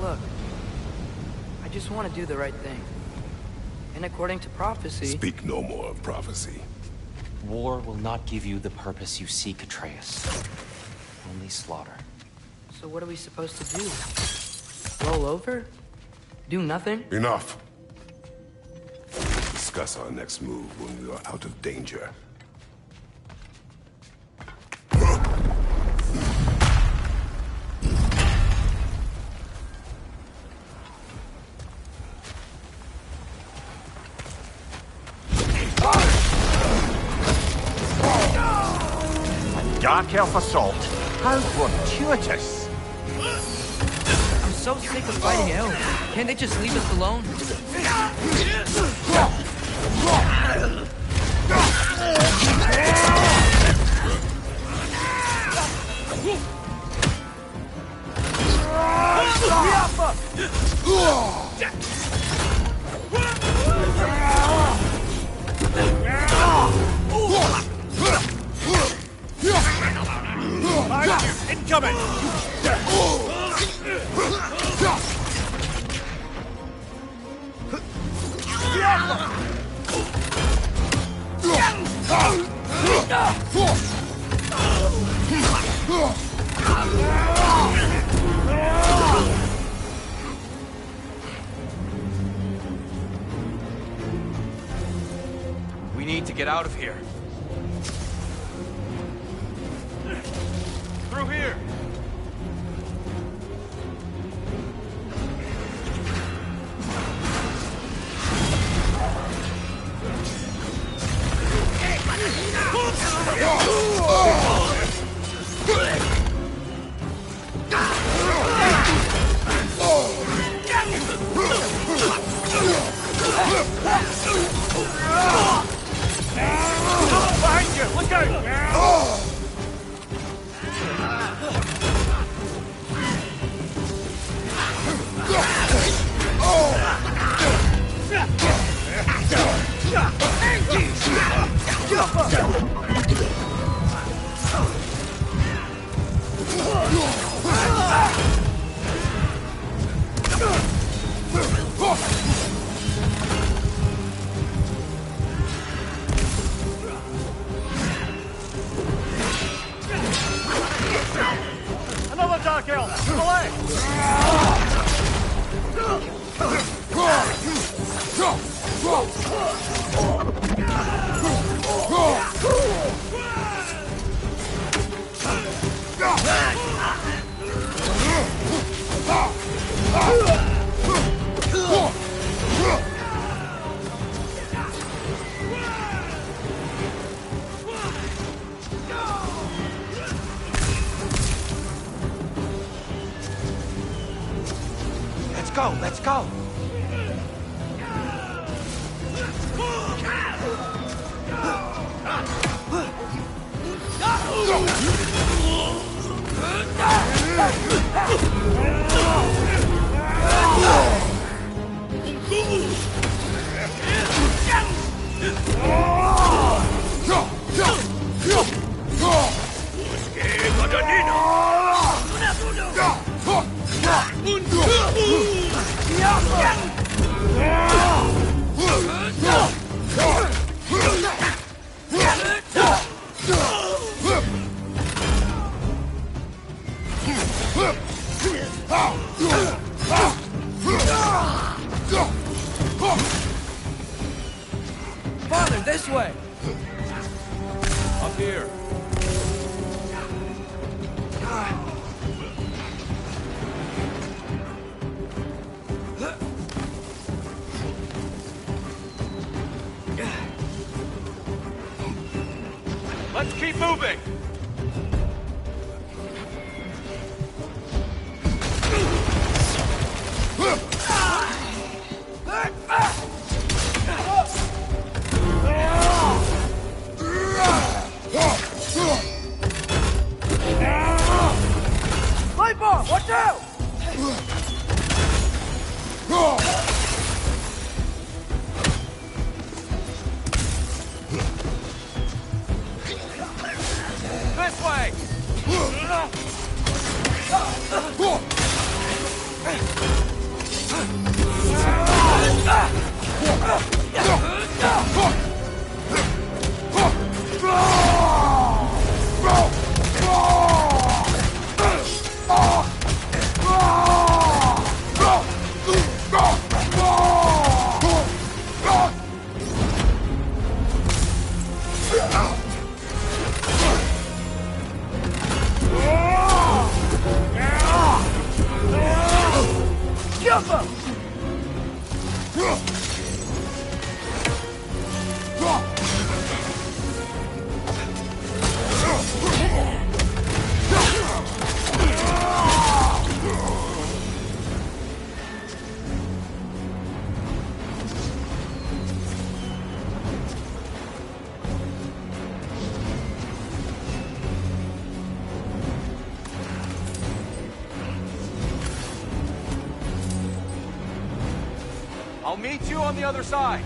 Look, I just want to do the right thing. And according to prophecy... Speak no more of prophecy. War will not give you the purpose you seek, Atreus. Only slaughter. So what are we supposed to do? Roll over? Do nothing? Enough. Discuss our next move when we are out of danger. Dark Elf assault. How fortuitous. I'm so sick of fighting elves. Can't they just leave us alone? Incoming! We need to get out of here. Through here! Behind you! Look out! Another Dark Elf! Away! Let's go, let's go! Father, this way! Up here. Let's keep moving! I'll meet you on the other side.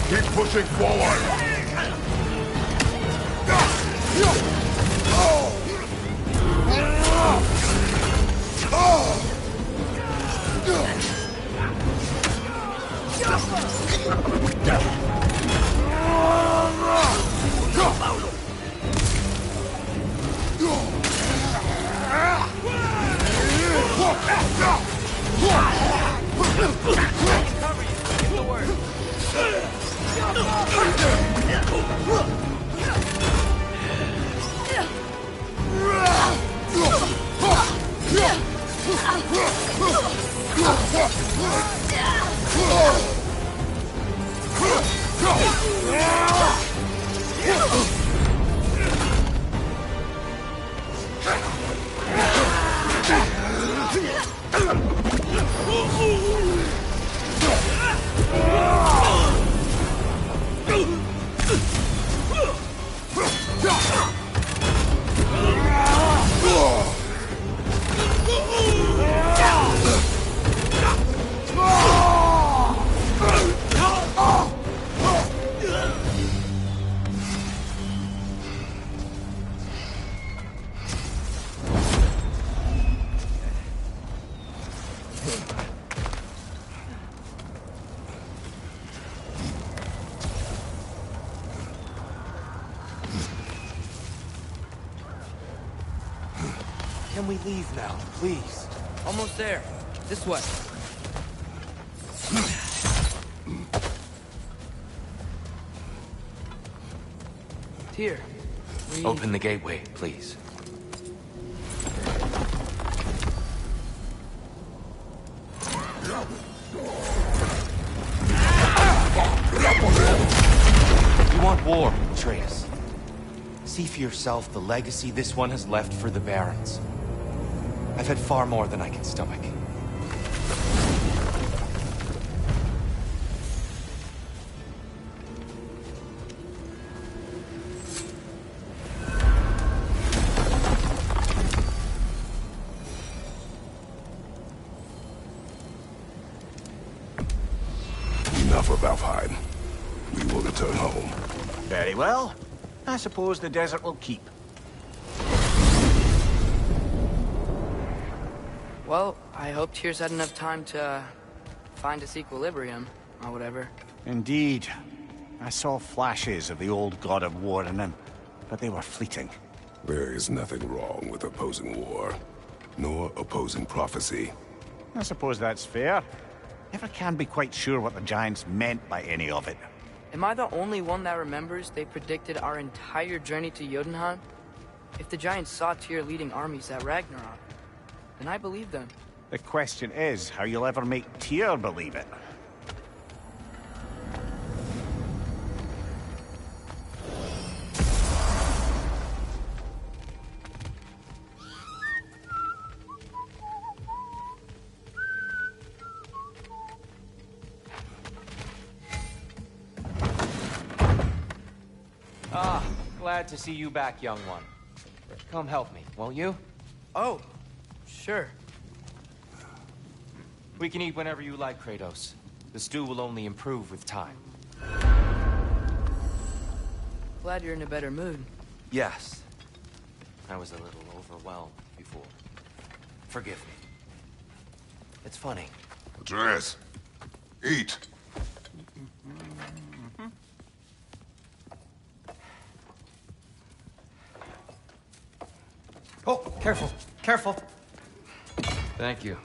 Keep pushing forward! Can we leave now, please? Almost there. This way. Here. Open the gateway, please. You want war, Atreus. See for yourself the legacy this one has left for the Barons. I've had far more than I can stomach. Enough of Alfheim. We will return home. Very well. I suppose the desert will keep. Well, I hope Tyr's had enough time to find its equilibrium, or whatever. Indeed. I saw flashes of the old god of war in him, but they were fleeting. There is nothing wrong with opposing war, nor opposing prophecy. I suppose that's fair. Never can be quite sure what the Giants meant by any of it. Am I the only one that remembers they predicted our entire journey to Jotunheim? If the Giants saw Tyr leading armies at Ragnarok, then I believe them. The question is how you'll ever make Tyr believe it. Ah, glad to see you back, young one. Come help me, won't you? Oh, sure. We can eat whenever you like, Kratos. The stew will only improve with time. Glad you're in a better mood. Yes. I was a little overwhelmed before. Forgive me. It's funny. Atreus, eat. Oh, careful, careful. Thank you.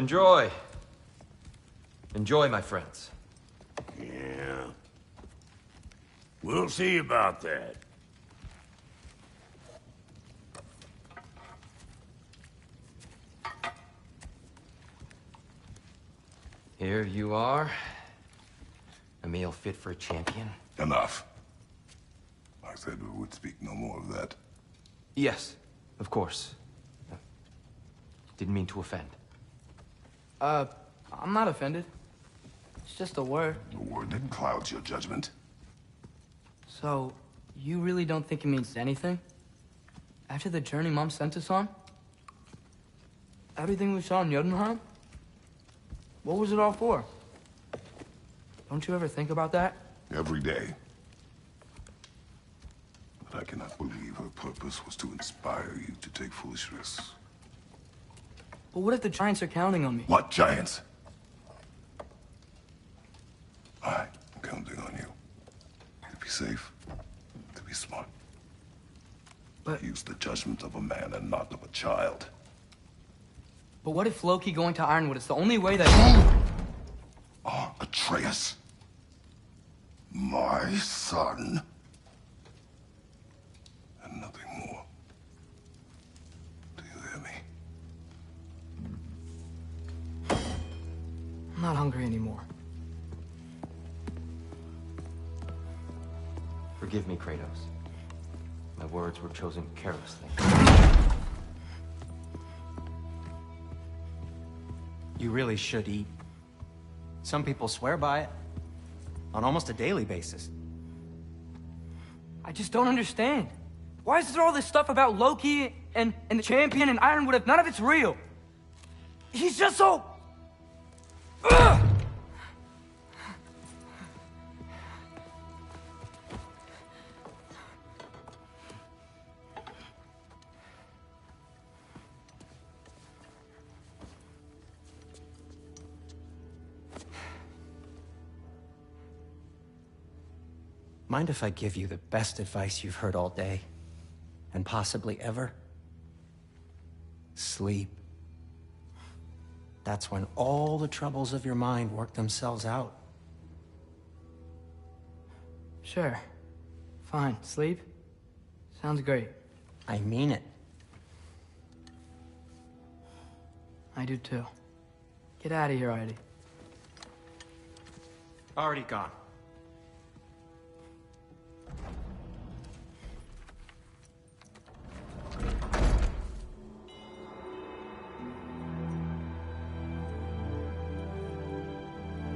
Enjoy. Enjoy, my friends. Yeah. We'll see about that. Here you are. A meal fit for a champion. Enough. I said we would speak no more of that. Yes, of course. Didn't mean to offend. I'm not offended. It's just a word. A word that clouds your judgment. So, you really don't think it means anything? After the journey Mom sent us on? Everything we saw in Jotunheim? What was it all for? Don't you ever think about that? Every day. But I cannot believe her purpose was to inspire you to take foolish risks. But what if the Giants are counting on me? What Giants? I'm counting on you. To be safe. To be smart. But use the judgment of a man and not of a child. But what if Loki going to Ironwood is the only way that... Atreus. My son. And nothing more. Do you hear me? I'm not hungry anymore. Forgive me, Kratos. My words were chosen carelessly. You really should eat. Some people swear by it. On almost a daily basis. I just don't understand. Why is there all this stuff about Loki and the champion and Ironwood if none of it's real? He's just so... Ugh! Mind if I give you the best advice you've heard all day? And possibly ever? Sleep. That's when all the troubles of your mind work themselves out. Sure. Fine. Sleep? Sounds great. I mean it. I do too. Get out of here, Heidi. Already gone.